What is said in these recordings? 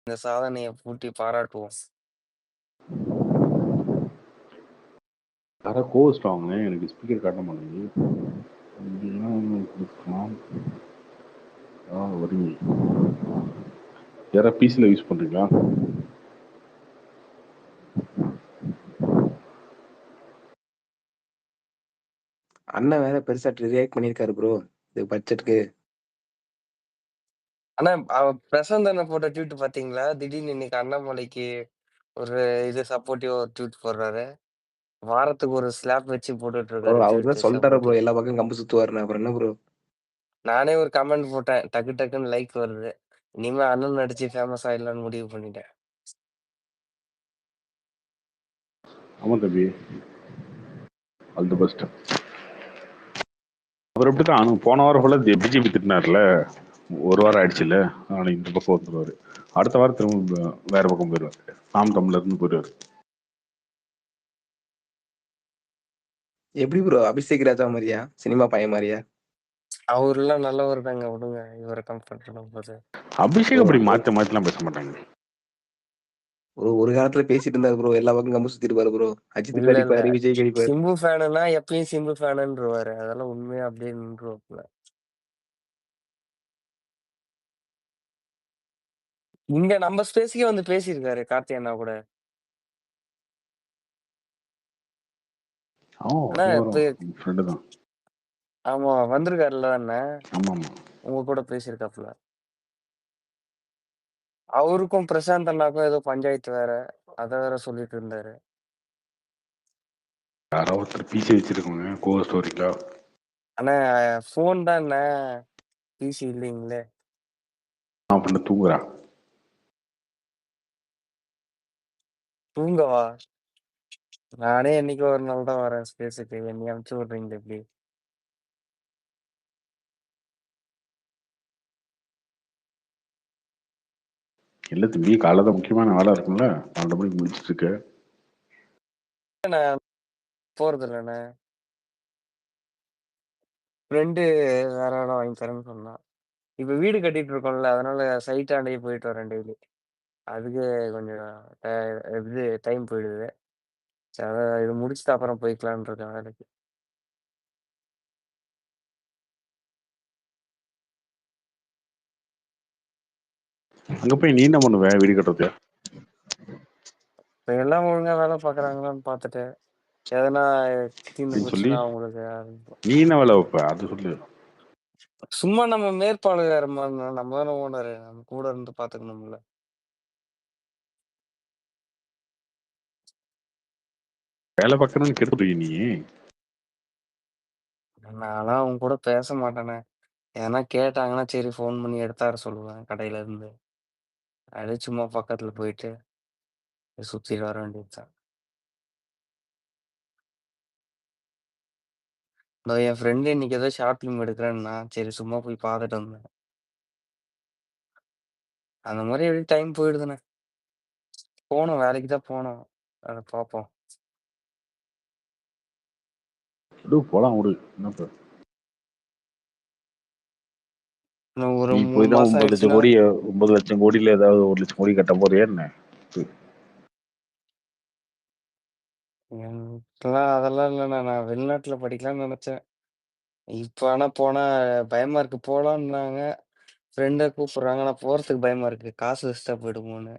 இந்த சாதனைய பூட்டி பாராட்டுவோம். யாரா கோவச்சிட்டாங்க, எனக்கு ஸ்பீக்கர் காட்ட மாட்டேங்குது. வருங்க. யாரா பிசியில் யூஸ் பண்ணுறீங்களா? அண்ணன் வேற பெருசா ரியாக்ட் பண்ணியிருக்காரு ப்ரோ இது பட்ஜெட்டுக்கு. ஆனா பிரசாந்த் அண்ணன் போட்ட ட்வீட் பாத்தீங்களா? திடீர்னு இன்னைக்கு அண்ணாமலைக்கு ஒரு இது சப்போர்ட்டிவா ஒரு ட்வீட் போடுறாரு. வாரத்துக்கு ஒரு ஸ்லாப் வச்சு போட்டுட்டு ப்ரோ இருக்காரு அவர் தான் ட்வீட் சொல்லிட்டாரு ப்ரோ, சப்போர்ட்டிவ். எல்லா பக்கம் கம்பு சுத்துவாருன்னு. அப்புறம் என்ன ப்ரோ? நானே ஒரு கமெண்ட் போட்டேன். டக்கு டக்குன்னு லைக் வருது. இனிமே அண்ணன் நடிச்சு ஃபேமஸ் ஆயிடலாம்னு முடிவு பண்ணிட்டேன். ஆமா தம்பி, ஆல் தி பெஸ்ட். அவர் எப்படிதான் அவனுக்கு போன வாரம் ஃபுல்லாக பிஜேபி திட்டினார்ல, ஒரு வாரம் ஆயிடுச்சுல்ல, ஆனால் இந்த பக்கம் வந்துடுவார். அடுத்த வாரம் திரும்ப வேற பக்கம் போயிடுவார், நாம் தமிழ்ல இருந்து போயிடுவார். எப்படி ப்ரோ அபிஷேக் ராஜா மாதிரியா, சினிமா பையன் மாதிரியா? அவர்லாம் நல்லவர் தாங்க, விடுங்க இவரை கம்பேர் பண்ணும்போது. அபிஷேக் அப்படி மாத்திலாம் பேச மாட்டாங்க. ஒரு காலத்துல பேசிட்டு இருந்தாரு ப்ரோ, எல்லா பக்கம் கம்பு சுத்திருப்பாரு ப்ரோ. அஜித் இல்ல இல்ல, அடிப்பாரு, விஜய் அடிப்பாரு. சிம்பு ஃபேனுனா எப்பயும் சிம்பு ஃபேனுன்றவாரு. அதெல்லாம் உண்மையா அப்படியே நின்றுவாப்புல. இங்க நம்ம ஸ்பேஸ்க்கே வந்து பேசியிருக்காரு கார்த்தி அண்ணா கூட. ஆனா ஃப்ரெண்டு தான். ஆமா வந்திருக்காருல்ல அண்ணன். ஆமா ஆமா, உங்க கூட பேசியிருக்காப்புல. அவருக்கும் பிரசாந்த் அண்ணாக்கும் ஏதோ பஞ்சாயத்து வேற, அத வேற சொல்லிட்டு இருந்தாரு. யாரோ ஒருத்தர் பிசி வச்சிருக்கோங்க கோ ஸ்டோரிக்கா. ஆனா போன் தான் என்ன, பிசி இல்லைங்களே. அப்படின்னு தூங்குறா. தூங்கவா? நானே என்னைக்கு ஒரு நாள் தான் வரேன் ஸ்பேஸுக்கு. என்னை அனுப்பிச்சு விடுறீங்க எப்படி? இல்லை தம்பி, காலைல தான் முக்கியமான வேலை இருக்கும்ல, 12 மணிக்கு முடிச்சிட்டு இருக்க. நான் போறது இல்லைண்ணே. ஃப்ரெண்டு வேற இடம் வாங்கி தரேன்னு சொன்னான். இப்ப வீடு கட்டிட்டு இருக்கோம்ல, அதனால சைட் ஆண்டையே போயிட்டு வரேன் டெய்லி. அதுக்கு கொஞ்சம் இது டைம் போயிடுது. சரி, அதான் இது முடிச்சுட்டு அப்புறம் போய்க்கலான்னு இருக்கேன் வேலைக்கு. அங்க போய் நீ என்ன பண்ணுவ வீடு கட்டுறது? இப்ப எல்லாம் ஒழுங்கா வேலை பாக்குறாங்களான்னு பார்த்துட்டு, எதனா தீர்ந்து அப்படின்னு சொல்லி போச்சுன்னா அவங்களுக்கு நீ என்ன வேலை வைப்ப அது சொல்லு. சும்மா நம்ம மேற்பார்வையாளர் மாதிரி, நம்ம தானே ஓனரு, நம்ம கூட இருந்து பாத்துக்கணும்ல. வேலை பார்க்கணும்னு கெடுத்து நீ. நான்லாம் அவங்க கூட பேச மாட்டேனே. எதனா கேட்டாங்கன்னா சரி ஃபோன் பண்ணி எடுத்தார சொல்லுவேன் கடையில இருந்து. அப்படியே சும்மா பக்கத்துல போயிட்டு சுத்திட்டு வர வேண்டியதுதான். என் ஃப்ரெண்டு இன்னைக்கு ஏதோ ஷார்ட் ஃபிலிம் எடுக்கிறேன்னா சரி சும்மா போய் பார்த்துட்டு வந்தேன். அந்த மாதிரி எப்படி டைம் போயிடுதுண்ணே. போனோம், வேலைக்கு தான் போனோம். அதை பார்ப்போம். போலாம் விடு, என்னப்ப இன்னும் ஒரு நீ 3 போய் தான் மாசம் 9 லட்சம் ஆயிடுச்சுன்னா கோடி 9 லட்சம் கோடியில ஏதாவது 1 லட்சம் கோடி கட்ட போறியா என்ன? அதெல்லாம் இல்லைண்ணா. நான் வெளிநாட்டுல படிக்கலாம்னு நினைச்சேன். இப்ப ஆனா போனா பயமா இருக்கு. போலான்னாங்க, ஃப்ரெண்டை கூப்பிடுறாங்க. ஆனா போறதுக்கு பயமா இருக்கு, காசு வேஸ்டா போயிடுமோன்னு.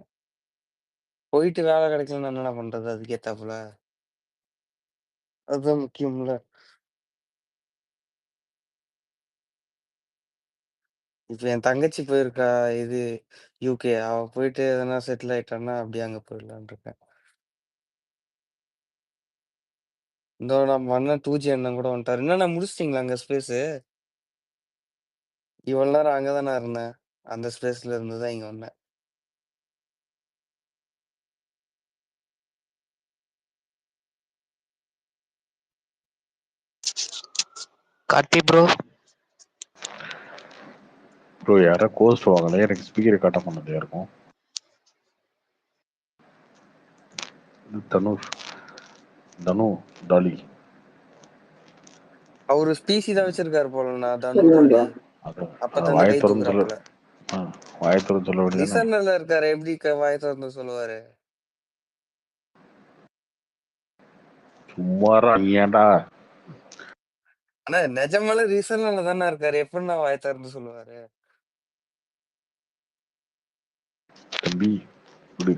போயிட்டு வேலை கிடைக்கலன்னா என்னடா பண்றது? அதுக்கேத்தாப்புல அதுதான் முக்கியம்ல. இப்ப என் தங்கச்சி போயிருக்கா இது யூகே. அவ போயிட்டு எதனா செட்டில் ஆயிட்டான்னா அப்படியே அங்க போயிடலான்னு இருக்கேன். இந்த நம்ம அண்ணன் 2G அண்ணன் கூட வந்துட்டாரு. என்னண்ணா முடிச்சிட்டீங்களா அங்க ஸ்பேஸ்? இவ்வளவு நேரம் அங்கதானே இருந்தேன். அந்த ஸ்பேஸ்ல இருந்துதான் இங்க வந்தேன். கார்த்தி ப்ரோ, ப்ரோ யாரா கோஸ்ட் வாங்கல, எனக்கு ஸ்பீக்கர் காட்ட பண்ணதே இருக்கும். தனுஷ், தனு, டாலி. அவரு பிசி தான் வச்சிருக்காரு போலண்ணா, தனு டாலி. அது அப்பத்த இந்த வாயை கை திறந்து சொல்ல, தூக்குறாப்புல. வாயை திறந்து சொல்ல வேண்டியதானே? லிசனர்ல இருக்காரு. எப்படி வாய திறந்து சொல்லுவாரு? சும்மாரா நீ ஏன்டா? ஆனா நிஜமாலே லிசனர்ல தானே இருக்காரு. எப்படிண்ணா வாய திறந்து சொல்லுவாரு? தம்பி விடு.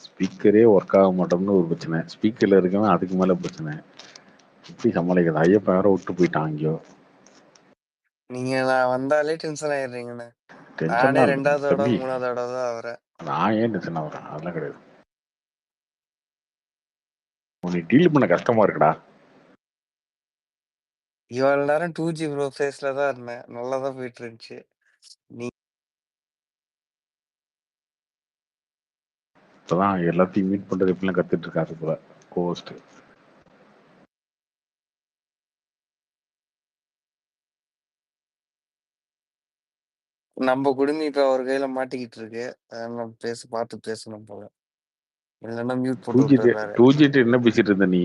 ஸ்பீக்கரே ஒர்க் ஆக மாட்டோம்னு ஒரு பிரச்சனை. ஸ்பீக்கர்ல இருக்கவன் அதுக்கு மேல பிரச்சனை. எப்படி சமாளிக்கிறது? ஐயப்ப வேற விட்டு போயிட்டான் அங்கேயோ. நீங்க நான் வந்தாலே டென்ஷன் ஆயிடுறீங்கண்ணே. டென்ஷன் நானே தான் 2வது தடவை, தம்பி. 3வது தடவை தான் ஆகுறேன். நான் ஏன் டென்ஷன் ஆகுறேன்? அதெல்லாம் கிடையாது. உன்னை டீல் பண்ண கஷ்டமா இருக்குடா. இவ்வளவு நேரம் 2G ப்ரோ ஃபேஸ்ல தான் இருந்தேன். நல்லா தான் போயிட்டு இருந்துச்சு. நீ இப்பதான் எல்லாத்தையும் மீட் பண்றது எப்படிலாம் கத்துட்டு இருக்காரு போல கோஸ்ட். நம்ம குடுமி இப்ப அவர் கையில மாட்டிக்கிட்டு இருக்கு. நம்ம பார்த்து பேசணும் போல. இல்லைன்னா மியூட் போட்டு விட்டுறாரு. 2G என்ன பேசிட்டு இருந்த நீ?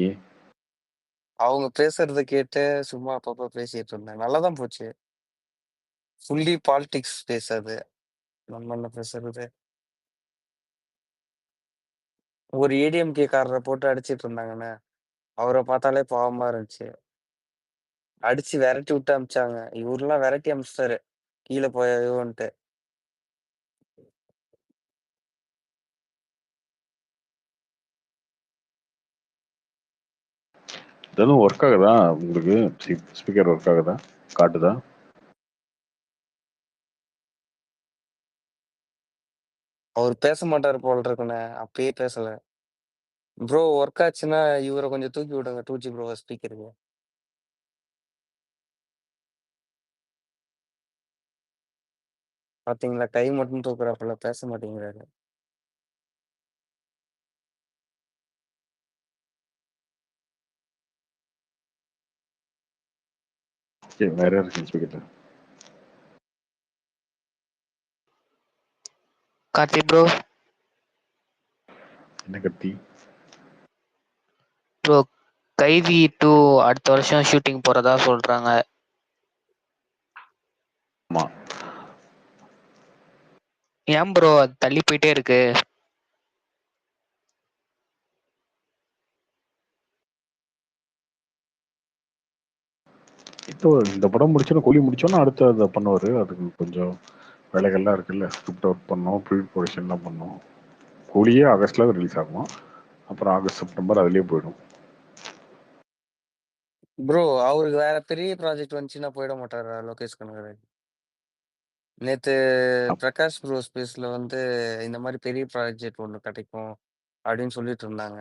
அவங்க பேசுறத கேட்டு சும்மா அப்பப்ப பேசிட்டு இருந்தேன். நல்லாதான் போச்சு. ஃபுல்லி பாலிடிக்ஸ் பேசாது. நம்ம என்ன பேசுறது? ஒரு ஏடிஎம்கே காரரை போட்டு அடிச்சிட்டு இருந்தாங்கண்ணே. அவரை பார்த்தாலே பாவமா இருந்துச்சு. அடிச்சு விரட்டி விட்டு அமிச்சாங்க. இவரெல்லாம் விரட்டி அமிச்சிட்டாரு. கீழே போயன்ட்டு. இதெல்லாம் ஒர்க் ஆகுதா உங்களுக்கு? ஸ்பீக்கர் ஒர்க் ஆகுதா? காட்டுதா? அவர் பேச மாட்டாரு போல இருக்குண்ணே. அப்பயே பேசல. ப்ரோ ஒர்க் ஆச்சுன்னா இவரை கொஞ்சம் தூக்கி விடுங்க 2G ப்ரோ ஸ்பீக்கருக்கு. பாத்தீங்களா? கை மட்டும் தூக்குறாப்புல, பேச மாட்டேங்கிறாரு. வேற இருக்கு ஸ்பீக்கர். கார்த்தி ப்ரோ. என்ன கத்தி? ப்ரோ கைதி 2 அடுத்த வருஷம் ஷூட்டிங் போறதா சொல்றாங்க. ஆமா. ஏன் ப்ரோ அது தள்ளி போயிட்டே இருக்கு? இப்போ இந்த படம் முடிச்சோன்னா கூலி முடிச்சோன்னா அடுத்து அதை பண்ணுவாரு. அதுக்கு கொஞ்சம் வேலைகள்லாம் இருக்குல்ல. ஸ்கிரிப்ட் ஒர்க் பண்ணோம், ப்ரீ ப்ரொடக்ஷன்லாம் பண்ணோம். கூலியே ஆகஸ்ட்ல ரிலீஸ் ஆகும். அப்புறம் ஆகஸ்ட் செப்டம்பர் அதுலயே போயிடும். ப்ரோ அவருக்கு வேற பெரிய ப்ராஜெக்ட் வந்துச்சுன்னா போயிட மாட்டாரா லோகேஷ் கனகராஜ்? நேத்து பிரகாஷ் ப்ரோ ஸ்பேஸ்ல வந்து இந்த மாதிரி பெரிய ப்ராஜெக்ட் ஒண்ணு கிடைக்கும் அப்படின்னு சொல்லிட்டு இருந்தாங்க.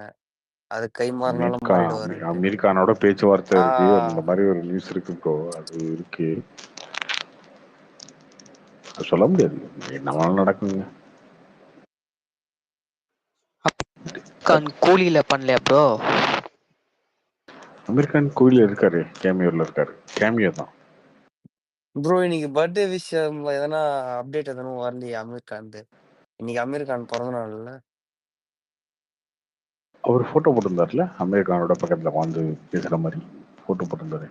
அது கை மாறினாலும் மாறிடுவாருன்ட்டு. அமீர் கானோட பேச்சுவார்த்தை இருக்கு. அந்த ஆஹ் மாதிரி ஒரு நியூஸ் இருக்கு ப்ரோ. அது இருக்கு. அது சொல்ல முடியாது. என்னவாலும் நடக்குங்க. கூலியில பண்ணலையா ப்ரோ? அமீர் கான் கோயில இருக்காரு. கேமியோல இருக்காரு. கேமியோ தான். ப்ரோ இன்னைக்கு பர்த்டே விஷயம் எதனா அப்டேட் எதனும் வரலையா அமீர் கான்? இன்னைக்கு அமீர் கான் பிறந்த நாள் இல்ல? அவர் போட்டோ போட்டிருந்தாருல, அமீர் கானோட பக்கத்துல வந்து பேசுற மாதிரி போட்டோ போட்டிருந்தாரு.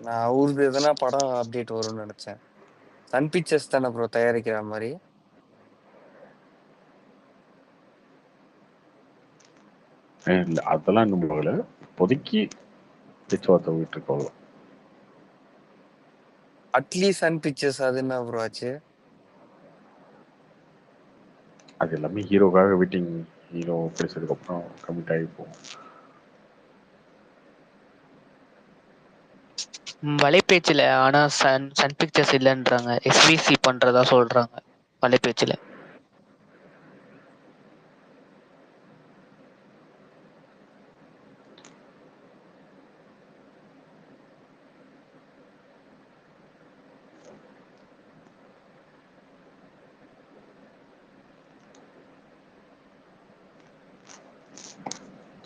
நான் அவருக்கு எதனா படம் அப்டேட் வரும்னு நினைச்சேன். சன் பிக்சர்ஸ் தானே ப்ரோ தயாரிக்கிற மாதிரி. இல்ல அதெல்லாம் இன்னும் போகல. இப்போதைக்கு பேச்சுவார்த்தை போயிட்டு இருக்கு. அவ்வளோ. அட்லீஸ்ட் சன் பிக்சர்ஸ் அது என்ன ப்ரோ ஆச்சு? அது எல்லாமே ஹீரோக்காக வெயிட்டிங். ஹீரோ பேசுறதுக்கு அப்புறம் கமிட் ஆகி போகும். வலைபேச்சுல ஆனா சன் பிக்சர்ஸ் இல்லைன்றாங்க. எஸ்விசி பண்றதா சொல்றாங்க வலைபேச்சுல.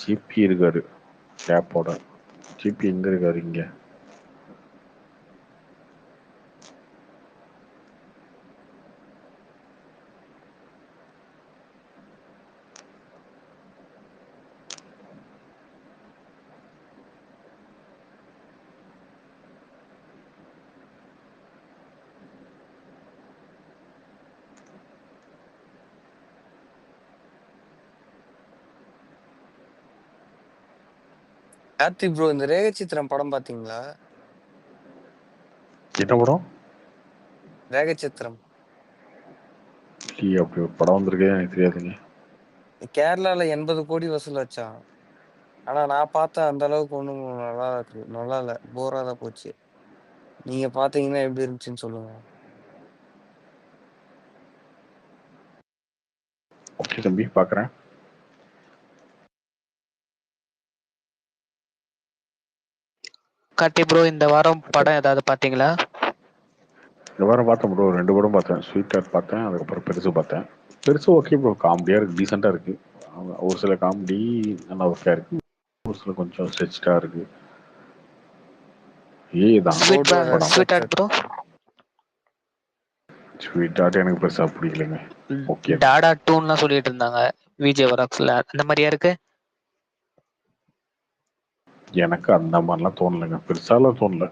ஜிபி இருக்காரு கேப்போட. ஜிபி எங்க இருக்காரு? இங்க. கார்த்திக் ப்ரோ இந்த ரேக சித்திரம் படம் பாத்தீங்களா? என்ன படம்? ரேக சித்திரம் அப்படி ஒரு படம் வந்திருக்கே எனக்கு தெரியாதுங்க. கேரளால 80 கோடி வசூல் வச்சான். ஆனா நான் பார்த்தேன் அந்த அளவுக்கு ஒண்ணும் நல்லா இல்ல, போரா தான் போச்சு. நீங்க பாத்தீங்கன்னா எப்படி இருந்துச்சுன்னு சொல்லுங்க. ஓகே தம்பி, பார்க்குறேன். கார்த்தி ப்ரோ இந்த வாரம் படம் ஏதாவது பாத்தீங்களா? இந்த வாரம் பார்த்தேன் ப்ரோ, 2 படம் பார்த்தேன். ஸ்வீட் ஹார்ட் பார்த்தேன், அதுக்கப்புறம் பெருசு பார்த்தேன். பெருசு ஓகே ப்ரோ, காமெடியாக இருக்குது, டீசெண்டாக இருக்குது. ஒரு சில காமெடி நல்லா ஓகே இருக்குது, ஒரு சில கொஞ்சம் ஸ்ட்ரெச்டாக இருக்குது. தான் படம். Sweetheart bro. Sweetheart எனக்கு பெருசாக பிடிக்கலைங்க. ஓகே தான். டாடா 2ன்னுலாம் சொல்லிட்டு இருந்தாங்க விஜய் வராக்ஸ்ல, அந்த மாதிரியா இருக்கு? எனக்கு அந்த மாதிரிலாம் தோணலைங்க, பெருசாலாம் தோணல.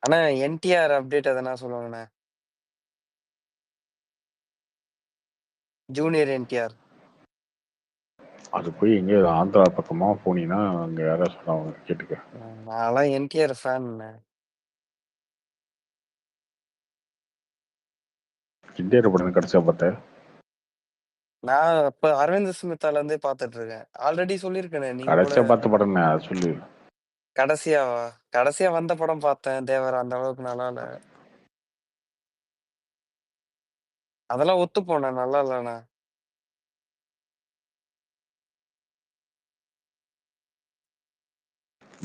ஆனா என்டிஆர் அப்டேட் எதனா சொல்லுவாங்கண்ணே. ஜூனியர் என்டிஆர் அது போய் எங்கே ஆந்திரா பக்கமா போனீங்கன்னா அங்கே யாராவது சொல்லுவாங்க, கேட்டுக்க. நான்லாம் என்டிஆர் ஃபேன். இந்தியாவில் படம் கடைசியாக பார்த்தேன். நான் இப்ப அரவிந்த் ஸ்மித்தால இருந்தே பாத்துட்டு இருக்கேன். ஆல்ரெடி சொல்லியிருக்கேனே, நீங்க கூட. கடைசியாக பார்த்த படம் அது சொல்லு. கடைசியாவா? கடைசியா வந்த படம் பார்த்தேன் தேவர், அந்த அளவுக்கு நல்லா இல்ல. அதெல்லாம் ஒத்து போனேன், நல்லா இல்லண்ணா.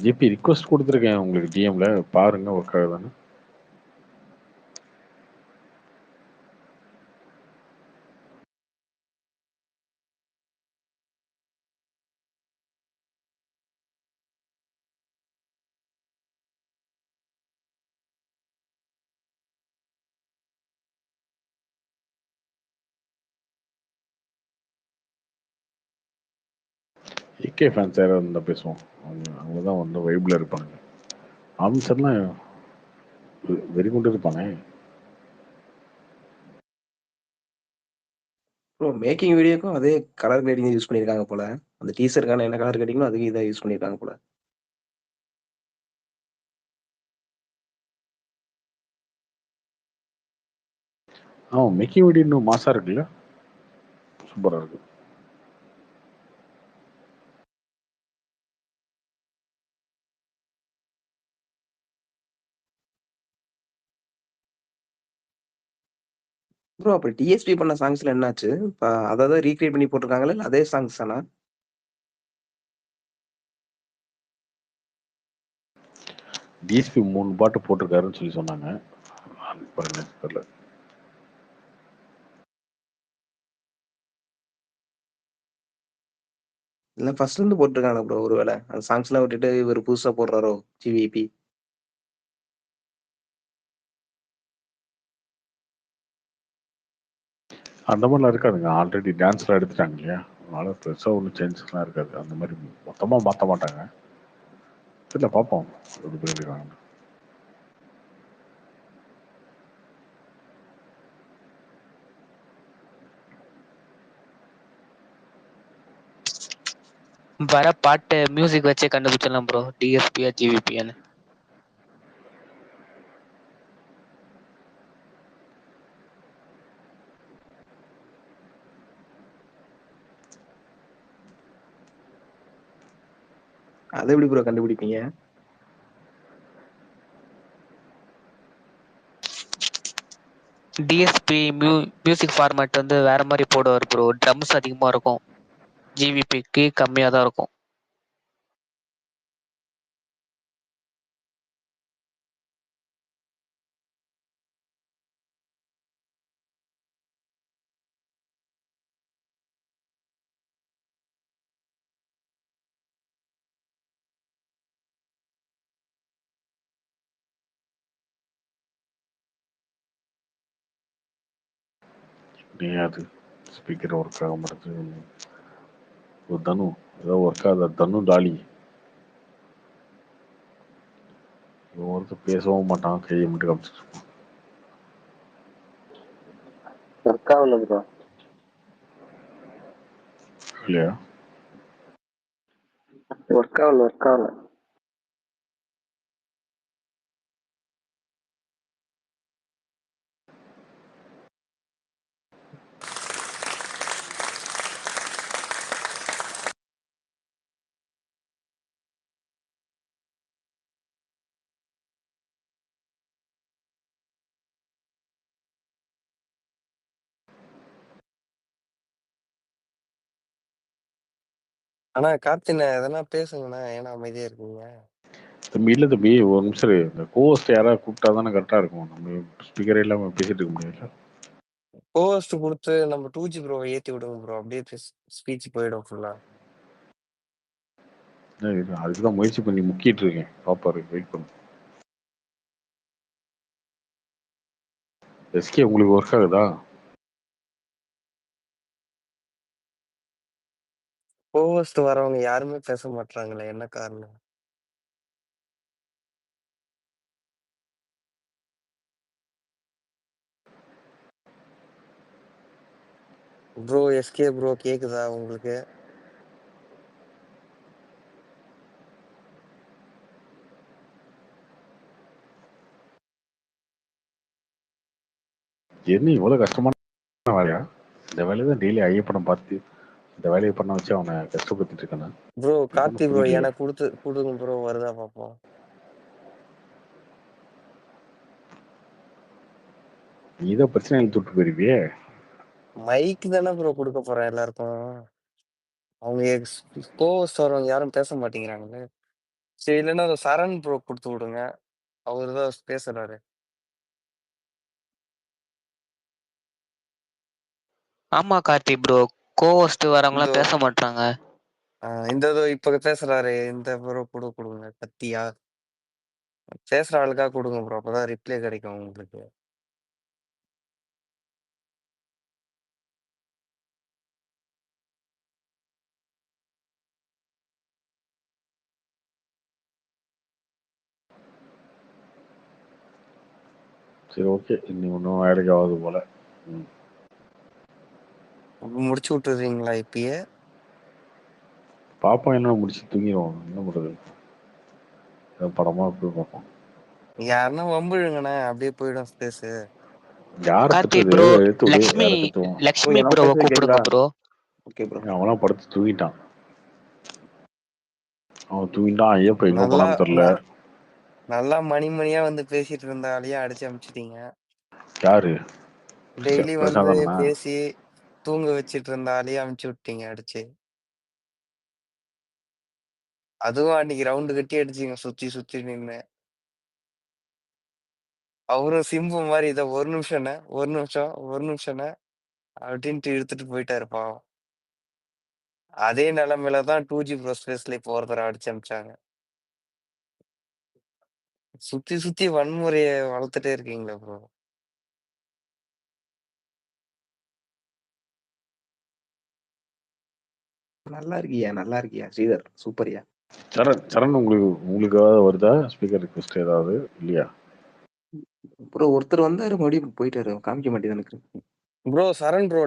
ஜிபி ரிக்வஸ்ட் கொடுத்துருக்கேன் உங்களுக்கு டிஎம்ல, பாருங்க ஒர்க் ஆகுதான்னு. ஏகே ஃபேன்ஸ் யாராவது இருந்தால் பேசுவோம். அவங்க தான் வந்து வைப்பில் இருப்பாங்க. ஆமிசர்லாம் வெறி கொண்டு இருப்பானே. ப்ரோ மேக்கிங் வீடியோக்கும் அதே கலர் கிரேடிங் யூஸ் பண்ணியிருக்காங்க போல. அந்த டீசருக்கான என்ன கலர் கிரேடிங்கோ அதுக்கு இதை யூஸ் பண்ணியிருக்காங்க போல. மேக்கிங் வீடியோ இன்னும் மாசா இருக்குல்ல, சூப்பராக இருக்கு. ப்ரோ அப்ப டிஎஸ்பி பண்ண சாங்ஸ்ல என்னாச்சு? இப்ப அதாவது ரீக்ரியேட் பண்ணி போட்டிருக்காங்களா இல்ல அதே சாங்ஸ் தானா? டிஎஸ்பி 3 பாட்டு போட்டிருக்காருன்னு சொல்லி சொன்னாங்க. தெரியல. இல்ல ஃபர்ஸ்ட்ல இருந்து போட்டிருக்காங்க ப்ரோ, ஒருவேளை அந்த சாங்ஸ் எல்லாம் விட்டுட்டு இவர் புதுசா போடுறாரோ ஜிவிபி. அந்த மாதிரிலாம் இருக்காதுங்க, ஆல்ரெடி டான்ஸ்லாம் எடுத்துட்டாங்க இல்லையா, அதனால பெருசாக ஒன்றும் சேஞ்சஸ்லாம் இருக்காது. அந்த மாதிரி மொத்தமாக மாற்ற மாட்டாங்க. இல்லை, பார்ப்போம் எப்படி பண்ணிருக்காங்க. வர பாட்டு மியூசிக் வச்சே கண்டுபிடிச்சிடலாம் ப்ரோ, டிஎஸ்பியா ஜிவிபியான்னு. அதை எப்படி ப்ரோ கண்டுபிடிப்பீங்க? டிஎஸ்பி மியூசிக் ஃபார்மேட் வந்து வேற மாதிரி போடுவார் ப்ரோ, ட்ரம்ஸ் அதிகமா இருக்கும், ஜிவிபிக்கு கம்மியா தான் இருக்கும். நீ அது ஸ்பீக்கர் ஒர்க் ஆக மாட்டேங்குது. ஒரு தனு ஏதோ ஒர்க் ஆகுது, தனு டாலி ஒருத்தர் பேசவும் மாட்டான், கையை மட்டும் காமிச்சிட்டு இருப்பான். இல்லையா? ஒர்க் ஆகல. ஆனா கார்த்தின எதனா பேசுங்கண்ணா, ஏன்னா அமைதியா இருக்கீங்க? தம்பி இல்லை தம்பி, ஒரு நிமிஷம் இரு. இந்த கோஸ்ட் யாராவது கூப்பிட்டா தானே கரெக்டாக இருக்கும். நம்ம ஸ்பீக்கரே இல்லாமல் பேசிட்டு இருக்க முடியாது. போஸ்ட் கொடுத்து நம்ம 2G ப்ரோ ஏத்தி விடுங்க ப்ரோ, அப்படியே ஸ்பீச் போயிடும் ஃபுல்லா. அதுக்கு தான் முயற்சி பண்ணி முக்கிட்டு இருக்கேன். பாப்பாரு, வெயிட் பண்ணு. எஸ்கே உங்களுக்கு ஒர்க் ஆகுதா? போஸ்ட் வரவங்க யாருமே பேச மாட்டாங்களே, என்ன காரணம்? ப்ரோ எஸ்கே ப்ரோ கேக்குதா உங்களுக்கு? என்ன இவ்வளவு கஷ்டமான வேலையா? இந்த வேலையை தான் டெய்லி ஐயப்படம் பார்த்து இந்த வேலையை பண்ண வச்சு அவனை கஷ்டப்படுத்திட்டு இருக்கானே. ப்ரோ கார்த்தி ப்ரோ புரியலையே. எனக்கு கொடுங்க ப்ரோ, வருதா பாப்போம். நீதான் பிரச்சனை தொட்டு போயிருவியே. மைக் தானே ப்ரோ கொடுக்க போறேன் எல்லாருக்கும். அவங்க போஸ்ட் வரவங்க யாரும் பேச மாட்டேங்கிறாங்களே. சரி, இல்லைன்னா சரண் ப்ரோ கொடுத்து விடுங்க, அவரு தான் பேசுறாரு. ஆமா கார்த்தி ப்ரோ, கோவஸ்ட் வரவங்களாம் இதோ பேச மாட்டாங்க. இந்த இப்ப பேசுறாரு இந்த ப்ரோ கொடுங்க, கத்தியா பேசுற ஆளுக்கா கொடுங்க ப்ரோ, அப்பதான் ரிப்ளை கிடைக்கும் உங்களுக்கு. சரி, ஓகே. இன்னும் ஒன்றும் வேலைக்கு ஆகுது போல. முடிச்சு விட்டுறீங்களா இப்பயே? பாப்போம், என்ன முடிச்சு தூங்கிடுவோம். என்ன பண்றது, படமா போய் பார்ப்போம். யாருன்னா வம்பிழுங்கண்ணே, அப்படியே போயிடும் ஸ்பேஸ். யார கார்த்தி திட்டுறது? ப்ரோ, எடுத்து விடு, லக்ஷ்மி யார திட்டுவோம். லக்ஷ்மி நான் ப்ரோவை பேசுறது கூப்பிடுங்க கேக்குதா? ப்ரோ. Okay bro. அவனாம் படுத்து தூங்கிட்டான். அவன் தூங்கிட்டான். ஐயப்ப எங்க நல்லா போனான்னு தெரியல. நல்லா மணிமணியா வந்து பேசிட்டு இருந்தாலேயே அடிச்சு அமிச்சிட்டீங்க. யாரு? டெய்லி வந்து பிரசாதனா? பேசி தூங்க வச்சிட்டு இருந்தாலேயே அமுச்சு விட்டீங்க அடிச்சு. அதுவும் அன்னைக்கு ரவுண்டு கட்டி அடிச்சிங்க சுத்தி சுத்தி நின்னு. அவரும் சிம்பு மாதிரி இதை ஒரு நிமிஷம்ண்ணே, ஒரு நிமிஷம்ண்ணே அப்படின்ட்டு இழுத்துட்டு போயிட்டாரு பாவம். அதே நிலைமையில தான் 2G ப்ரோ ஸ்பேஸ்ல இப்போ ஒருத்தர் அடிச்சு அமிச்சாங்க. சுத்தி சுத்தி வன்முறையை வளர்த்துட்டே இருக்கீங்களா ப்ரோ? நல்லா இருக்கியா ஸ்ரீதர், சூப்பர்யா. சரண் உங்களுக்கு ஏதாவது வருதா ஸ்பீக்கர் ரிக்வெஸ்ட் ஏதாவது இல்லையா? ப்ரோ ஒருத்தர் வந்தாரு, மறுபடியும் போயிட்டாரு, காமிக்க மாட்டேங்குது எனக்கு. ப்ரோ சரண் ப்ரோ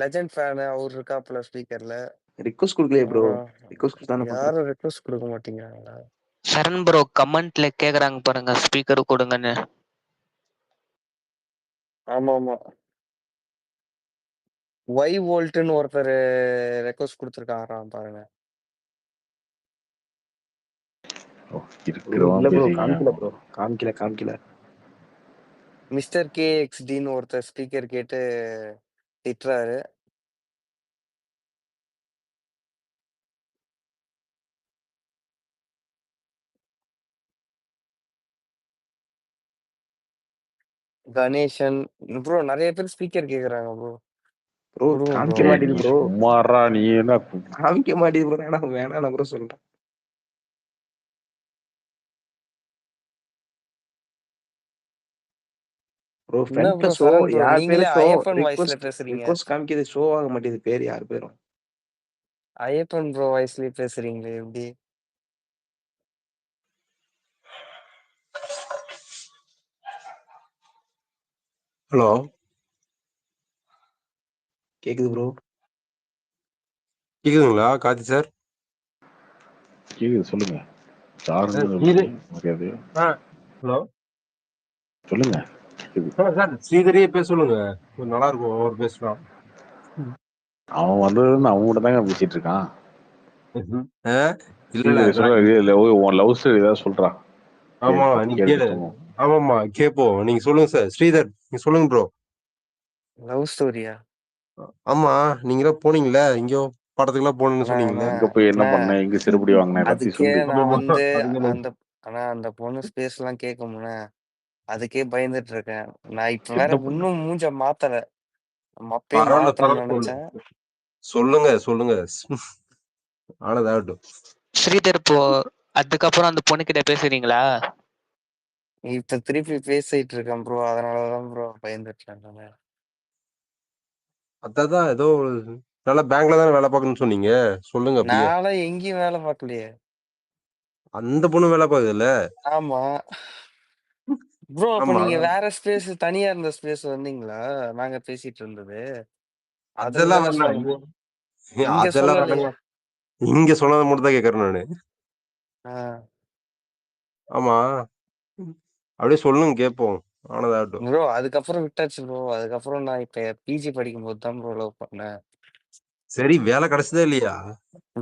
லெஜெண்ட் ஃபேன் அவர் இருக்காப்புல ஸ்பீக்கர்ல. ரிக்வஸ்ட் கொடுக்கலையே ப்ரோ. ரிக்வஸ்ட் தானே பண்றேன். யாரும் ரெக்வஸ்ட் கொடுக்க மாட்டேங்கிறாங்களா? சரண் ப்ரோ கமெண்ட்ல கேக்குறாங்க பாருங்க, ஸ்பீக்கர் கொடுங்கன்னு. ஆமா ஆமா, ஒய் வோல்ட்னு ஒருத்தர் ரெக்வஸ்ட் கொடுத்துருக்காராம் பாருங்க. ப்ரோ இல்ல இருக்கிறவன் ப்ரோ, பேசிக்க. காமிக்கல. மிஸ்டர் KXDன்னு ஒருத்தர் ஸ்பீக்கர் கேட்டு திட்டுறாரு. கணேசன் ப்ரோ, நிறைய பேர் ஸ்பீக்கர் கேக்குறாங்க ப்ரோ. ப்ரோ கொடுங்க ப்ரோ. காமிக்க மாட்டேங்குது ப்ரோ. சும்மாறா நீ என்ன? காமிக்க மாட்டேங்குது ப்ரோ. வேணாம் ப்ரோ சொல்றேன். ப்ரோ என்ன ஃப்ரண்ட்ல ப்ரோ ஷோ, சரண் ப்ரோ, யார் பேரு நீங்களே ஷோ, ஐயப்பன் வாய்ஸ்ல ரிக்வஸ்ட் பேசுறீங்க. காமிக்கிறது, ஷோ ஆக மாட்டேங்குது பேர் யார் பேரும். ஐயப்பன் ப்ரோ வாய்ஸ்லயே பேசுறீங்களே எப்படி? ஹலோ, கேக்குது ப்ரோ? கேக்குதுங்களா கார்த்தி சார்? கேக்குது சொல்லுங்க. யாருன்னு ஸ்ரீதர் மரியாதை ஹலோ சொல்லுங்க. கேக்குது. சார் ஸ்ரீதரையே பேச சொல்லுங்க, கொஞ்சம் நல்லா இருக்கும் அவர் பேசுறான். அவன் வந்ததுன்னு அவங்க கூட தாங்க பேசிட்டு இருக்கான். இல்ல இல்ல ஸ்ரீதர் சொல்ல உன் லவ் ஸ்டோரி ஏதாவது சொல்றான். ஆமா நீ கேளு. தூங்கும். ஆமாமா கேப்போம், நீங்க சொல்லுங்க சார். ஸ்ரீதர் நீங்க சொல்லுங்க ப்ரோ. லவ் ஸ்டோரியா? ஆமா நீங்க தான் போனீங்கல்ல இங்கோ படத்துக்குலாம் போகணும்னு அண்ணா சொன்னீங்களே. எங்க போய் என்ன அண்ணா பண்ண, எங்க செருப்படி வாங்கின எல்லாத்தையும் அதுக்கே சொல்லு. நான் ஆமாமா வந்து அதுக்கு அந்த அந்த பொண்ணு ஸ்பேஸ் எல்லாம் கேட்கும்ல, அதுக்கே பயந்துட்டு இருக்கேன். நான் இப்ப வேற என்ன பண்ண? இன்னும் மூஞ்ச மாத்தல. நம்ம அப்பயே பரவாயில்ல மாத்தணும்னு பரவாயில்ல நினைச்சேன். சொல்லுங்க சொல்லுங்க ஆனதாகட்டும். ஸ்ரீதர் இப்போ அதுக்கப்புறம் அந்த பொண்ணுகிட்ட பேசுறீங்களா? இப்ப திருப்பி பேசிட்டு இருக்கேன் ப்ரோ. அதனாலதான் ப்ரோ பயந்துட்டு இருக்கேன். அதான் ஏதோ நல்லா பேங்க்ல தானே வேலை பார்க்கணும்னு சொன்னீங்க, சொல்லுங்க அப்படியே. நான்லாம் எங்கேயும் வேலை பார்க்கலையே. அந்த பொண்ணு வேலை பார்க்குதுல்ல. ஆமா ப்ரோ. அப்ப ஆமா நீங்க வேற ஸ்பேஸ், தனியா இருந்த ஸ்பேஸ் வந்தீங்களா? நாங்க பேசிட்டு இருந்தது அதுல அதெல்லாம் தானே வேணாம், இங்க அதெல்லாம் சொல்லலையே. வேணாங்க. இங்க சொன்னதை மட்டும் தான் கேட்கறேன் நானு. ஆஹ் ஆமா அப்படியே சொல்லுங்க கேட்போம், ஆனதாகட்டும். ப்ரோ அதுக்கப்புறம் விட்டாச்சு ப்ரோ. அதுக்கப்புறம் நான் இப்ப பிஜி படிக்கும் போது தான் ப்ரோ லவ் பண்ணேன். சரி வேலை கிடைச்சதா இல்லையா?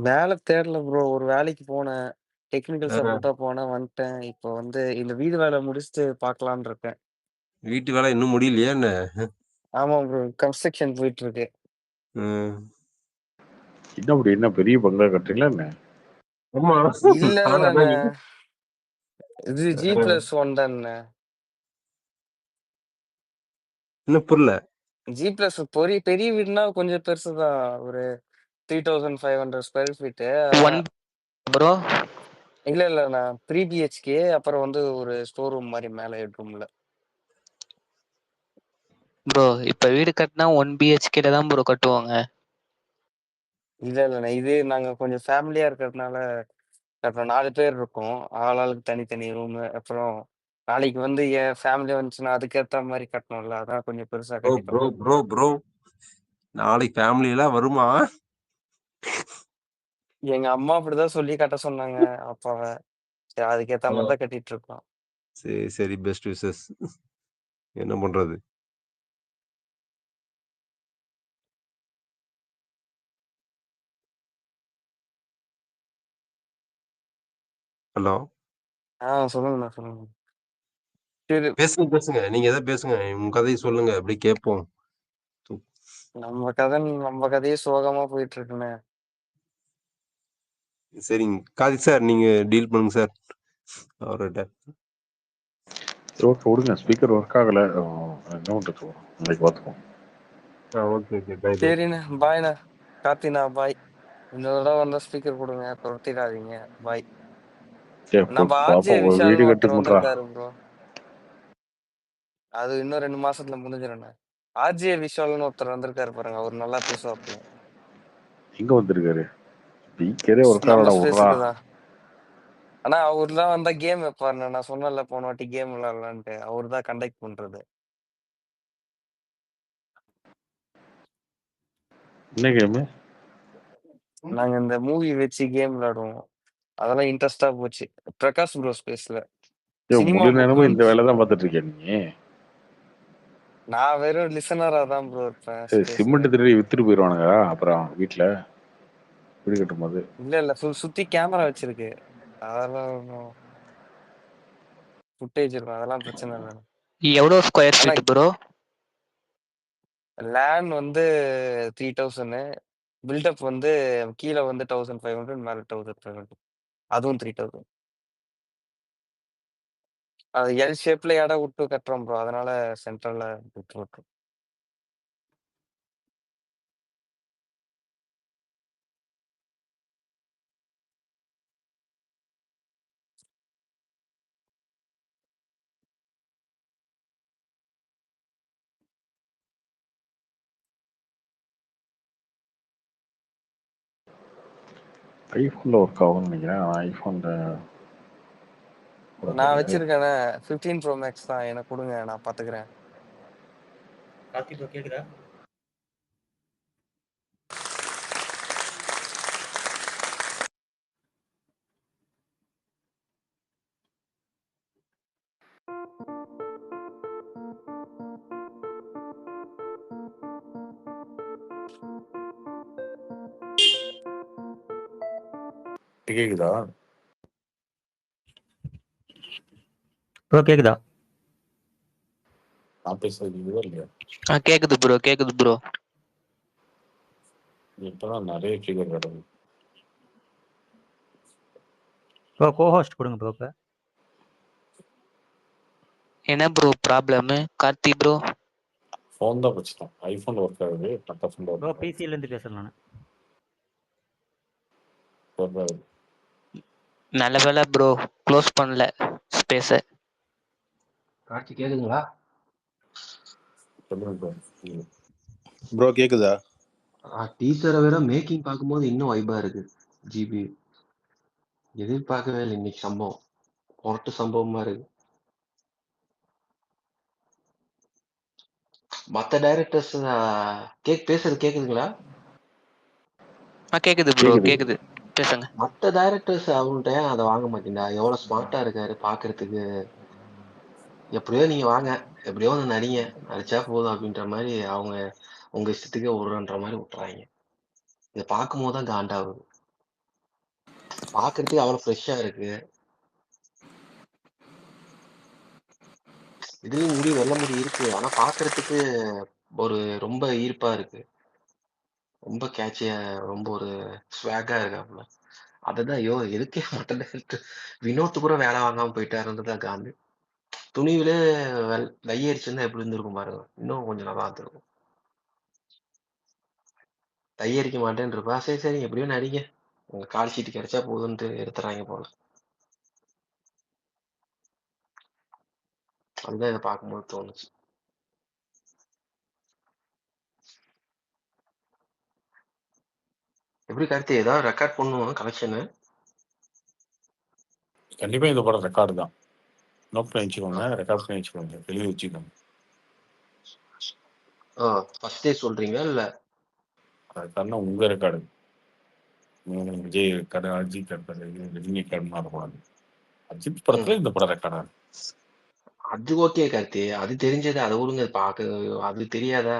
வேலை தேடல ப்ரோ. ஒரு வேலைக்கு போனேன், டெக்னிக்கல் ஆஹ். சப்போர்ட்டா போனேன், வந்துட்டேன். இப்போ வந்து இந்த வீடு வேலை முடிச்சுட்டு பார்க்கலான்னு இருக்கேன். வீட்டு வேலை இன்னும் முடியலையா என்ன? ஆமா ப்ரோ, கன்ஸ்ட்ரக்ஷன் போயிட்டு இருக்கு. ம். என்ன அப்படி என்ன பெரிய பங்களா கட்டுறீங்களா என்ன? ஆமா இல்ல ஆனா இல்லண்ணே, நீங்க இது G+1 தானே. இன்னும் புரியல. G+, பெரிய பெரிய வீடுனா கொஞ்சம் பெருசுதான். ஒரு 3500 ஸ்கொயர் ஃபீட்டு. One bro. இல்ல இல்லண்ணா, 3 BHK. அப்புறம் வந்து ஒரு ஸ்டோர் ரூம் மாதிரி மேல ஹெட்ரூம்ல. ப்ரோ இப்ப வீடு கட்டினா 1 BHK தான் ப்ரோ கட்டுவாங்க. இல்ல இல்லண்ணா, இது நாங்க கொஞ்சம் ஃபேமிலியா இருக்கிறதுனால அப்புறம் 4 பேர் இருக்கோம். ஆளாளுக்கு தனித்தனி ரூமு. அப்புறம் நாளைக்கு வந்து என் ஃபேமிலி வந்துச்சுன்னா அதுக்கேத்த மாதிரி கட்டணும்ல. அதான் கொஞ்சம் பெருசா ப்ரோ கட்டிட்டோம். ப்ரோ ப்ரோ ப்ரோ நாளைக்கு ஃபேமிலி எல்லாம் வருமா? எங்க அம்மா அப்படிதான் சொல்லி கட்ட சொன்னாங்க அப்பாவை. சரி, அதுக்கேத்த மாதிரி தான் கட்டிட்டு இருக்கோம். சரி சரி, பெஸ்ட் விஷஸ். என்ன பண்றது? ஹலோ சொல்லுங்கண்ணா சொல்லுங்க. சரி, பேசுங்க பேசுங்க, நீங்க எதாவது பேசுங்க, உங்க கதையை சொல்லுங்க அப்படி கேட்போம். நம்ம கதையே சோகமா போயிட்டு இருக்குண்ணே. சரிங்க கார்த்திக் சார், நீங்க டீல் பண்ணுங்க சார் அவர்கிட்ட. சரி ஓகே விடுங்க. ஸ்பீக்கர் ஒர்க் ஆகல. என்ன பண்றது, நாளைக்கு பார்த்துப்போம். Okay okay, bye bye. சரிண்ணே, பாய்ண்ணா. கார்த்தினா பாய். இன்னொரு தடவை வந்தா ஸ்பீக்கர் கொடுங்க, துரத்திடாதீங்க. பாய். சரி நம்ம ஆர்ஜே பார்ப்போம். ஒரு வீடு விஷால்னு கட்டி ஒருத்தர் பண்றா. வந்திருக்காரு ப்ரோ. அது இன்னும் 2 மாசத்துல முடிஞ்சிருண்ணே. ஆர்ஜே விஷால்னு ஒருத்தர் வந்திருக்காரு பாருங்க, அவர் நல்லா பேசுவாப்புல. எங்க வந்திருக்காரு? ஸ்பீக்கரே ஒர்க் நம்ம ஆகலடா விட்றா. ஸ்பேஸுக்கு தான். ஆனா அவர்லாம் வந்தா கேம் வைப்பாருண்ணே. நான் சொன்னேன்ல போன வாட்டி கேம் விளையாடலான்ட்டு, அவர் தான் கண்டக்ட் பண்றது. என்ன கேமு? நாங்க இந்த மூவி வச்சு கேம் விளையாடுவோம். அதெல்லாம் இன்ட்ரெஸ்டா போச்சு. பிரகாஷ் ப்ரோ ஸ்பேஸ்ல சினிமா முழு நேரமும் புக்குன்னு. இந்த வேலை தான் பார்த்துட்டு இருக்கேன் நீ? நான் வெறும் லிசனரா தான் ப்ரோ இருப்பேன் ஸ்பேஸ்ல. சிமெண்ட் திருடி வித்துட்டு போயிடுவானுங்க அப்புறம் வீட்டுல வீடு கட்டும் போது. இல்ல இல்ல, சுத்தி கேமரா வச்சிருக்கு. அதெல்லாம் ஃபுட்டேஜ் இருக்கும், அதெல்லாம் பிரச்சனை இல்லை. எவ்வளவு ஸ்கொயர் ஆனா ஃபீட் ப்ரோ? லேண்ட் வந்து 3000, பில்டப் வந்து கீழே வந்து 1500, மேல 1500, அதுவும் 3000. அது எல் ஷேப்ல இடம் விட்டு கட்டுறோம் ப்ரோ, அதனால சென்ட்ரல்ல விட்டு விட்டுரும். ஐஃபோன்ல ஒர்க் ஆகும்னு நினைக்கிறேன். ஐஃபோன்ல நான் வச்சிருக்கேனே 15 Pro Max தான், எனக்கு கொடுங்க, நான் பாத்துக்கிறேன். கார்த்தி ப்ரோ கேக்குதா? கேக்குதா? ப்ரோ கேக்குதா? நான் பேசுறது இதுவா இல்லையா? கேக்குது ப்ரோ, கேக்குது ப்ரோ. இப்பதான் நிறைய ஃபிகர் கிடக்கு. ப்ரோ கோஹோஸ்ட் கொடுங்க ப்ரோ. இப்போ என்ன bro problem Karthi bro? Phone தான் வச்சுட்டேன். ஐஃபோன் ஒர்க் ஆகுது, மற்ற ஃபோன் ப்ரோ ஒர்க் ஆகுது. பிசிலேருந்து பேசுகிறேன் நான். நல்ல வேலை ப்ரோ, க்ளோஸ் பண்ணல ஸ்பேஸை. காட்சி கேக்குதுங்களா? சொல்லுங்க ப்ரோ கேக்குதா? டீசரை விட மேக்கிங் பார்க்கும்போது இன்னும் வைபா இருக்கு. ஜிபி எதிர்பார்க்கவே இல்லை இன்னைக்கு சம்பவம். பொருட்டு சம்பவமா இருக்கு. மத்த டைரக்டர்ஸ் பேசுறது கேக்குதுங்களா? கேக்குது ப்ரோ, கேக்குது, பேசுங்க. மத்த டைரக்டர்ஸ் அவங்கள்ட்ட ஏன் அதை வாங்க மாட்டீங்களா? எவ்வளவு ஸ்மார்ட்டா இருக்காரு பாக்குறதுக்கு. எப்படியோ நீங்க வாங்க, எப்படியோ வந்து நடிங்க, நடிச்சா போதும் அப்படின்ற மாதிரி அவங்க உங்க இஷ்டத்துக்கே விடுறன்ற மாதிரி விட்டுறாங்க. இதை பார்க்கும் போதுதான் காண்டாகுது. பாக்குறதுக்கு அவ்வளவு ஃப்ரெஷ்ஷா இருக்கு. இதுலயும் முடி வெள்ள முடி இருக்கு, ஆனா பாக்குறதுக்கு ஒரு ரொம்ப ஈர்ப்பா இருக்கு, ரொம்ப கேட்சியா, ரொம்ப ஒரு ஸ்வாகா இருக்காப்புல. அதுதான் ஐயோ எதுக்கே மட்ட டைரக்டர் வினோத் கூட வேலை வாங்காம போயிட்டாருன்றதா காண்டு. துணிவிலே கையெரிச்சுன்னா எப்படி இருந்திருக்கும் பாருங்க, இன்னும் கொஞ்சம் நல்லா இருந்திருக்கும். கையெரிக்க மாட்டேன்னு இருப்பா, சரி சரி எப்படியோ நடிங்க, உங்க கால் ஷீட் கிடைச்சா போதுன்ட்டு எடுத்துறாங்க போல. அதுதான் இதை பார்க்கும்போது தோணுச்சு. எப்படி கருத்து ஏதாவது ரெக்கார்ட் பண்ணுவோம் கலெக்ஷனு? கண்டிப்பா இந்த படம் ரெக்கார்டு தான். நோட் பண்ணி வச்சுக்கோங்க, ரெக்கார்ட் பண்ணி வச்சுக்கோங்க, எழுதி வச்சுக்கோங்க. ஃபர்ஸ்டே சொல்றீங்க இல்ல? ரெக்கார்ட்னா உங்க record. Vijay record, Ajith record, Rajini record மாறக்கூடாது. அஜித் படத்துல இந்த படம் ரெக்கார்டா? அது ஓகே கார்த்தி, அது தெரிஞ்சது, அதை விடுங்க. அது தெரியாதா?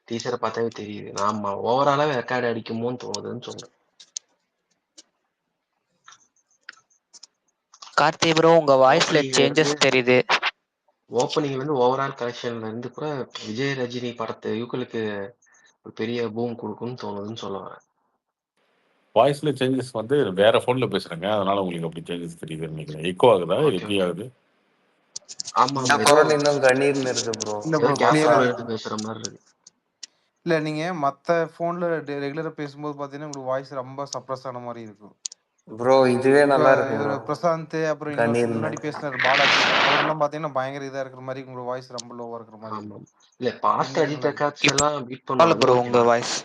டீச்சரை பார்த்தாவே தெரியுது. நாம ஓவராலாவே ரெக்கார்டு அடிக்குமோன்னு தோணுதுன்னு சொல்றேன். கார்த்தி ப்ரோ உங்க வாய்ஸ்ல சேஞ்சஸ் தெரியுது. ஓப்பனிங்ல இருந்து ஓவரால் கலெக்ஷன்ல இருந்து கூட விஜய் ரஜினி படத்தை யூக்களுக்கு ஒரு பெரிய பூம் கொடுக்கும்னு தோணுதுன்னு சொல்ல வரேன். வாய்ஸ்ல சேஞ்சஸ் வந்து வேற போன்ல பேசுறேங்க, அதனால உங்களுக்கு அப்படி சேஞ்சஸ் தெரியுதுன்னு நினைக்கிறேன். எக்கோ ஆகுதா? எப்படி ஆகுது? ஆமா இந்த குரல் இன்னும் கணீர்னு இருக்கு ப்ரோ. இல்ல ப்ரோ கேமரா எடுத்து பேசுற மாதிரி இருக்கு. இல்ல நீங்க மத்த போன்ல ரெகுலரா பேசும்போது பாத்தீங்கன்னா உங்களுக்கு வாய்ஸ் ரொம்ப சப்ரஸ் ஆன மாதிரி இருக்கும் ப்ரோ. இதுவே நல்லா இருக்கு ப்ரோ. பிரசாந்த் அப்புறம் இன்னொரு முன்னாடி பேசினார் பாலாஜி, அவரெல்லாம் பாத்தீங்கன்னா பயங்கர இதா இருக்கிற மாதிரி, உங்க வாய்ஸ் ரொம்ப லோவா இருக்கிற மாதிரி இருக்கும். இல்ல பாஸ்ட் அஜித் ரெக்கார்ட்ஸ் எல்லாம் பீட் ப்ரோ பண்ணுவாங்க. உங்க வாய்ஸ்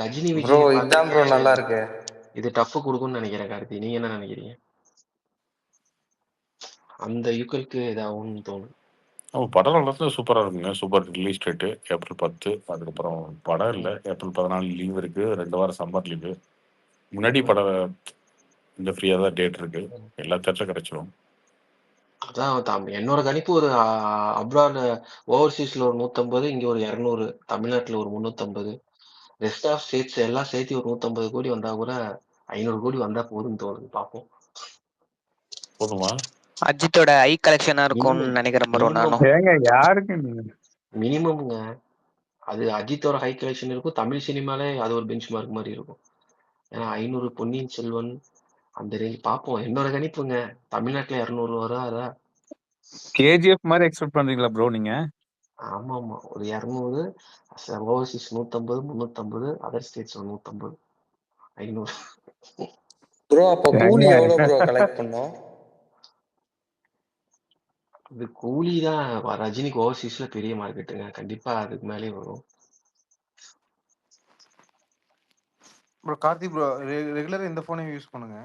ரஜினி ப்ரோ விஜய் இதான் ப்ரோ நல்லா இருக்கு. இது டஃப் கொடுக்கும்னு நினைக்கிறேன் கார்த்தி, நீங்க என்ன நினைக்கிறீங்க? அந்த யூக்களுக்கு இதாகும்னு தோணும். படம் நல்லா சூப்பரா இருக்குங்க. Super release date April 10. அதுக்கப்புறம் படம் இல்லை, ஏப்ரல் 14 லீவ் இருக்கு, 2 வாரம் சம்மர் லீவு. முன்னாடி படம் இந்த ஃப்ரீயா தான் டேட் இருக்கு, எல்லா தேட்டரும் கிடைச்சிடும். அதான் என்னோட கணிப்பு ஒரு அப்ராட் ஓவர்சீஸ்ல ஒரு 150, இங்க ஒரு 200, தமிழ்நாட்டுல ஒரு 350, ரெஸ்ட் ஆஃப் ஸ்டேட்ஸ் எல்லாம் சேர்த்து ஒரு 150 கோடி வந்தா கூட 500 கோடி வந்தா போதும்னு தோணுது. பார்ப்போம். போதுமா? அஜித்தோட ஐ கலெக்ஷனா இருக்கும்னு நினைக்கிறேன் ப்ரோ நானும். யாருக்கு மினிமம்ங்க. அது அஜித்தோட ஹை கலெக்ஷன் இருக்கும், தமிழ் சினிமாலே அது ஒரு பெஞ்ச் மார்க் மாதிரி இருக்கும். ஏன்னா 500 பொன்னியின் செல்வன் அந்த ரேஞ்ச் பார்ப்போம். என்னோட கணிப்புங்க தமிழ்நாட்டுல 200 வராதா? கேஜிஎஃப் மாதிரி எக்ஸ்பெக்ட் பண்றீங்களா ப்ரோ நீங்க? ஆமா ஆமா, ஒரு 200, ஓவர்சீஸ் 150, 350, அதர் ஸ்டேட்ஸ் 150, 500. ப்ரோ அப்ப கூலி எவ்வளவு ப்ரோ கலெக்ட் பண்ணோம்? இது கூலி தான் ரஜினிக்கு ஓவர்சீஸ்ல பெரிய மார்க்கெட்டுங்க, கண்டிப்பா அதுக்கு மேலே வரும். ப்ரோ கார்த்தி ப்ரோ ரெகுலரா இந்த போனையும் யூஸ் பண்ணுங்க.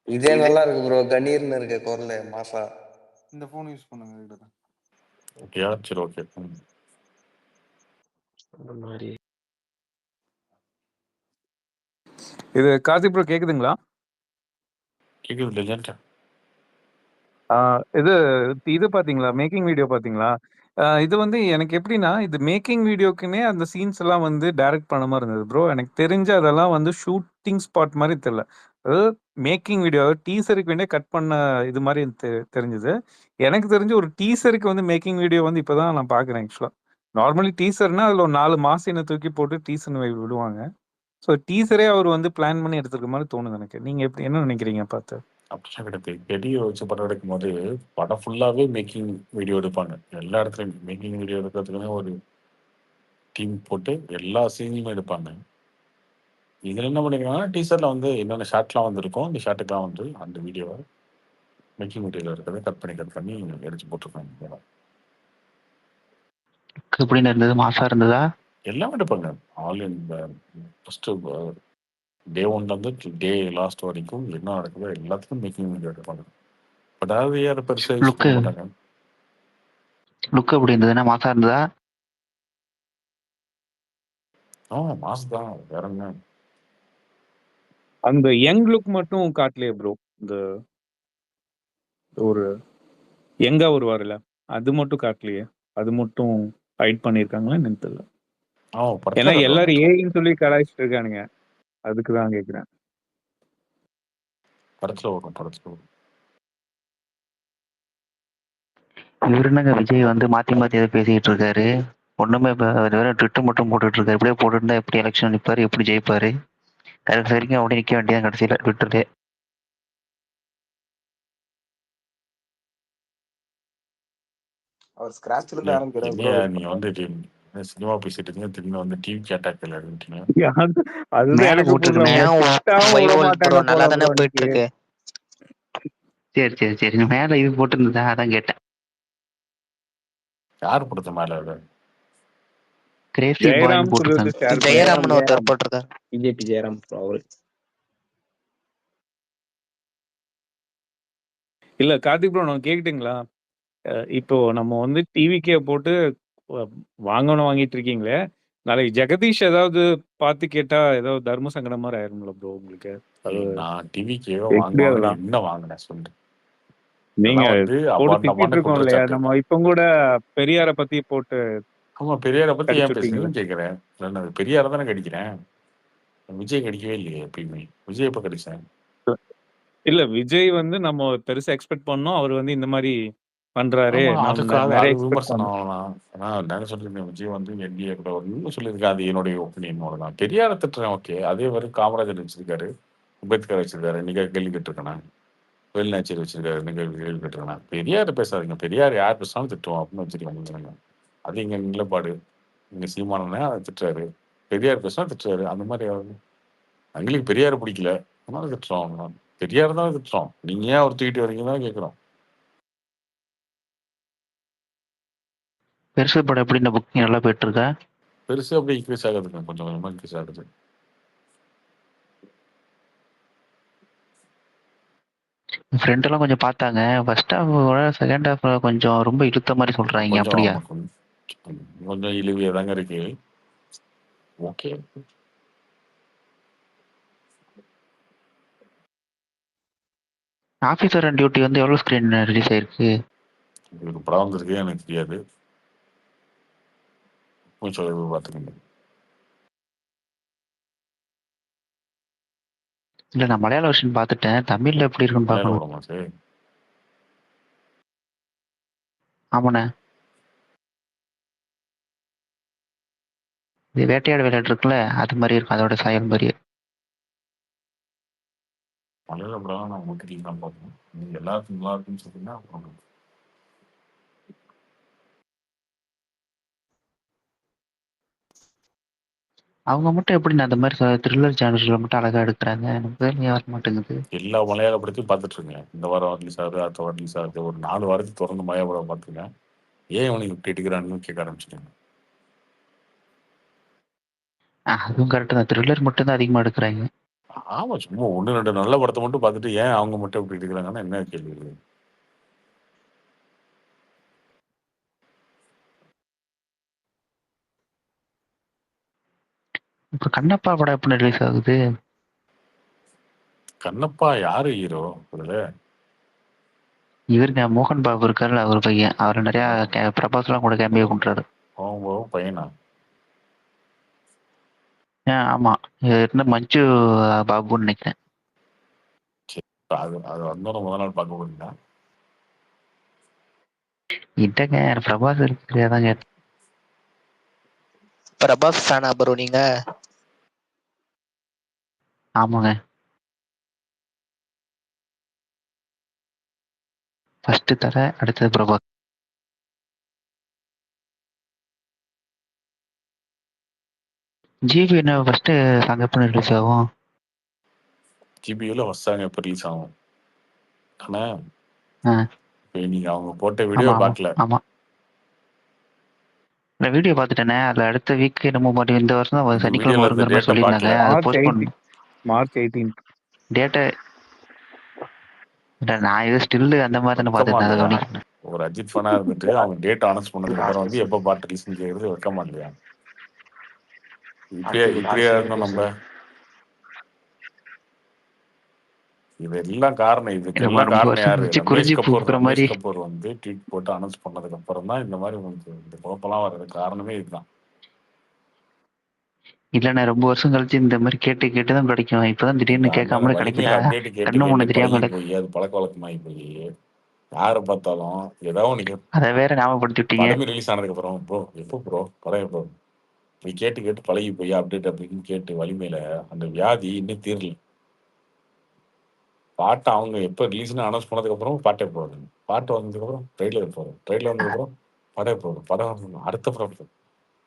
இதே நல்லா இருக்கு ப்ரோ, கணீர்னு இருக்கு குரல் மாசா. இந்த போன் யூஸ் பண்ணுங்க ரெகுலரா. ஓகேயா? சரி ஓகே. அந்த மாதிரி இது கார்த்திக் ப்ரோ கேக்குதுங்களா? கேக்குது லெஜண்ட். இது இது பாத்தீங்களா? மேக்கிங் வீடியோ பாத்தீங்களா? இது வந்து எனக்கு எப்படின்னா, இது மேக்கிங் வீடியோக்குன்னே அந்த சீன்ஸ் எல்லாம் வந்து டைரக்ட் பண்ண மாரி இருந்தது ப்ரோ. எனக்கு தெரிஞ்சு அதெல்லாம் வந்து ஷூட்டிங் ஸ்பாட் மாரி தெரியல. அதாவது மேக்கிங் வீடியோ டீசருக்கு வேண்டியே கட் பண்ண இது மாரி தெரிஞ்சது. எனக்கு தெரிஞ்சு ஒரு டீசருக்கு வந்து மேக்கிங் வீடியோ வந்து இப்ப தான் நான் பார்க்குறேன் ஆக்சுவலா. நார்மலி டீசர்னா அதுல ஒரு 4 மாஸ் சீன தூக்கி போட்டு டீசர்ன்னு விடுவாங்க. ஸோ டீசரே அவர் வந்து பிளான் பண்ணி எடுத்திருக்க மாரி தோணுது எனக்கு. நீங்க என்ன நினைக்கிறீங்க பார்த்து? அப்படிலாம் கிடையாது. பெரிய வச்சு படம் எடுக்கும்போது படம் ஃபுல்லாவே மேக்கிங் வீடியோ எடுப்பாங்க. எல்லா இடத்துலயும் மேக்கிங் வீடியோ எடுக்கிறதுக்குன்னு ஒரு டீம் போட்டு எல்லா சீனையுமே எடுப்பாங்க. இதுல என்ன பண்ணிருக்காங்கன்னா, டீசர்ல வந்து என்னென்ன ஷாட்லாம் வந்திருக்கோ, அந்த ஷாட்டுக்குலாம் வந்து அந்த வீடியோவ மேக்கிங் வீடியோல இருக்கிறத கட் பண்ணி எடுத்து போட்டுருக்காங்க. எப்படின்னு இருந்தது? மாசா இருந்ததா? எல்லாமே எடுப்பாங்க. ஆல் இன் ஃபர்ஸ்ட் டே 1ல இருந்து டே லாஸ்ட் வரைக்கும் என்ன நடக்குதோ எல்லாத்துக்கும் மேக்கிங் வீடியோ எடுப்பாங்க. பட் அதாவது யாரும் பெருசா யூஸ் லுக்கு பண்ண மாட்டாங்க. லுக் எப்படி இருந்ததுன்னா மாசா இருந்ததா? மாஸ் தான். வேற என்ன? அந்த யங் லுக் மட்டும் காட்டலையே ப்ரோ. இந்த ஒரு யங்கா வருவாருல்ல, அது மட்டும் காட்டலையே. அது மட்டும் ஹைட் பண்ணியிருக்காங்களா என்னன்னு தெரியல. ஏன்னா படத்துல காட்டுவாங்க. எல்லாரும் ஏன்னு சொல்லி கலாய்ச்சிட்டு இருக்கானுங்க. அதுக்கு தான் கேட்குறேன். படத்துல வரும். இவரு என்னங்க விஜய் வந்து மாத்தி மாத்தி எதை பேசிக்கிட்டு இருக்காரு? ஒண்ணுமே வேற ட்விட்டு மட்டும் போட்டுட்டு இருக்காரு. இப்படியே போட்டுருந்தா எப்படி எலெக்ஷன் நிப்பாரு? எப்படி ஜெயிப்பாரு? கடைசி வரைக்கும் அப்படியே நிக்க வேண்டியதான் கடைசியில ட்விட்டர்லே. அவர் ஸ்கிராச்ல இருந்து ஆரம்பிக்கிறார் ப்ரோ. இல்லையா நீங்க வந்து சினிமா பேசிட்டு இருக்கீங்க, திரும்பி வந்து டிவி அட்டாக் விளையாடுறீங்க. அதுதான் மேல எனக்கு புரியல. போட்டுருங்க. உங்களை திட்டாம விட வைவோல்ட் ப்ரோ மாட்டாங்க நல்லா போல தானே ப்ரோ போயிட்டு இன்னைக்கு. இருக்கு. சரி சரி மேல இது போட்டுருந்ததா அதான் கேட்டேன். யார் படத்து மேல? கிரேசி பாய்னு ஜெயராம் போட்டிருக்காங்க. சொல்லிட்டு ஷேர் ஜெயராம்னு ஒருத்தர் போட்டிருக்காரு. பிஜேபி ஜெயராம் அவரு. இல்ல கார்த்திக் ப்ரோ நான் கேட்டுங்களா? இப்போ நம்ம வந்து டிவிக்கே போட்டு வாங்கணும் வாங்கிட்டு இருக்கீங்களே, நாளைக்கு ஜெகதீஷ் ஏதாவது பார்த்து கேட்டா ஏதாவது தர்ம சங்கடம் மாதிரி ஆயிரும்ல ப்ரோ உங்களுக்கு? அது நான் டிவிக்கே எப்படி வாங்குவாங்கன்னு அதெல்லாம் என்ன வாங்கினேன் சொல்லு. நீங்க இதெல்லாம் வந்து போட்டு திட்டிட்டு அபாண்டமான இருக்கோம் இல்லையா? குற்றச்சாட்டு. நம்ம இப்ப கூட பெரியார பத்தி போட்டு ஆமா, பெரியாரை பத்தி ஏன் கடிச்சுட்டீங்களே. பேசுறீங்கன்னு கேட்கிறேன். நான் பெரியாரை தானே கடிக்கிறேன். விஜய் கடிக்கவே இல்லையே எப்பயுமே. விஜய் எப்ப கடிச்சேன்? இல்ல விஜய் வந்து நம்ம பெருசா எக்ஸ்பெக்ட் பண்ணோம். அவர் வந்து இந்த மாதிரி பண்றாரு. ஆமா, நம்ம அதுக்காக நிறைய அது எக்ஸ்பெக்ட் பண்ணோம். விமர்சனம். நான் என்ன சொல்லியிருந்தேன், விஜய் வந்து என்டிஏ கூட ஒன்றும் சொல்லியிருக்கேன். அது என்னுடைய ஒப்பீனியன் தான். பெரியாரை திட்டுறேன், ஓகே. அதே மாதிரி காமராஜர் வச்சிருக்காரு, அம்பேத்கர் வச்சிருக்காரு, நீங்க கேள்வி கேட்டிருக்கேன். வேலுநாச்சியர் வச்சிருக்காரு, நீங்க கேள்வி கேட்டிருக்கேன். பெரியார் பேசாதீங்க. பெரியார் யார் பேசினாலும் திட்டுவோம் அப்படின்னு வச்சிருக்காங்க. அது எங்க நிலப்பாடு. இங்க சீமானே அதை திட்டுறாரு, பெரியார் பேசினா திட்டுறாரு. அந்த மாதிரி எங்களுக்கு பெரியார் பிடிக்கல, அதனால திட்டுறோம். பெரியார் தான் திட்டுறோம். நீங்க ஏன் அவர் தூக்கிட்டு வரீங்கன்னு தான் கேட்குறோம். பெருசு படம் எப்படி இந்த புக்கிங் நல்லா போயிட்டு இருக்கா? பெருசு அப்படியே இன்க்ரீஸ் ஆகுதுங்க, கொஞ்சம் கொஞ்சமா இன்க்ரீஸ் ஆகுது. என் ஃப்ரெண்ட் எல்லாம் கொஞ்சம் பார்த்தாங்க. ஃபர்ஸ்ட் ஹாஃப் செகண்ட் ஹாஃப் கொஞ்சம் ரொம்ப இழுத்த மாதிரி சொல்றாங்க. கொஞ்சம் அப்படியா? கொஞ்சம் இழிவியா தாங்க இருக்கு. ஓகே. ஆஃபீஸர் அண்ட் டியூட்டி வந்து எவ்வளோ ஸ்க்ரீன் ரிலீஸ் ஆயிருக்கு? ஒரு படம் வந்திருக்கு, எனக்கு தெரியாது. கொஞ்சம் பார்த்துக்கோங்க. இல்ல நான் மலையாள வெர்ஷன் பார்த்துட்டேன். தமிழ்ல எப்படி இருக்குன்னு மலையாள பார்க்கணும். படமா சார்? ஆமாண்ணே. இது வேட்டையாடு விளையாட்டு இருக்குல்ல, அது மாதிரி இருக்கும். அதோட சாயல் மாதிரியே. மலையாள படம் நான் ஓடிடில தான் பார்ப்பேன். நீங்க எல்லாருக்கும் நல்லா இருக்குன்னு சொன்னீங்கன்னா அப்புறம் அவங்க மட்டும் எப்படி அந்த மாதிரி த்ரில்லர் ஜானர்ல மட்டும் அழகா எடுக்கிறாங்க? எனக்கு வேலையே வர மாட்டேங்குது. எல்லா மலையாள படத்தையும் பார்த்துட்டு இருக்கேன். இந்த வாரம் ரிலீஸ் ஆகுது, அடுத்த வாரம் ரிலீஸ் ஆகுது. ஒரு 4 வாரத்துக்கு தொடர்ந்து மலையாள படம் பார்த்துருக்கேன். ஏன் இவனுக்கு இப்படி எடுக்கிறான்னு கேட்க ஆரம்பிச்சிட்டேன். அதுவும் கரெக்ட் தான். த்ரில்லர் மட்டும் தான் அதிகமா எடுக்கிறாங்க. ஆமா, சும்மா 1, 2 நல்ல படத்தை மட்டும் பார்த்துட்டு ஏன் அவங்க மட்டும் இப்படி எடுக்கிறாங்கன்னா என்ன கேள்வி இது? இப்ப கண்ணப்பா படம் எப்படி ரிலீஸ் ஆகுது? கண்ணப்பா யாரு ஹீரோ இதுல? இவருங்க மோகன் பாபு இருக்காருல்ல அவர் பையன். அவர் நிறைய பிரபாஸ்லாம் கூட கேமியோ பண்றாரு. பையனா? ஆமா. என்ன மஞ்சு பாபுன்னு நினைக்கிறேன். அது அது வந்தோட முதல் நாள் பார்க்க போறீங்களா? இல்லைங்க பிரபாஸ் இருக்கிறதா கேட்டேன். பிரபாஸ் ஃபேனா ப்ரோ நீங்க? ஆமாங்க. ஃபர்ஸ்ட் தலை, அடுத்தது பிரபாஸ். ஜிபி என்ன ஃபர்ஸ்ட் சாங் எப்போ ரிலீஸ் ஆகும்? ஜிபியூல ஃபர்ஸ்ட் சாங் எப்போ ரிலீஸ் ஆகும்? ஆனா ஆ, இப்போ நீங்க அவங்க போட்ட வீடியோ ஆமா பார்க்கல. ஆமா. நான் வீடியோ பார்த்துட்டேனே. அதுல அடுத்த வீக் நம்ம மட்டும் இந்த வருஷம் நீங்க சனிக்கிழமை வீடியோல வருங்கிற இந்த மாதிரி டேட்டை சொல்லியிருந்தாங்க. பார்க்கல. அதை மார்ச் போஸ்ட் 18 பண்ண மார்ச் 18 டேட்டா. இல்லை நான் இது ஸ்டில்லு அந்த மாதிரி தானே வெக்கமா பார்த்துருந்தேன். அதை இல்லையா? கவனிக்கணும். ஒரு அஜித் ஃபனா இருந்துட்டு அவங்க டேட் அனௌன்ஸ் பண்ணதுக்கு அப்புறம் வந்து எப்போ பாட்டு ரிலீஸ் கேட்கறது வெக்கமா இல்லையா? இப்படியா அடுத்தது இப்படியா லாஸ்ட் இருந்தோம் நம்ம? பேசுவோம். இதெல்லாம் காரணம், நம்ம இதுக்கெல்லாம் ரொம்ப காரணம் வருஷம் யாரு? கழிச்சு குறிஞ்சி பூக்கிற மாதிரி. ரமேஷ் கபூர் வந்து ட்வீட் போட்டு அனௌன்ஸ் பண்ணதுக்கு அப்புறம் தான் இந்த மாதிரி உங்களுக்கு இந்த குழப்பம்லாம் வர்றதுக்கு காரணமே இதுதான். இல்லை நான் ரொம்ப வருஷம் கழிச்சு இந்த மாதிரி கேட்டு கேட்டு தான் கிடைக்கும். இப்பதான் திடீர்னு கேட்காமலே கிடைக்குதா? அப்டேட் கேட்டு கண்ணு கேட்டு முன்னு தெரியாம பழகி கிடக்கு. போய் அது பழக்க வழக்கமாகி போய் யாரை பார்த்தாலும் ஏதாவது நீங்க அதை வேற ஞாபகப்படுத்தி விட்டீங்க. படமே ரிலீஸ் ஆனதுக்கு அப்புறம் ப்ரோ எப்போ ப்ரோ படம் எப்போ நீ கேட்டு கேட்டு பழகி போய் அப்டேட் அப்படின்னு கேட்டு வலிமையில அந்த வியாதி இன்னும் தீரல. பாட்டை அவங்க எப்போ ரிலீஸ்னு அனௌன்ஸ் பண்ணதுக்கு அப்புறம் பாட்டே போடுறது, பாட்டு வந்ததுக்கு அப்புறம் ட்ரெயிலர் போடுறது, ட்ரெயிலர் வந்ததுக்கு அப்புறம் படம் போடுறது, படம் வந்து அடுத்த படம் போடுறது.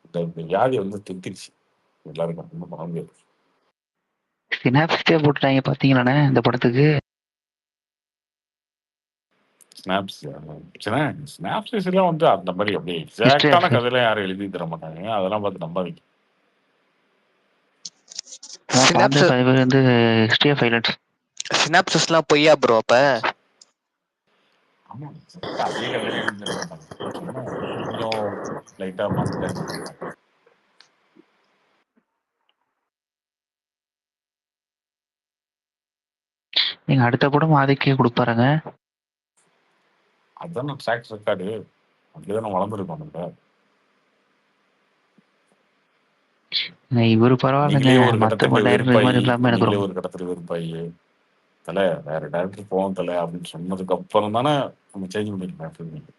இந்த வியாதி வந்து தித்திருச்சு எல்லாருக்கும். ஒன்றும் பண்ண முடியாது. சினாப்ஸே போட்டுட்டாங்க பாத்தீங்களாண்ணே இந்த படத்துக்கு. ஸ்னாப்ஸ் எல்லாம் வந்து அந்த மாதிரி அப்படியே எக்ஸாக்டான கதையெல்லாம் யாரும் எழுதி தர மாட்டாங்க. அதெல்லாம் பார்த்து நம்பாதீங்க. சினாப்ஸ் வந்து ஹிஸ்டரி ஆஃப் வைலன்ஸ். சினாப்சஸ்லாம் பொய்யா ப்ரோ அப்ப? ஆமா, அதே கதையில எழுதி தர மாட்டாங்க. சும்மா கொஞ்சம் லைட்டா மாத்தி தான் எழுதி தருவாங்க. நீங்க அடுத்த படம் அதுக்கே கொடுப்பாருங்க. அதுதானே ட்ராக் ரெக்கார்டு, அப்படிதான் வளர்ந்துருக்கோம் நம்ம. இவரு பரவாயில்லைங்க. நீங்களே ஒரு மத்த கட்டத்துல டைரக்டர் மாதிரி வெறுப்பாயி இல்லாம எனக்கு நீங்களே ரொம்ப ஒரு கட்டத்துல வெறுப்பாயி தலை வேற டேரக்டர் போவோம் தலை அப்படின்னு சொன்னதுக்கு அப்புறம் தானே நம்ம சேஞ்ச் பண்ணிருக்கோம்.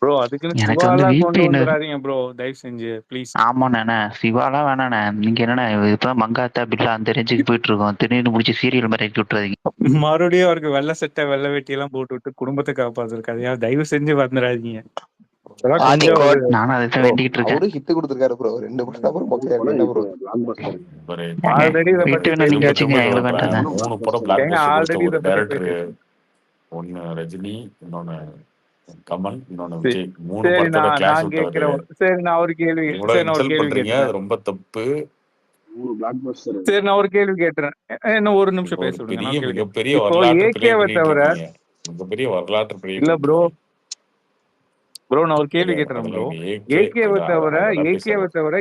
ப்ரோ அதுக்குன்னு எனக்கு வந்து சிவாலாம் கொண்டு VP வந்துடாதீங்க ப்ரோ தயவு செஞ்சு ப்ளீஸ். ஆமாண்ணே சிவாலாம் வேணாண்ணே. நீங்க என்னண்ணே இப்பதான் மங்காத்தா அப்படிலாம் அந்த ரேஞ்சுக்கு போயிட்டு இருக்கோம். திடீர்னு முடிச்சு சீரியல் மாதிரி இறக்கி விட்டுறாதீங்க. மறுபடியும் அவருக்கு வெள்ளை சட்டை வெள்ளை வெட்டி எல்லாம் போட்டு விட்டு குடும்பத்தை காப்பாத்துற கதையா தயவு செஞ்சு வந்துடாதீங்க. இதெல்லாம் கொஞ்சம் ஒரு நானும் அதை தான் வேண்டிக்கிட்டு இருக்கேன். அவரும் ஹிட் கொடுத்துருக்காரு ப்ரோ. 2 படம் அப்புறம் மொக்கையா இருக்கு. என்ன ப்ரோ? ஆல்ரெடி இத பத்தி வீட்டு நீங்க வச்சுங்க எங்களுக்கு வேண்டாங்க. 3 படம் பிளாக் ஏங்க பஸ்டர் கொடுத்த ஆல்ரெடி ஒரு இத பத்தி டைரக்டர், பேசி ஒன்னு ரஜினி, இன்னொன்னு கமல், இன்னொன்னு விஜய். 3 சரி படத்தோட கிளாஸ் நான் விட்டவரு. கேக்குறேன். சரி நான் ஒரு கேள்வி பண்றீங்க, அது ரொம்ப தப்பு. சரி நான் ஒரு கேள்வி கேட்டுறேன். என்ன ஒரு நிமிஷம் பேச விடுங்க. பெரிய நான் கேள்வி மிகப்பெரிய இப்போ வரலாற்று பிழை ஏகேவை பண்ணிட்டு தவிர இருக்கீங்க. மிகப்பெரிய வரலாற்று பிழை இல்ல ப்ரோ பண்ணிட்டு நான் ஒரு கேள்வி இல்ல, கேட்டுறேன் அதுல ப்ரோ. நீங்க ஏகேவை தவிர பேசாத.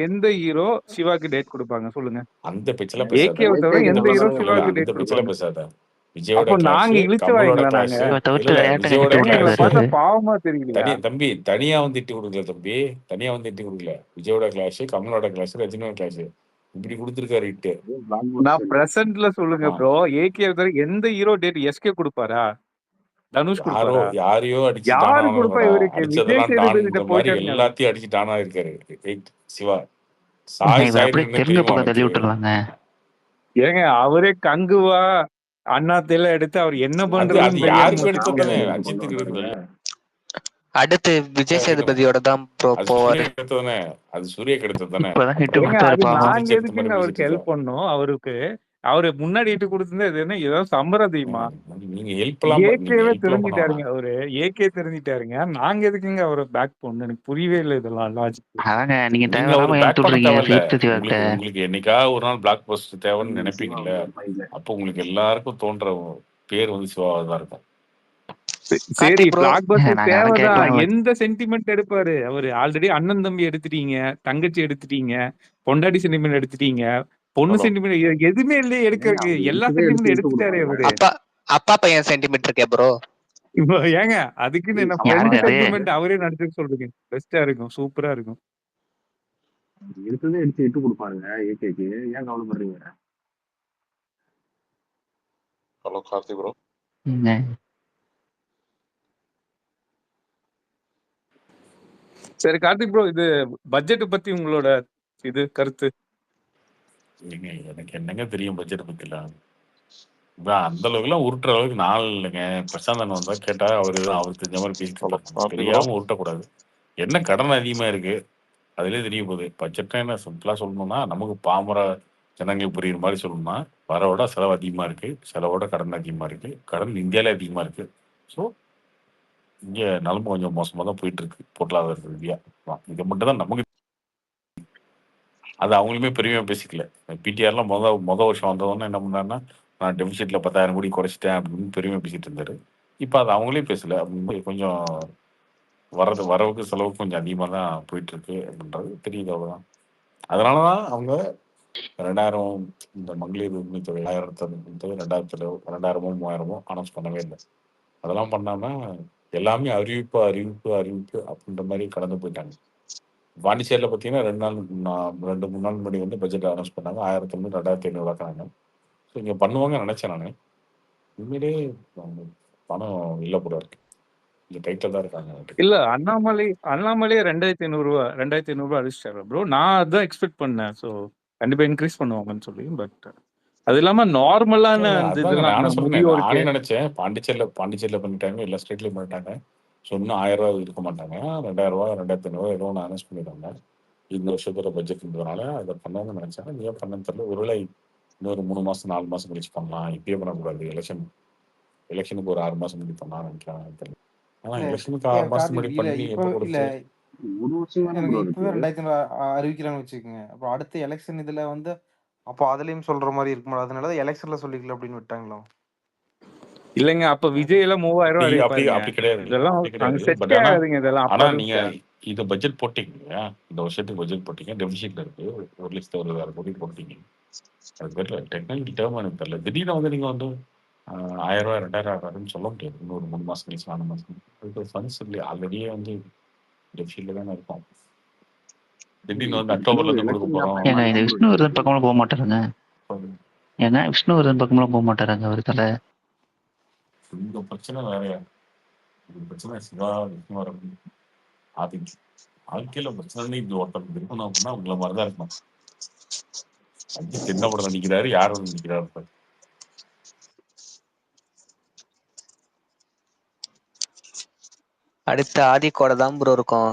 எந்த ஹீரோ சிவாக்கு டேட் கொடுப்பாங்க சொல்லுங்க. அந்த பேச்செல்லாம் பேசாத. ஏகேவை தவிர எந்த ஹீரோ சிவாக்கு அந்த டேட் பேச்செல்லாம் கொடுப்பாங்க? பேசாத. விஜயோட அப்போ நாங்க கிளாஸ், இழுத்து கமலோட வாங்களா கிளாஸ். நாங்க? தவிர்த்து இல்ல விளையாட்டை விஜயோட கட்டி எங்களை கிளாஸ் பார்த்தா பாவமா தெரியலையா? தம்பி தனியா வந்து இட்டு கொடுக்கல தம்பி, தனியா வந்து இட்டு கொடுக்கல. விஜயோட கிளாஸ், கமலோட கிளாஸ், ரஜினியோட கிளாஸ் இப்படி கொடுத்துருக்காரு இட்டு. நான் பிரசன்ட்ல சொல்லுங்க ப்ரோ. ஏகேவை தவிர எந்த ஹீரோ டேட் எஸ்கே கொடுப்பாரா? தனுஷ் கொடுப்பாரா? யாரையோ அடிச்சு யாரு டானா கொடுப்பா இவருக்கு? விஜய் அடிச்சதெல்லாம் சேதுபதி கிட்ட டான்ங்கிற மாதிரி போயிட்டு இருக்காரு. எல்லாத்தையும் அடிச்சு டானா இருக்காரு சிவா. இவர் அப்படியே தெலுங்கு பக்கம் தள்ளி விட்டுருவாங்க. ஏங்க அவரே கங்குவா அண்ணாத்தையில எடுத்து அவர் என்ன பண்றதுன்னு யாருக்கு எடுத்ததானே அஜித்துக்கு இருக்குல்ல. அடுத்து விஜய் சேதுபதியோட தான் ப்ரோ போவாரு. அது சூரிய கிடைத்தது தானே. இப்பதான் ஹிட் கொடுத்தாரு பாவம். நாங்க எதுக்குங்க அவருக்கு ஹெல்ப் பண்ணோம்? அவரு முன்னாடி இட்டு கொடுத்தது இது என்ன ஏதோ சம்பிரதியமா? நீங்க ஹெல்ப் எல்லாம் ஏகேவே தெரிஞ்சிட்டாருங்க அவரு. ஏகே தெரிஞ்சிட்டாருங்க. நாங்க எதுக்குங்க அவரை பேக் பண்ணணும்? எனக்கு புரியவே இல்லை இதெல்லாம் லாஜிக். அதாங்க நீங்க தேவையில்லாம உங்களுக்கு என்னைக்கா ஒரு நாள் பிளாக் பஸ்ட் தேவைன்னு நினைப்பீங்கல்ல, அப்போ உங்களுக்கு எல்லாருக்கும் தோன்ற பேர் வந்து சிவாவா தான் இருக்கும். சரி பிளாக் பஸ்டர் தேவைதான். எந்த சென்டிமெண்ட் எடுப்பாரு அவரு? ஆல்ரெடி அண்ணன் தம்பி எடுத்துட்டீங்க, தங்கச்சி எடுத்துட்டீங்க, பொண்டாட்டி சென்டிமெண்ட் எடுத்துட்டீங்க, பொண்ணு சென்டிமெண்ட் எதுவுமே இல்லையே எடுக்கிறதுக்கு. எல்லா சென்டிமெண்ட் எடுத்துட்டாரு அவரு. அப்பா பையன் சென்டிமெண்ட் இருக்கே ப்ரோ. இப்போ ஏங்க அதுக்குன்னு என்ன யாருங்க ஃப்ரெண்ட் அது? சென்டிமெண்ட் அவரே நடிச்சுக்க சொல்றீங்க. பெஸ்டா இருக்கும், சூப்பரா இருக்கும். இருக்கிறதே எடுத்து இட்டு கொடுப்பாருங்க ஏகேக்கு. ஏன் கவலைப்படுறீங்க? Hello Karthi bro. என்ன? சரி கார்த்திக் ப்ரோ, இது பட்ஜெட் பத்தி உங்களோட இது கருத்து. எனக்கு என்னங்க தெரியும் பட்ஜெட் பத்திலாம். அந்த அளவுக்குலாம் உருட்டுற அளவுக்கு நாள் இல்லைங்க. பிரசாந்தன் வந்தா கேட்டா அவருக்கு தெரிஞ்ச மாதிரி பேசிட்டு ஹலோ இருப்பாரு. கார்த்தி ப்ரோ. தெரியாம உருட்டக்கூடாது. என்ன கடன் அதிகமா இருக்கு அதுலேயே தெரிய போகுது. பட்ஜெட்னா என்ன சிம்பிளா சொல்லணும்னா நமக்கு பாமர ஜனங்களுக்கு புரியுற மாதிரி சொல்லணும்னா வரவோட செலவு அதிகமா இருக்கு, செலவோட கடன் அதிகமா இருக்கு, கடன் இந்தியாவிலே அதிகமா இருக்கு. ஸோ இங்க நிலைமை கொஞ்சம் மோசமா தான் போயிட்டு இருக்கு பொருளாதார ரீதியா. இது மட்டும் தான் நமக்கு. அது அவங்களுமே பெருமையாக பேசிக்கல. பிடிஆர்லாம் மொத வருஷம் வந்தவொடனே என்ன பண்ணாருன்னா நான் டெபிசிட்ல 10,000 கோடி குறைச்சிட்டேன் அப்படின்னு பெருமையாக பேசிட்டு இருந்தாரு. இப்போ அது அவங்களே பேசல அப்படின்னு கொஞ்சம் வரவுக்கு செலவுக்கு கொஞ்சம் அதிகமாக தான் போயிட்டு இருக்கு அப்படின்றது தெரியுது. அவ்வளோதான். அதனால தான் அவங்க 2000 இந்த மகளிர் உரிமை தொகை 2000மோ 3000மோ அனௌன்ஸ் பண்ணவே இல்லை. அதெல்லாம் பண்ணாமல் எல்லாமே அறிவிப்பு அறிவிப்பு அறிவிப்பு அப்படின்ற மாதிரி கடந்து போயிட்டாங்க. பாண்டிச்சேரியில் பார்த்தீங்கன்னா 2-3 நாள் முன்னாடி வந்து பட்ஜெட் அனௌன்ஸ் பண்ணாங்க. 1500 2500 ஆக்குறாங்க. ஸோ இங்கே பண்ணுவாங்க நினைச்சேன் நான். உண்மையிலே பணம் இல்லை போல இருக்கு. இங்கே டைட்டில் தான் இருக்காங்க. இல்ல அண்ணாமலை 2500 அடிச்சிட்டாரு ப்ரோ. நான் அதான் எக்ஸ்பெக்ட் பண்ணேன். ஸோ கண்டிப்பா இன்க்ரீஸ் பண்ணுவாங்கன்னு சொல்லி. பட் அது இல்லாம நார்மலான அந்த அதாங்க இதெல்லாம் நானும் சொல்றேன். முதியோருக்கு நானே நினைச்சேன் பாண்டிச்சேரியில் பண்ணிட்டாங்க, எல்லா ஸ்டேட்லையும் பண்ணிட்டாங்க. ஸோ இன்னும் 1000 ரூபா இருக்க மாட்டாங்க. 2000 2500 ஏதோ ஒன்று அனௌன்ஸ் பண்ணிடுவாங்க. இந்த வருஷத்தோட பட்ஜெட்ன்றதுனால அதை பண்ணணும்னு நினைச்சாங்க. நீ ஏன் பண்ணன்னு தெரியல. ஒருவேளை இன்னொரு 3 மாசம் 4 மாசம் கழிச்சு பண்ணலாம். இப்பயே பண்ணக்கூடாது. எலெக்ஷனுக்கு ஒரு 6 மாசம் முன்னாடி பண்ணலாம் நினைக்கலாம் தெரியல. ஆனா இல்ல எலெக்ஷனுக்கு 6 மாசம் முன்னாடி இல்ல பண்ணி இப்போ எப்போ இல்ல கொடுத்து ஒரு வருஷம் தானே எனக்கு ப்ரோ இப்பவே இருக்கு. 2500 அறிவிக்கிறாங்கன்னு வச்சுக்கோங்க. அப்புறம் அடுத்த எலெக்ஷன் இதுல வந்து அப்போ அதுலயும் சொல்ற மாதிரி இருக்குமா? அதனால எலெக்ஷன்ல சொல்லிக்கல அப்படின்னு விட்டாங்களோ? இல்லைங்க. அப்ப விஜய் எல்லாம் 3000 அப்படி அப்படி அறிவிப்பாருங்க. அப்படி கிடையாது. இதெல்லாம் அப்படி அங்க கிடையாது. பட் செட்டே ஆனா ஆகாதுங்க. இதெல்லாம் அப்ப ஆனா நீங்க அறிவிச்சா. இது பட்ஜெட் போட்டீங்க இல்லையா? இந்த வருஷத்துக்கு பட்ஜெட் போட்டீங்க. டெபிசிட்ல இருக்கு 1,60,000 கோடி போட்டீங்க. அது தெரியல. டெக்னிக்கல் டேர்ம் எனக்கு தெரியல. திடீர்னு வந்து நீங்க வந்து 1000 ரூபாய் 2000 ஆகாதுன்னு சொல்ல முடியாது. இன்னொரு 3 மாசம் கழிச்சு 4 மாசம் அதுக்கு ஃபண்ட்ஸ் இல்லையா? ஆல்ரெடியே வந்து டெபிசிட்ல தானே இருக்கும். திடீர்னு வந்து அக்டோபர்ல இருந்து கொடுக்க போறோம். ஏங்க இந்த விஷ்ணுவர்தன் பக்கமெல்லாம் போக மாட்டாருங்க. ஏங்க விஷ்ணுவர்தன் பக்கமெல்லாம் போக மாட்டாருங்க அவர் தலை. இந்த பிரச்சனை வேறையா? இந்த பிரச்சனை சிவா விஷ்ணுவரன் ஆதித்ய வாழ்க்கையில பிரச்சனை இது ஒருத்தருக்கு இருக்கணும் அப்படின்னா உங்களை மாதிரிதான் இருக்கணும். அஜித் என்ன படம் நடிக்கிறாரு, யார் வந்து நடிக்கிறாரு? அடுத்த ஆதிக்கோட தான் ப்ரோ இருக்கும்.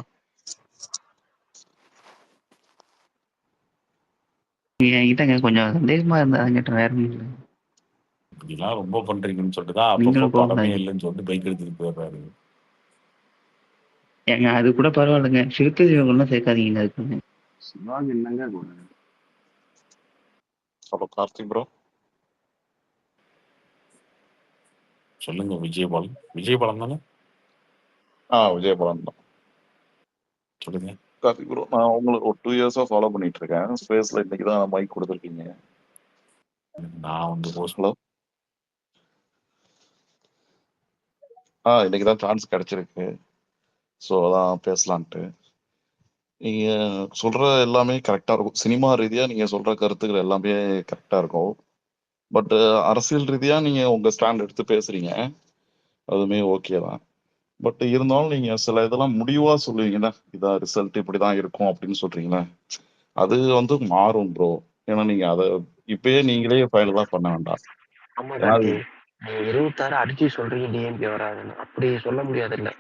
என்கிட்டங்க கொஞ்சம் சந்தேகமா இருந்தா கேட்டேன், வேற ஒண்ணும் இல்ல. இதெல்லாம் ரொம்ப பண்றீங்கன்னு சொல்லிட்டு தான் அப்பப்போ நீங்களும் படமே போகக்கூடாது. இல்லைன்னு சொல்லிட்டு பைக் எடுத்துட்டு போயிடுறாரு. ஏங்க அது கூட பரவாயில்லைங்க. சிறுத்தை இவங்கெல்லாம் சேர்க்காதீங்க அதுக்குன்னு. சிவாஜி என்னங்க கூட. Hello Karthi bro. சொல்லுங்க. விஜயபாலம் தானே? விஜயபாலம் தான். சொல்லுங்க கார்த்தி ப்ரோ. நான் உங்களுக்கு ஒரு 2 இயர்ஸா ஃபாலோ பண்ணிட்டு இருக்கேன். ஸ்பேஸ்ல இன்னைக்கு தான் மைக் கொடுத்துருக்கீங்க. நான் வந்து ஹலோ. இன்னைக்கு தான் சான்ஸ் கிடைச்சிருக்கு. ஸோ அதான் பேசலான்ட்டு. நீங்க சொல்ற எல்லாமே கரெக்டா இருக்கும். சினிமா ரீதியா நீங்க சொல்ற கருத்துக்கள் எல்லாமே கரெக்டா இருக்கும். பட் அரசியல் ரீதியா நீங்க உங்க ஸ்டாண்ட் எடுத்து பேசுறீங்க. அதுவுமே ஓகே தான். பட் இருந்தாலும் நீங்க சில இதெல்லாம் முடிவா சொல்லுவீங்கல்ல, இதான் ரிசல்ட் இப்படிதான் இருக்கும் அப்படின்னு சொல்றீங்களா, அது வந்து மாறும் ப்ரோ. ஏன்னா நீங்க அதை இப்பயே நீங்களே ஃபைனலா பண்ண வேண்டாம். ஆமா ஏன்னா கார்த்தி, நீங்க 26 அடிச்சு சொல்றீங்க டிஎம்கே வராதுன்னு. அப்படி சொல்ல முடியாது இல்ல.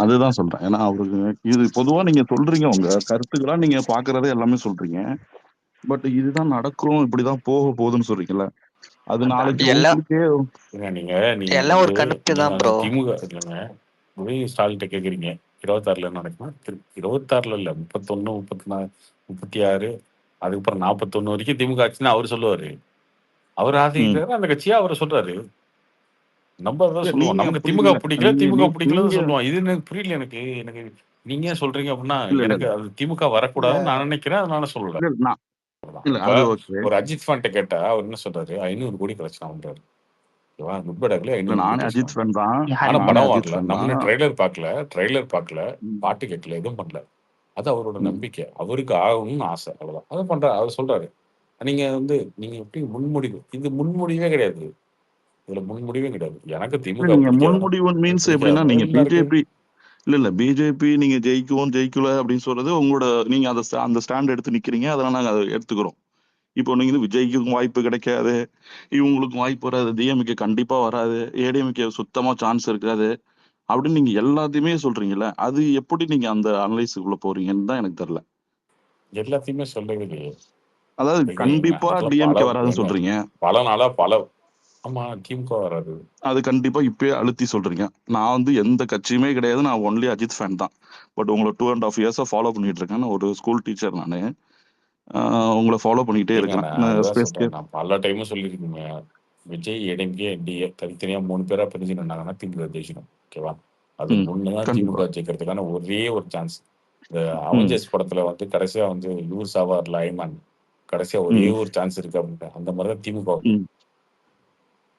அதுதான் சொல்றேன். ஏன்னா அவருக்கு இது பொதுவா நீங்க சொல்றீங்க, உங்க கருத்துக்களா நீங்க பாக்குறதே எல்லாமே சொல்றீங்க. பட் இதுதான் நடக்கும், இப்படிதான் போக போகுதுன்னு சொல்றீங்கல்ல, அது நாளைக்கு எல்லாம் உங்களுக்கே நீங்க எல்லாம் ஒரு வந்து கணிப்பு நீங்க தான் வந்து ப்ரோ. திமுக இல்லைங்க உதய ஸ்டாலின்ட்ட கேட்குறீங்க 26ல நடக்குமா? 26ல இல்ல 31 34 36 அதுக்கப்புறம் 41 வரைக்கும் திமுக ஆச்சுன்னு அவர் சொல்லுவாரு. அவர் ஆதரிக்கிறாரு அந்த கட்சியா அவர் சொல்றாரு. நம்ம அதான் இல்ல, சொல்லுவோம். நீங்க நமக்கு அப்படி திமுக இல்ல. பிடிக்கல, நீங்க திமுக நீ- பிடிக்கலன்னு நீங்க சொல்லுவோம். இது எனக்கு புரியல. எனக்கு எனக்கு நீங்க ஏன் சொல்றீங்க அப்படின்னா இல்ல இல்ல எனக்கு அது திமுக இல்ல வரக்கூடாதுன்னு நான் நினைக்கிறேன். அதனால சொல்லல. இல்ல இல்ல இப்ப அது ஓகே. ஒரு அஜித் ஃபான்ட்ட கேட்டா அவர் என்ன சொல்றாரு? 500 கோடி கலெக்ஷன் பண்றாரு. ஓகேவா? குட் பை டாக்ல இல்ல இன்னும் நானே ரிலீஸ் அஜித் ஃபேன் தான். ஆனா நானே படம் அஜித் வரல. ஃபேன் நம்ம தான். இன்னும் ட்ரெய்லர் பார்க்கல, ம். பாட்டு கேட்கல, எதுவும் பண்ணல. அது அவரோட ம். நம்பிக்கை. அவருக்கு ஆகணும்னு ஆசை. அவ்வளவுதான். அத பண்றாரு. அவர் சொல்றாரு. நீங்க எப்படி முன்முடிவு இது முன்முடிவே கிடையாது. இதுல முன்முடிவே கிடையாது. எனக்கு இல்ல திமுக நீங்க பிடிக்காதுன்னா முன்முடிவு மீன்ஸ் எப்படின்னா பிடிக்காதுன்னா நீங்க என்ன இருக்கு? பிஜேபி இல்ல பிஜேபி நீங்க ஜெயிக்குவோம் ஜெயிக்கல அப்படின்னு சொல்றது உங்களோட நீங்க அந்த ஸ்டாண்ட் எடுத்து நிக்கிறீங்க. அதெல்லாம் நாங்க அதை எடுத்துக்கிறோம். இப்போ நீங்க வந்து விஜய்க்கும் வாய்ப்பு கிடைக்காது, இவங்களுக்கும் வாய்ப்பு வராது, டிஎம்கே கண்டிப்பா வராது, ஏடிஎம்கே சுத்தமா சான்ஸ் இருக்காது அப்படின்னு நீங்க எல்லாத்தையுமே சொல்றீங்கல்ல, அது எப்படி நீங்க அந்த அனலைஸுக்குள்ள போறீங்கன்னு தான் எனக்கு தெரியல. எல்லாத்தையுமே சொல்லவே இல்லையே. அதாவது ஏங்க, கண்டிப்பா அதெல்லாம் டிஎம்கே வராதுன்னு சொல்றீங்க. பல நாளா ஆமா திமுக வராது. அது கண்டிப்பா இப்பயே அழுத்தி சொல்றீங்க. நான் வந்து எந்த கட்சியுமே கிடையாது. நான் ஒன்லி அஜித் ஃபேன் தான். பட் உங்களை 2.5 இயர்ஸா ஃபாலோ பண்ணிட்டு இருக்கேன். நான் ஒரு ஸ்கூல் டீச்சர் நானு. உங்களை ஃபாலோ பண்ணிக்கிட்டே ஏங்க இருக்கிறேன். நான் அதுதான் ஸ்பேஸ்க்கு சொல்றேன். நான் பல டைமும் சொல்லியிருக்கீங்க. விஜய், ஏடிஎம்கே, என்டிஏ தனித்தனியா 3 பேரா பிரிஞ்சு நின்னாங்கன்னா திமுக ஜெயிக்கணும். ஓகேவா? அது ஒண்ணுதான் கண்டிப்பா. திமுக ஜெயிக்கிறதுக்கான ஒரே ஒரு சான்ஸ். இந்த ம். அவெஞ்சர்ஸ் படத்துல வந்து கடைசியா வந்து யூர் சாவார்ல ஐமான் கடைசியா ஒரே ம். ஒரு சான்ஸ் இருக்கு அப்படின்ட்டு அந்த மாதிரிதான் திமுக ம்.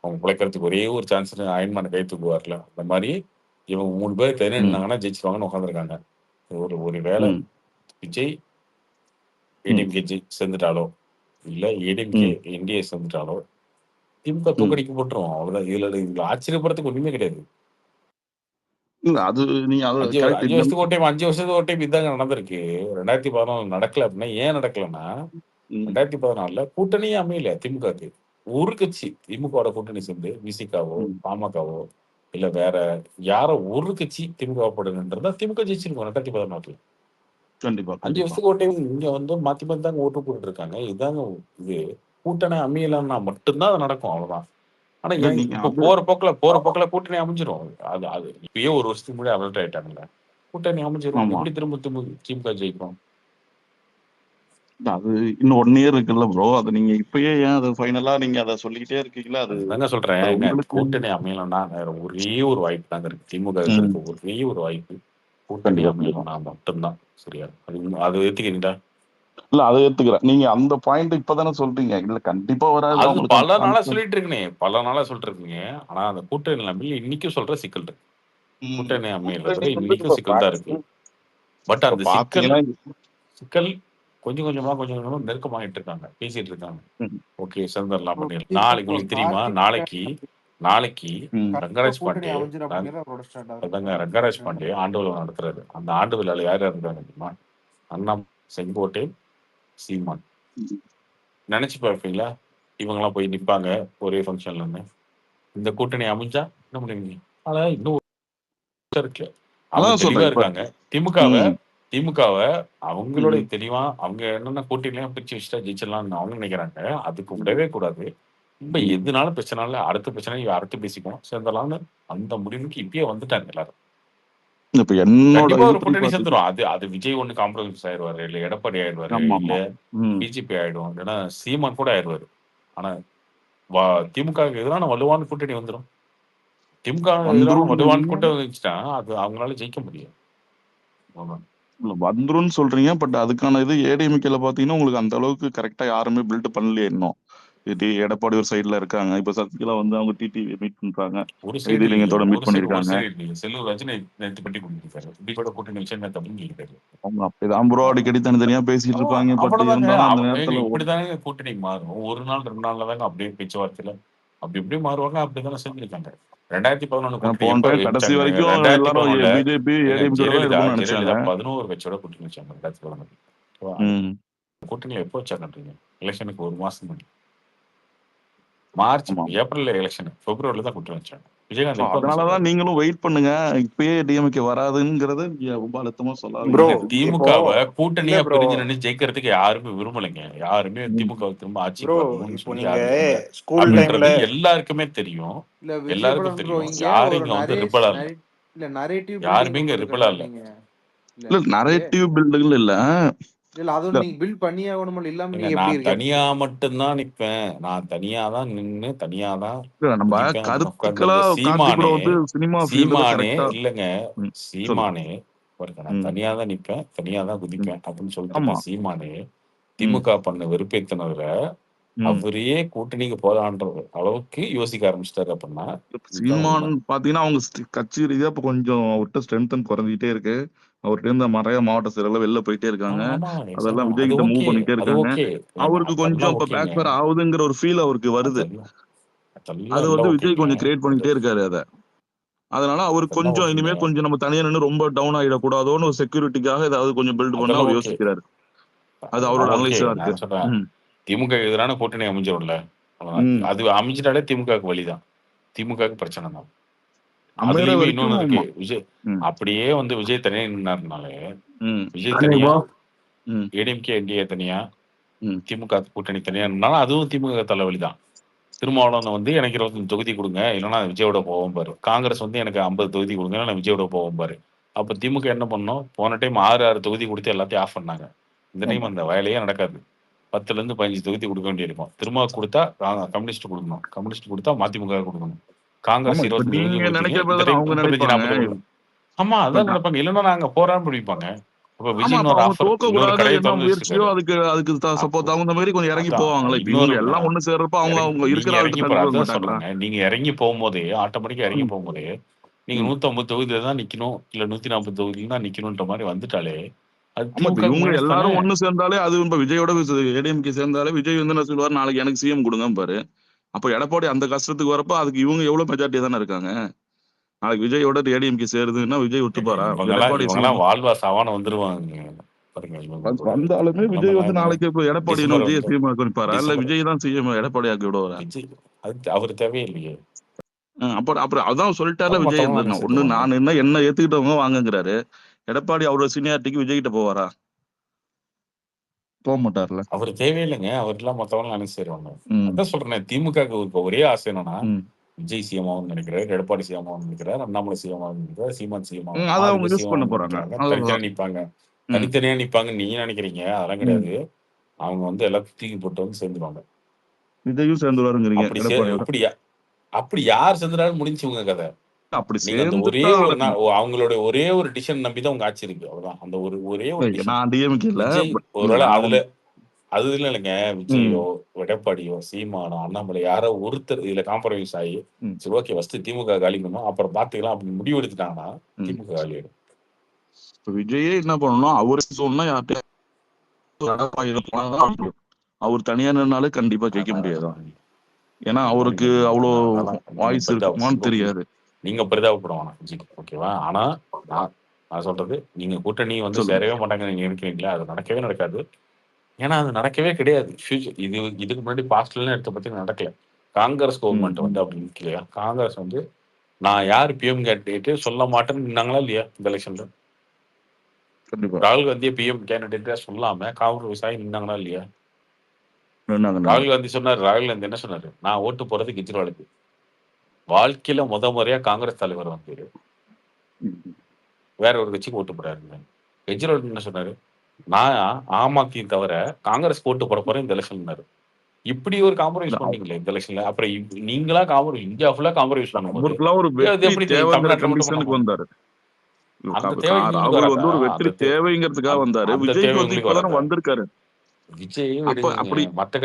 அவங்க பிழைக்கிறதுக்கு ஒரே ஒரு சான்ஸ் அயன்மான கை தூக்குவார்ல அந்த மாதிரி இவங்க 3 பேர் தனியா ம். நின்னாங்கன்னா ஜெயிச்சிருவாங்கன்னு உட்காந்துருக்காங்க. ஒரு வேளை ம். விஜய் ம். ஏடிஎம்கே சேர்ந்துட்டாலோ இல்ல ஏடிஎம்கே ம். என்டிஏ சேர்ந்துட்டாலோ திமுக ம். தூக்கடிக்க போட்டுரும். அவ்வளவுதான். இதுல ஆச்சரியப்படுறதுக்கு ஒண்ணுமே கிடையாது. இல்ல அது நீங்க அது 5 கரெக்ட். 5 வருஷத்துக்கு ஒரு டைம் இதாங்க நடந்திருக்கு. 2014 நடக்கல அப்படின்னா ஏன் நடக்கலன்னா 2014 கூட்டணியே அமையல திமுகக்கு. ஒரு கட்சி திமுகவோட கூட்டணி சேர்ந்து விசிகாவோ பாமகவோ இல்ல வேற யாரோ ஒரு கட்சி திமுக போடுன்றதா திமுக ஜெயிச்சிருக்கும் 2014. கண்டிப்பா 5 கண்டிப்பா. வருஷத்துக்கு ஒரு டைம் இங்க வந்து மாத்தி மாத்தி தாங்க ஓட்டு போட்டு இருக்காங்க. இதாங்க இது கூட்டணி அமையலன்னா மட்டும்தான் அது நடக்கும். அவ்வளவுதான். ஆனா இல்ல ஏன் நீங்க இப்ப அது போற போக்குல கூட்டணி அமைஞ்சிரும். அது இப்பயே ஒரு வருஷத்துக்கு முன்னாடி அலர்ட் ஆயிட்டாங்கல்ல. கூட்டணி அமைஞ்சிரும். ஆமா. எப்படி திரும்ப திமுக ஜெயிக்கும்? இல்ல, அது இன்னும் 1 இயர் இருக்குல்ல ப்ரோ. அது நீங்க இப்பயே ஏன் அது ஃபைனலா நீங்க அதை சொல்லிக்கிட்டே இருக்கீங்களா? அது அதுதாங்க சொல்றேன். அது ஏங்க உங்களுக்கு கூட்டணி அமையலன்னா வேற ஒரே ஒரு வாய்ப்பு தாங்க இருக்கு. திமுக ம். இருக்க ஒரே ஒரு வாய்ப்பு கூட்டணி கண்டிப்பா கண்டிப்பா. அமையலன்னா மட்டும்தான். சரியா? அது ஏத்துக்கிறீங்களா? இல்ல அதை ஏத்துக்கிறேன். நீங்க அந்த பாயிண்ட் இப்பதானே சொல்றீங்க. இல்ல கண்டிப்பா வராது, அது அவங்களுக்கு அந்த பல நாளா சான்ஸ். சொல்லிட்டு இருக்கேனே. பல நாளா சொல்லிட்டு இருக்கீங்க. ஆனா அந்த கூட்டணி அமையல இன்னைக்கும் சொல்ற சிக்கல் இருக்கு. கூட்டணி கூட்டணி அமையறதுல வந்து இன்னைக்கும் இப்ப சிக்கல் தான் இருக்கு. பட் இப்ப அந்த பாத்தீங்கன்னா சிக்கல் கொஞ்சம் கொஞ்சமா நெருக்கமாயிட்டு இருக்காங்க. பேசிட்டு இருக்காங்க. ம். ஓகே சேர்ந்துடலாம் ப்ரோ பண்ணிடலாம். இப்போ நாளைக்கு உங்களுக்கு தெரியுமா? கார்த்திக் நாளைக்கு ம். கண்டிப்பா ரங்கராஜ் கூட்டணி பாண்டே அமைஞ்சிடும் அப்படிங்கிறது அவரோட ஸ்டாண்ட். அதாங்க அவருக்கு ரங்கராஜ் பாண்டே ஆண்டு விழா நடத்துறாரு. அந்த ஆண்டு விழால யார் இருந்தாங்க தெரியுமா? அண்ணா, செங்கோட்டை, சீமான். நினைச்சு பார்ப்பீங்களா? இவங்கெல்லாம் போய் நிப்பாங்க ஒரே ஃபங்க்ஷன்லன்னு. இந்த கூட்டணி அமைஞ்சா என்ன பண்ணுவீங்க? ஆனா இன்னும் இருக்கு. அவங்க அதான் தெளிவா சொல்றேன் இப்ப. இருக்காங்க. திமுகவ ம். திமுகவ அவங்களுடைய ம். தெளிவா அவங்க என்னென்ன கூட்டணிலாம் பிரிச்சு வச்சுட்டா ஜெயிச்சிடலாம்னு அவங்க நினைக்கிறாங்க. அதுக்கு விடவே கூடாது. இப்ப ம். எதுனாலும் பிரச்சனை இல்ல. அடுத்த பிரச்சனை அடுத்து பேசிக்குவோம். சேர்ந்தலாம்னு அந்த முடிவுக்கு இப்பயே வந்துட்டாங்க எல்லாரும். இப்ப என்னோட கண்டிப்பா ஒரு இதுபடி கூட்டணி பாத்தீங்கன்னா சேர்ந்துரும். அது விஜய் ஒண்ணு காம்ப்ரமைஸ் ஆயிருவாரு. இல்ல எடப்பாடி ஆயிருவாரு. ஆமா இல்ல ஆமா. ம். பிஜேபி ஆயிடும். இல்லன்னா சீமான் கூட ஆயிருவாரு. ஆனா திமுகவுக்கு எதிரான வலுவான கூட்டணி வந்துரும். திமுக எதிரான வலுவான வந்துரும் கூட்டணி வந்துச்சுன்னா அது அவங்களால ஜெயிக்க முடியும். ஆமா. இல்ல வந்துரும்னு சொல்றீங்க. பட் அதுக்கான இது ஏடிஎம்கேல பாத்தீங்கன்னா உங்களுக்கு அந்த அளவுக்கு கரெக்டா யாருமே பில்ட் பண்ணலையே இன்னும். இது எடப்பாடி ஒரு சைடுல இருக்காங்க. இப்ப சசிகலா வந்து அவங்க டிடிவி மீட் பண்றாங்க. ஒரு சைடு இல்லையே. வைத்திலிங்கத்தோட மீட் ஒரு பண்ணிருக்காங்க. சைடு இல்லையே. செல்லூர் ராஜு நேத்து பட்டி கொடுத்துருக்காரு. பிஜேபியோட கூட்டணி வச்சு நேத்து அப்படின்னு கேட்கிறாரு. அவங்க அப்படிதான் ப்ரோ அடிக்கடி தனித்தனியா பேசிட்டு இருப்பாங்க. பட் அவ்வளவுதாங்க. இருந்தாலும் அந்த நேரத்துல இப்படிதாங்க கூட்டணி மாறும். ஒரு நாள் 2 நாள்ல தாங்க அப்படியே பேச்சுவார்த்தையில அப்படி இப்படி மாறுவாங்க. அப்படிதானே செஞ்சிருக்காங்க. 2011 கூட்டணி போன எப்ப டைம் கடைசி வச்சாங்க? வரைக்கும் எல்லாரும் 2011 பிஜேபி ஏடிஎம்கே தான் இருக்கும்னு நினைச்சாங்க. 11 கட்சியோட கூட்டணி வச்சாங்க 2011. ம். கூட்டணியில எப்போ வச்சாங்கன்றீங்க? எலெக்ஷனுக்கு 1 மாசம் முன்னாடி. மார்ச், ஆமா. ஏப்ரல்ல எலெக்ஷன். பிப்ரவரில தான் கூட்டணி வச்சாங்க. விஜயகாந்த் எப்ப வந்து அதனாலதான் சொன்னாரு? நீங்களும் வெயிட் பண்ணுங்க. இப்பயே டிஎம்கே வராதுங்கிறத ரொம்ப அழுத்தமா சொல்லாதீங்க. ப்ரோ இல்ல இப்போ திமுகவ இல்ல கூட்டணியா ப்ரோ பிரிஞ்சு நின்னு ஜெயிக்கிறதுக்கு யாருமே விரும்பலைங்க. யாருமே ம். திமுக திரும்ப ஆட்சிக்கு ப்ரோ வரணும்னு இப்போ சொல்லி நீங்க யாரும் விரும்பல. ஸ்கூல் டைம்ல அப்படின்றது எல்லாருக்குமே தெரியும். இல்ல விஷயம் எல்லாருக்கும் ப்ரோ தெரியும். இங்க யாரும் ஒரு இங்க வந்து ரிபலா இல்ல. இல்ல நரேட்டிவ் பில்டிங் யாருமே ஒன்று இங்க ரிபலா இருக்குல்ல இல்ல. நீங்க இல்ல இல்ல இங்க நரேட்டிவ் பில்டுகள் இல்ல. இல்ல அது இல்ல நீங்க பில்ட் பண்ணியே ஆகணும் இல்லாம ஏங்க நீங்க எப்படி நான் இருக்க தனியா மட்டும்தான் நிப்பேன். நான் தனியா தான் நின்னு தனியா தான் இல்ல நம்ம குதிப்பேன் அப்படின்னு கருத்துக்களா உட்கார்ந்திருக்க கார்த்தி ப்ரோ சீமானே வந்து சினிமா ஃபீல்டுல சீமானே கரெக்டா. இல்லங்க ம். சொல்லுங்க. சீமானே பாருங்க நான் ம். தனியா தான் நிப்பேன். தனியா தான் ம். குதிப்பேன் அப்படின்னு சொல்லிட்டு ஆமா. இருக்க சீமானே ம். திமுக பண்ண வெறுப்பேத்துனதுல அவரே கூட்டணிக்கு போலான்ற அளவுக்கு யோசிக்க ஆரம்பிச்சிட்டாரு அப்படின்னா இதுதான் சீமான் உண்மை. பாத்தீங்கன்னா அவங்க கட்சி ரீதியா இப்ப கொஞ்சம் அவர்கிட்ட ஸ்ட்ரென்த் குறைஞ்சிட்டே இருக்கு. அவர்கிட்ட இருந்த நிறைய மாவட்ட செயலர்கள் வெளில போயிட்டே இருக்காங்க. ஆமா அதெல்லாம் அது விஜய் கிட்ட மூவ் ஓகே பண்ணிட்டே அது இருக்காங்க. ஓகே அவருக்கு கொஞ்சம் அதெல்லாம் இப்ப ஓகேங்க. பேக் ஃபயர் ஆகுதுங்கிற ஒரு ஃபீல் அவருக்கு வருது. அதெல்லாம் அது எல்லாம் விஜய் ஓகேங்க. கொஞ்சம் கிரியேட் அது பண்ணிட்டே இருக்காரு அத. அதனால அவரு அதெல்லாம் கொஞ்சம் ஓகேங்க. இனிமே கொஞ்சம் நம்ம தனியா நின்று ரொம்ப டவுன் ஆயிடக்கூடாதோன்னு ஒரு செக்யூரிட்டிக்காக ஏதாவது கொஞ்சம் பில்ட் பண்ண அதெல்லாம் அவர் ஓகே யோசிக்கிறாரு. அது அதெல்லாம் அவரோட ஓகே அனலைஸா இருக்கு. நான் சொல்றேன் திமுக எதிரான கூட்டணி அமைஞ்சிடும்ல அது அமைஞ்சிட்டாலே திமுகவுக்கு வழிதான். திமுகவுக்கு பிரச்சனை தான். அமையற அதுலயுமே வரைக்கும் இன்னொன்னு இருக்கு. விஜய் அப்படியே வந்து விஜய் தனியா நின்னாருனாலே விஜய் கண்டிப்பா. தனியா ஏடிஎம்கே என்டிஏ தனியா திமுக கூட்டணி தனியா இருந்தாலும் அதுவும் திமுக தலைவலி தான். திருமாவளவன் வந்து எனக்கு 25 தொகுதி கொடுங்க இல்லைன்னா விஜயோட போவோம் பாரு. காங்கிரஸ் வந்து எனக்கு 50 தொகுதி கொடுங்க நான் விஜயோட போவோம் பாரு. அப்ப திமுக என்ன பண்ணோம்? போன டைம் 6 தொகுதி கொடுத்து எல்லாத்தையும் ஆஃப் பண்ணாங்க. இந்த டைம் அந்த வேலையே நடக்காது. 10ல இருந்து 15 தொகுதி கொடுக்க வேண்டியிருக்கும். திரும்ப கொடுத்தா கம்யூனிஸ்ட் கொடுக்கணும். கம்யூனிஸ்ட் கொடுத்தா மதிமுக கொடுக்கணும். காங்கிரஸ் 25 தொகுதி நீங்க கொடுத்தீங்க. நினைக்கிற இந்த மாதிரி டைம் அவங்க 35 நினைப்பாங்க. 40 கொடுக்கணும். ஆமா அதான் நினைப்பாங்க. இல்லைன்னா நாங்க போறான்னு பிடிப்பாங்க. அப்ப ஆமா, விஜய் அப்ப இன்னொரு அவங்க ஆஃபர் தோக்க இன்னொரு கூடாது கடையை என்ன திறந்து முயற்சியோ வச்சிருக்காரு. அதுக்கு சப்போர்ட் தகுந்த மாதிரி கொஞ்சம் இறங்கி போவாங்களா? இப்ப இன்னொரு இவங்க எல்லாம் ஒண்ணு சேர்றப்ப அவங்க அவங்க நீங்க இருக்கிற இறங்கி ஆள்கிட்ட போற தள்ளி போக அதான் மாட்டாங்களா? சொல்றேங்க. நீங்க இறங்கி போகும்போதே ஆட்டோமேட்டிக்கா இறங்கி போகும்போதே நீங்க 150 தொகுதியில தான் நிக்கணும் இல்ல 140 தொகுதியில தான் நிக்கணும்ன்ற மாதிரி வந்துட்டாலே அது ஆமா, இப்ப திமுக இவங்க மைனஸ் தானே. எல்லாரும் ஒண்ணு சேர்ந்தாலே அது இப்ப விஜயோட ஏடிஎம்கே சேர்ந்தாலே விஜய் வந்து என்ன சொல்லுவார், நாளைக்கு எனக்கு சிஎம் கொடுங்க பாரு. அப்ப எடப்பாடி அந்த கஷ்டத்துக்கு வரப்ப அதுக்கு இவங்க எவ்வளவு மெஜாரிட்டி தானே இருக்காங்க. நாளைக்கு விஜயோட ஏடிஎம்கே சேருதுன்னா விஜய் ஒத்துப்பாரா? எடப்பாடி இவங்கெல்லாம் வாழ்வா சாவான வந்துருவாங்க. பாருங்க வந்தாலுமே விஜய் வந்து நாளைக்கு இப்ப எடப்பாடி டிசம்பர் விஜய் வந்து சிஎம் ஆக்கிப்பாரா இல்ல விஜய் தான் சிஎம் எடப்பாடி ஆக்கி விடுவாரா? விஜய் அது அவர் தேவையில்லையே. அப்புறம் அதான் சொல்லிட்டாருல விஜய் மத்தவங்க வந்து ஒண்ணு நான் என்ன ஏத்துக்கிட்டவங்க வாங்குங்கிறாரு. எடப்பாடி அவரோட சீனியாரிட்டிக்கு விஜய் கிட்ட போவாரா? போக மாட்டார்ல. அவர் தேவையில்லைங்க. அவர்லாம் மத்தவங்க நினைச்சு சேருவாங்க. அதான் சொல்றேன். திமுக இப்ப ஒரே ஆசை என்னன்னா விஜய் சிஎம் ஆகும்னு நினைக்கிறாரு, எடப்பாடி சிஎம் ஆகும்னு நினைக்கிறாரு, அண்ணாமலை சிஎம் ஆகும்னு நினைக்கிறாரு, சீமான் சிஎம் ஆகும், அதை அவங்க ஆதிக யூஸ் சிஎம் பண்ண ஆகும்னு போறாங்க. நினைக்கிறாங்க. தனித்தனியா நிப்பாங்க. தனித்தனியா நிப்பாங்க நீங்க நினைக்கிறீங்க. அதெல்லாம் கிடையாது. அவங்க வந்து எல்லாத்தையும் தூக்கி போட்டு வந்து சேர்ந்துருவாங்க. விஜயும் சேர்ந்துருவாருங்கிறீங்க. அப்படி யார் சேர்ந்துறாரு முடிஞ்சு உங்க கதை. அப்படி நீங்க அந்த ஒரே ஒரு அவங்களுடைய ஒரே ஒரு டிசிஷன் நம்பிதான் உங்க ஆட்சி இருக்கு. அவ்வளவுதான். அந்த ஒரே ஒரு விஜய் ஒருவேளை அது இல்லைங்க. விஜயோ எடப்பாடியோ சீமானோ அண்ணாமலை யாரோ ஒருத்தர் இதுல காம்ப்ரமைஸ் ஆகி சரி ஓகே ஃபர்ஸ்ட் திமுக காலி பண்ணும் அப்புறம் பாத்துக்கலாம் அப்படின்னு முடிவு எடுத்துட்டாங்கன்னா திமுக காலி ஆயிடும். விஜயே என்ன பண்ணணும், அவரு சொன்னா யார்கிட்ட அவர் தனியா நின்னாலே கண்டிப்பா ஜெயிக்க முடியாது. ஏன்னா அவருக்கு அவ்வளோ வாய்ஸ் இருக்குமான்னு தெரியாது. நீங்க பரிதாபப்படுவாங்க விஜய் ஓகேவா. ஆனா நான் சொல்றது நீங்க கூட்டணி வந்து சேரவே மாட்டாங்க நீங்க நினைக்கிறீங்களா? அது நடக்கவே நடக்காது. ஏன்னா அது நடக்கவே கிடையாது. இதுக்கு முன்னாடி பாஸ்ட்ல எடுத்த பத்தி நடக்கல. காங்கிரஸ் கவர்மெண்ட் வந்து அப்படி நிக்கலையா? காங்கிரஸ் வந்து நான் யார் பிஎம் கேண்டிடேட் சொல்ல மாட்டேன்னு நின்னாங்களா இல்லையா இந்த எலெக்ஷன்ல? ராகுல் காந்தியை பிஎம் கேண்டிடேட்டா சொல்லாம காங்கிரஸ் ஆகி நின்னாங்களா இல்லையா? ராகுல் காந்தி சொன்னார். ராகுல் காந்தி என்ன சொன்னாரு? நான் ஓட்டு போறது கெஜ்ரிவாலுக்கு. வாழ்க்கையில முறையா காங்கிரஸ் தலைவர் வந்து வேற ஒரு கட்சிக்கு ஓட்டு போறாரு. கெஜ்ரிவால் என்ன சொன்னாரு? நான் ஆம் ஆத்மி தவிர காங்கிரஸ் ஓட்டு போட போறேன் இந்த எலெக்ஷன். இப்படி ஒரு காம்ப்ரமைஸ் பண்ணீங்களே இந்த எலெக்ஷன்ல. அப்புறம் நீங்களா காம்ப்ரமைஸ் இந்தியா ஃபுல்லா காம்ப்ரமைஸ் பண்ணும்போது எப்படி தமிழ்நாட்டுல மட்டும் வந்தாரு? அந்த தேவை வந்து ஒரு வெற்றி தேவைங்கிறதுக்காக வந்தாரு. விஜய் வந்து இப்பதான் வந்திருக்காரு. விஜய் மத்த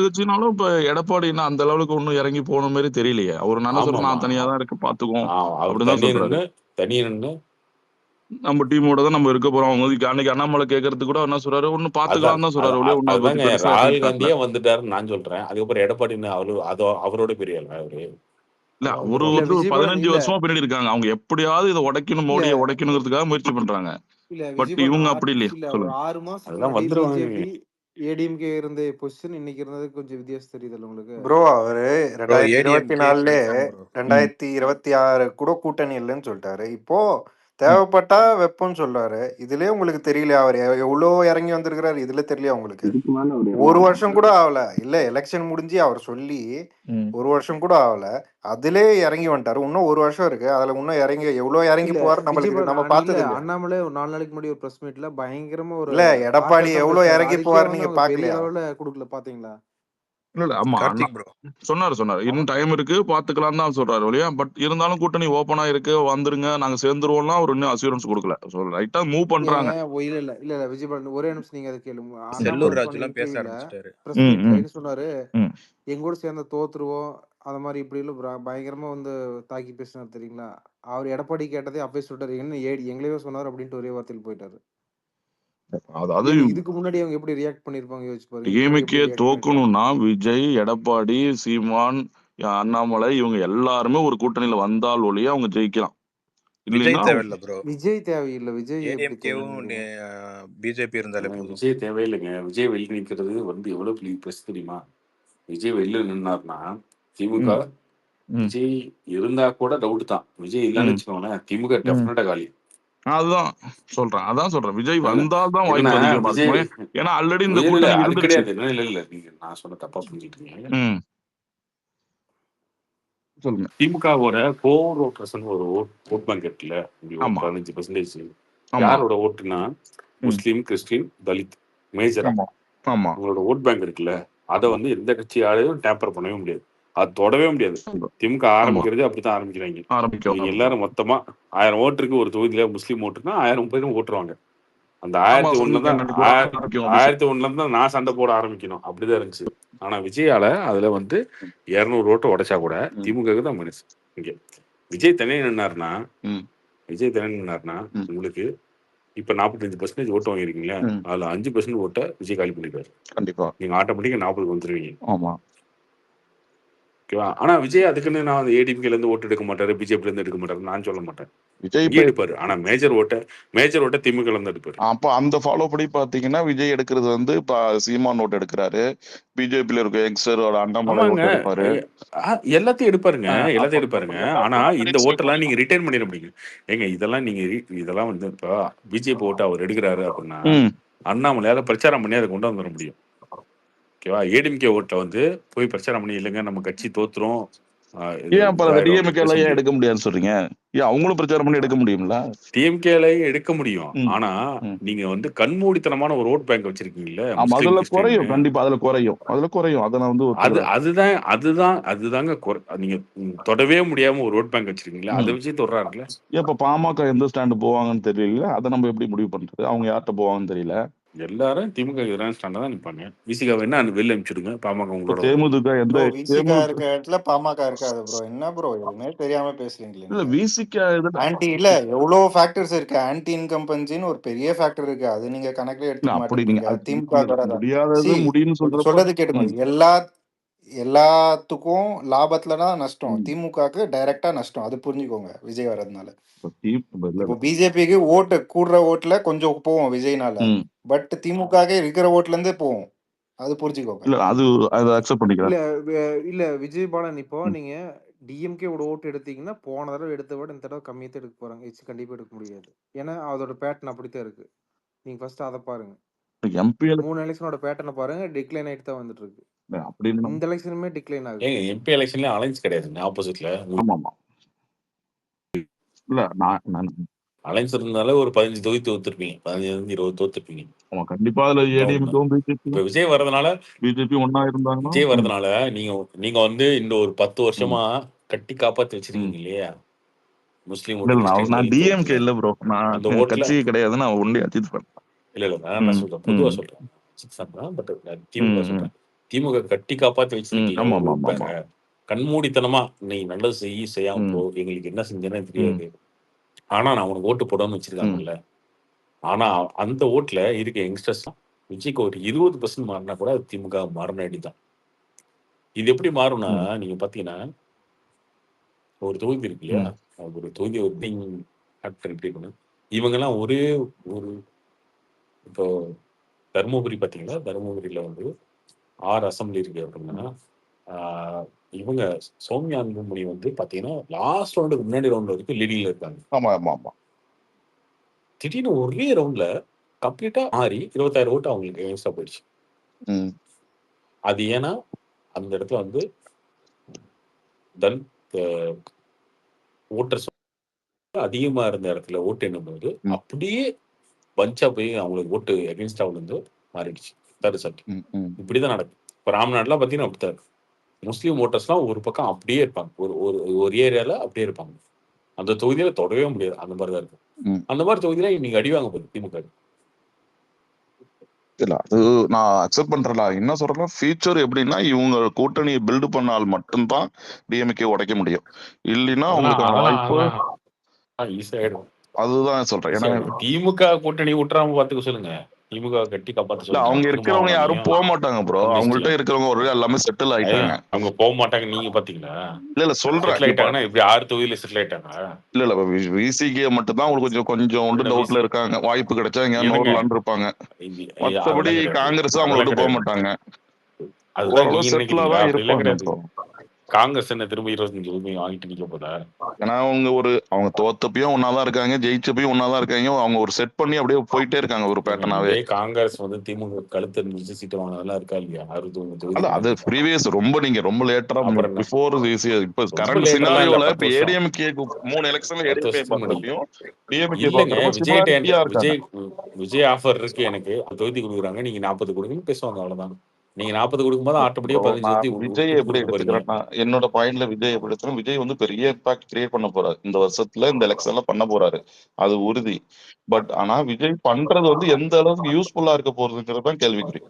கட்சினாலும் இப்ப எடப்பாடி அந்த அளவுக்கு ஒண்ணும் இறங்கி போன மாதிரி தெரியலையே. அவர் நல்லா சொல்ற நான் தனியா தான் இருக்க பாத்துக்குவோம் அப்படிதான் சொல்றாரு. தனியா நின்று நம்ம டீமோட தான் நம்ம இருக்க போறோம். அவங்க அன்னைக்கு அண்ணாமலை கேட்கறது கூட என்ன சொல்றாரு, ஒண்ணு பாத்துக்கலாம் தான் சொல்றாரு. ராகுல் காந்தியே வந்துட்டாருன்னு நான் சொல்றேன். அதுக்கப்புறம் எடப்பாடி அவரோட பெரிய அவரு இல்ல அவரு வந்து ஒரு 15 வருஷமா பின்னாடி இருக்காங்க. அவங்க எப்படியாவது இதை உடைக்கணும், மோடியை உடைக்கணுங்கிறதுக்காக முயற்சி பண்றாங்க. பட் இவங்க அப்படி இல்லையா? ஒரு 6 மாசம் பிஜேபி ஏடிஎம்கே இருந்த பொசிஷன் இன்னைக்கு இருந்தது கொஞ்சம் வித்தியாசம் தெரியுது உங்களுக்கு. ப்ரோ அவரு 2024 கூட கூட்டணி இல்லைன்னு சொல்லிட்டாரு. இப்போ தேவைப்பட்டா வெப்பம்னு சொல்றாரு. இதுலயே உங்களுக்கு தெரியல அவர் எவ்வளவு இறங்கி வந்திருக்கிறாரு. இதுல தெரியல உங்களுக்கு. ஒரு வருஷம் கூட ஆகல. இல்ல எலெக்ஷன் முடிஞ்சு அவர் சொல்லி ஒரு வருஷம் கூட ஆகல. அதுல இறங்கி வந்துட்டாரு. இன்னும் ஒரு வருஷம் இருக்கு. அதுல இன்னும் எவ்வளவு இறங்கி போவாரு நம்ம பார்த்தது இல்ல. அண்ணாமலை 4 நாளைக்கு முன்னாடி ஒரு பிரஸ் மீட்ல பயங்கரமா ஒரு இல்ல எடப்பாடி எவ்வளவு இறங்கி போவாரு நீங்க பாக்கலையா? கொடுக்கல பாத்தீங்களா? இல்ல ஆமா அண்ணா கார்த்திக் ப்ரோ. சொன்னாரு இன்னும் டைம் இருக்கு பாத்துக்கலாம் தான் சொல்றாரு இல்லையா. பட் இருந்தாலும் கூட்டணி ஓப்பனா இருக்கு, வந்துருங்க நாங்க சேர்ந்துருவோம்லாம் ஒரு இன்னும் அசூரன்ஸ் கொடுக்கல. ஸோ ரைட்டா மூவ் பண்றாங்க. இல்ல விஜய் பாலன் ஒரே நிமிஷம் நீங்க அதை கேளுங்க. செல்லூர் அண்ணாமலை சொன்ன ராஜுலாம் பேச இன்டர்வியூல ஆரம்பிச்சிட்டாரு. பிரஸ் ம் மீட்ல ம் என்ன சொன்னாரு, ம் எங்கூட சேர்ந்து தோத்துருவோம் அந்த மாதிரி இப்படி இல்ல பயங்கரமா வந்து தாக்கி பேசினார் தெரியுங்களா. அவர் எடப்பாடி கேட்டதே அப்பயே சொல்லிட்டாரு, என்ன எங்களையே சொன்னார் அப்படின்ட்டு ஒரே வார்த்தையில் போயிட்டாரு. அதாவது இதுக்கு முன்னாடி அவங்க எப்படி ரியாக்ட் பண்ணிருப்பாங்க யோசிச்சு பாருங்க. இதுக்கு முன்னாடி டிஎம்கே எப்படி ரியாக்ட் பண்ணிருப்பாங்க. தோக்கணும்னா விஜய், எடப்பாடி, சீமான், அண்ணாமலை இவங்க எல்லாருமே ஒரு கூட்டணியில வந்தால் ஒழிய அவங்க ஜெயிக்கலாம். விஜய் இல்லைன்னா தேவையில்ல ப்ரோ. விஜய் தேவையில்லை. விஜய் எப்படி ஏடிஎம்கேவும் பிஜேபி இருந்தாலே போதும். விஜய் தேவையில்லைங்க. விஜய் வெளியே நிற்கிறது வந்து எவ்வளவு பெரிய பிரஸ் தெரியுமா? விஜய் வெளியில நின்னார்னா திமுக விஜய் இருந்தா கூட டவுட் தான். விஜய் இல்லைன்னு வச்சுக்கோங்களேன், திமுக டெஃபினட்டா காலி. அதான் சொல்றேன் விஜய் வந்தால்தான் வாய்ப்பு அதிகமா இருக்கும். ஏன்னா ஆல்ரெடி இந்த இல்ல கூட்டணி அது இருந்துருச்சு. கிடையாது. இல்ல நீங்க நான் சொன்ன தப்பா புரிஞ்சுட்டு இருக்கீங்க. சொல்லுங்க. திமுகவோட கோர் ஓட்டர்ஸ் ஒரு ஓட் பேங்க் இருக்குல்ல, உங்களுக்கு 15% யாரோட ஓட்டுனா முஸ்லீம், கிறிஸ்டின், தலித் மேஜரா உங்களோட ஓட் பேங்க் இருக்குல்ல, அதை வந்து எந்த கட்சியாலையும் டேம்பர் பண்ணவே முடியாது. அது தொடவே முடியாது. திமுக ஆரம்பிக்கிறது அப்படித்தான் ஆரம்பிக்கிறாங்க. நீங்க எல்லாரும் மொத்தமா 1000 ஓட்டுருக்கு ஒரு தொகுதியில முஸ்லீம் ஓட்டுனா 1000 பேரும் ஓட்டுருவாங்க. அந்த 1001 தான் நான் சண்டை போட ஆரம்பிக்கணும். அப்படிதான் இருந்துச்சு. ஆனா விஜயால அதுல வந்து 200 ஓட்டு உடைச்சா கூட திமுக தான் மனசு. இங்க விஜய் தனியா நின்னாருன்னா உங்களுக்கு இப்ப 45% ஓட்டு வாங்கிருக்கீங்களா, அதுல 5% ஓட்ட விஜய் காலி பண்ணிடுவாரு. கண்டிப்பா நீங்க ஆட்டோமேட்டிக்கா 40 வந்துருவீங்க. ஆமா. ஓகேவா? ஆனா விஜய் அதுக்குன்னு நான் வந்து ஏடிஎம்கேல இருந்து ஓட்டு எடுக்க மாட்டாரு, பிஜேபில இருந்து எடுக்க மாட்டாரு நான் சொல்ல மாட்டேன். விஜய் எடுப்பாரு. ஆனா மேஜர் ஓட்ட திமுக இருந்து எடுப்பாரு. அப்ப அந்த ஃபாலோ படி பாத்தீங்கன்னா விஜய் எடுக்கிறது வந்து இப்ப சீமான் ஓட்டு எடுக்கிறாரு, பிஜேபில இருக்க எக்ஸரோட அண்ணாமலை ஓட்டு எடுப்பாரு, எல்லாத்தையும் எடுப்பாருங்க. ஆனா இந்த ஓட்டெல்லாம் நீங்க ரிட்டர்ன் பண்ணிட முடியும். ஏங்க இதெல்லாம் வந்து இப்ப பிஜேபி ஓட்டு அவர் எடுக்கிறாரு அப்படின்னா அண்ணாமலையால பிரச்சாரம் பண்ணி அதை கொண்டு வந்துட முடியும். ஓகேவா? ஏடிஎம்கே ஓட்டை வந்து போய் பிரச்சாரம் பண்ணி இல்லைங்க நம்ம கட்சி தோத்துரும், டிஎம்கே எடுக்க முடியாதுன்னு சொல்றீங்க. அவங்களும் பிரச்சாரம் பண்ணி எடுக்க முடியும்ல. டிஎம்கேல எடுக்க முடியும். ஆனா நீங்க வந்து கண்மூடித்தனமான ஒரு ஓட் பேங்க் வச்சிருக்கீங்கல்ல, அதுல குறையும். கண்டிப்பா அதுல குறையும். அதை நான் வந்து அதுதாங்க நீங்க தொடவே முடியாம ஒரு ஓட் பேங்க் வச்சிருக்கீங்களா, அதை வச்சு தொடறாருல. இப்ப பாமக எந்த ஸ்டாண்டு போவாங்கன்னு தெரியல. அதை நம்ம எப்படி முடிவு பண்றது? அவங்க யார்கிட்ட போவாங்கன்னு தெரியல. எல்லாரும் திமுக எதிரான ஸ்டாண்டா தான் நிப்பாங்க. விசிகா வேணா வெளில அனுப்பிச்சுடுங்க, பாமக உங்களோட. தேமுதிக எந்த விசிகா இருக்க இடத்துல பாமக இருக்காது ப்ரோ. என்ன ப்ரோ எதுவுமே தெரியாம பேசுறீங்களே. இல்ல விசிகா ஆன்டி இல்ல எவ்வளவு ஃபேக்டர்ஸ் இருக்கு. ஆன்டி இன்கம்பன்சின்னு ஒரு பெரிய ஃபேக்டர் இருக்கு. அது நீங்க கணக்குல எடுத்துக்க மாட்டீங்க. திமுக சொல்றது கேட்டுக்கோங்க. எல்லாத்துக்கும் லாபத்துல தான் நஷ்டம். திமுகக்கு டைரக்டா நஷ்டம். அது புரிஞ்சுக்கோங்க விஜய் வர்றதுனால. இப்போ பிஜேபிக்கு ஓட்டு கூடுற ஓட்டுல கொஞ்சம் போவோம் விஜய்னால. பட் திமுக இருக்கிற ஓட்டுல இருந்தே போவோம். அது புரிஞ்சுக்கோங்க. இல்ல விஜய் பாலன் இப்போ நீங்க டிஎம்கே ஓட்டு எடுத்தீங்கன்னா போன தடவை எடுத்த விட இந்த தடவை கம்மியா எடுக்க போறாங்க. கண்டிப்பா எடுக்க முடியாது. ஏன்னா அதோட பேட்டர்ன் அப்படித்தான் இருக்கு. நீங்க ஃபர்ஸ்ட் அதை பாருங்க. 3 எலெக்ஷனோட பேட்டர்னை பாருங்க. டிக்ளைன் ஆயிட்டு தான் வந்துட்டு இருக்கு. இந்த எலெக்ஷனுமே டிக்ளைன் ஆகுது. எம்பி எலெக்ஷன்ல அலைன்ஸ் கிடையாதுங்க. ஆப்போசிட்ல இல்ல அலைன்ஸ் இருந்தால ஒரு 15 தொகுதி தோத்துருப்பீங்க, 15-20 தோத்துருப்பீங்க. கண்டிப்பா அதுல இப்ப விஜய் வரதுனால பிஜேபி ஒன்னா இருந்தாங்க. விஜய் வரதுனால நீங்க வந்து இந்த ஒரு 10 வருஷமா கட்டி காப்பாத்தி வச்சிருக்கீங்க இல்லையா முஸ்லீம் ஓட்டு. நான் டிஎம்கே இல்ல ப்ரோ, நான் கட்சி கிடையாது. நான் ஒன்லி அஜித் ஃபேன். இல்ல நான் சொல்றேன், பொதுவா சொல்றேன். பட் திமுக சொல்றேன். திமுக கட்டி காப்பாத்தி வச்சிருக்கீங்க. கண்மூடித்தனமா நீ நல்லது செய்யாம போ, எங்களுக்கு என்ன செஞ்சேன்னு தெரியாது, ஆனா நான் உனக்கு ஓட்டு போடாம வச்சிருக்காங்கல்ல. ஆனா அந்த ஓட்டுல இருக்க யங்ஸ்டர்ஸ் விஜய்க்கு ஒரு 20% மாறினா கூட அது திமுக மாறின அடிதான். இது எப்படி மாறும்னா நீங்க பாத்தீங்கன்னா ஒரு தொகுதி இருக்கு இல்லையா, ஒரு தொகுதி இவங்க எல்லாம் ஒரே ஒரு இப்போ தருமபுரி பாத்தீங்களா, தருமபுரியில வந்து 6 அசம்பிளி இருக்கு அப்படின்னா இவங்க சௌமியா அன்புமணி வந்து பாத்தீங்கன்னா லாஸ்ட் ரவுண்டுக்கு முன்னாடி ரவுண்ட் வரைக்கும் லீடிங்ல இருக்காங்க. திடீர்னு ஒரே ரவுண்ட்ல கம்ப்ளீட்டா மாறி 20000 ஓட்டு அவங்களுக்கு எகென்ஸ்டா போயிடுச்சு. அது ஏன்னா அந்த இடத்துல வந்து ஓட்டர்ஸ் அதிகமா இருந்த இடத்துல ஓட்டு எண்ணும்போது அப்படியே பஞ்சா போய் அவங்களுக்கு ஓட்டு எகென்ஸ்டா வந்து மாறிடுச்சு. இப்படிதான் நடக்கும். இப்போ ராம்நாட்லாம் பார்த்தீங்கன்னா அப்படித்தான் இருக்கு. முஸ்லீம் ஓட்டர்ஸ்லாம் ஒரு பக்கம் அப்படியே இருப்பாங்க, ஒரு ஒரு ஒரு ஏரியால அப்படியே இருப்பாங்க. அந்த தொகுதியில தொடவே முடியாது, அந்த மாதிரி தான் இருக்கும். அந்த மாதிரி தொகுதியில நீங்க அடிவாங்க போகுது திமுக. இல்ல அது நான் அக்செப்ட் பண்றேன். என்ன சொல்றேன்னா ஃபியூச்சர் எப்படின்னா இவங்க கூட்டணியை பில்டு பண்ணால் மட்டும்தான் டிஎம்கே உடைக்க முடியும். இல்லைன்னா அவங்களுக்கான வாய்ப்பு ஈஸியாயிடும். அதுதான் சொல்றேன். ஏன்னா திமுக கூட்டணி விட்டுறாம பாத்துக்க சொல்லுங்க, திமுக கட்டி காப்பாத்த இல்ல சொல்லுங்க. அவங்க இருக்கிறவங்க யாரும் போக மாட்டாங்க ப்ரோ. அவங்கள்ட்ட இருக்கிறவங்க ஒரு எல்லாமே செட்டில் ஆயிட்டாங்க. அவங்க போக மாட்டாங்க, நீங்க பாத்தீங்களா? இல்ல சொல்றேன். செட்டில் ஆயிட்டாங்கன்னா இப்படி 6 தொகுதியில செட்டில் ஆயிட்டாங்க. இல்ல விசிகே மட்டும் தான் உங்களுக்கு கொஞ்சம் டவுட்ல இருக்காங்க. வாய்ப்பு கிடைச்சா எங்க நோர்லான்னு இருப்பாங்க. மற்றபடி காங்கிரஸ் அவங்கள விட்டு போக மாட்டாங்க. அதுதான் செட்டிலா தான் இருப்பாங்க. காங்கிரஸ் என்ன திரும்ப 25 தொகுதி வாங்கிட்டு நிக்க போதா? ஏன்னா அவங்க தோத்தப்பையும் ஒன்னாதான் இருக்காங்க, ஜெயிச்சப்பையும் ஒன்னாதான் இருக்காங்க. அவங்க ஒரு செட் பண்ணி அப்படியே போயிட்டே இருக்காங்க ஒரு பேட்டர்னாவே. காங்கிரஸ் வந்து திமுக கழுத்து நிறுத்தி சீட்டு வாங்கினதெல்லாம் இருக்கா இல்லையா? 61 தொகுதி. அது ப்ரீவியஸ் நீங்க ரொம்ப லேட்டரா பிஃபோர் இப்ப கரண்ட் சினாரியோல இப்ப ஏடிஎம்கே 3 எலெக்ஷன்ல ஏடிஎம்கே பாக்குறப்பையும் டிஎம்கே பாக்குறப்ப விஜய் ஆஃபர் இருக்கு எனக்கு தொகுதி கொடுக்குறாங்க, நீங்க 40 கொடுங்கன்னு பேசுவாங்க. அவ்வளவுதான். நீங்க 40 கொடுக்கும்போது ஆட்டோமேட்டிக்கா 15 விஜய் எப்படி எடுத்துக்கிறேன்னா என்னோட பாயிண்ட்ல விஜய் எப்படி எடுத்துக்கிறேன், விஜய் வந்து பெரிய இம்பாக்ட் கிரியேட் பண்ண போறாரு இந்த வருஷத்துல, இந்த எலெக்ஷன்ல பண்ண போறாரு, அது உறுதி. பட் ஆனா விஜய் பண்றது வந்து எந்த அளவுக்கு யூஸ்ஃபுல்லா இருக்க போறதுங்கிறது தான் கேள்விக்குறி.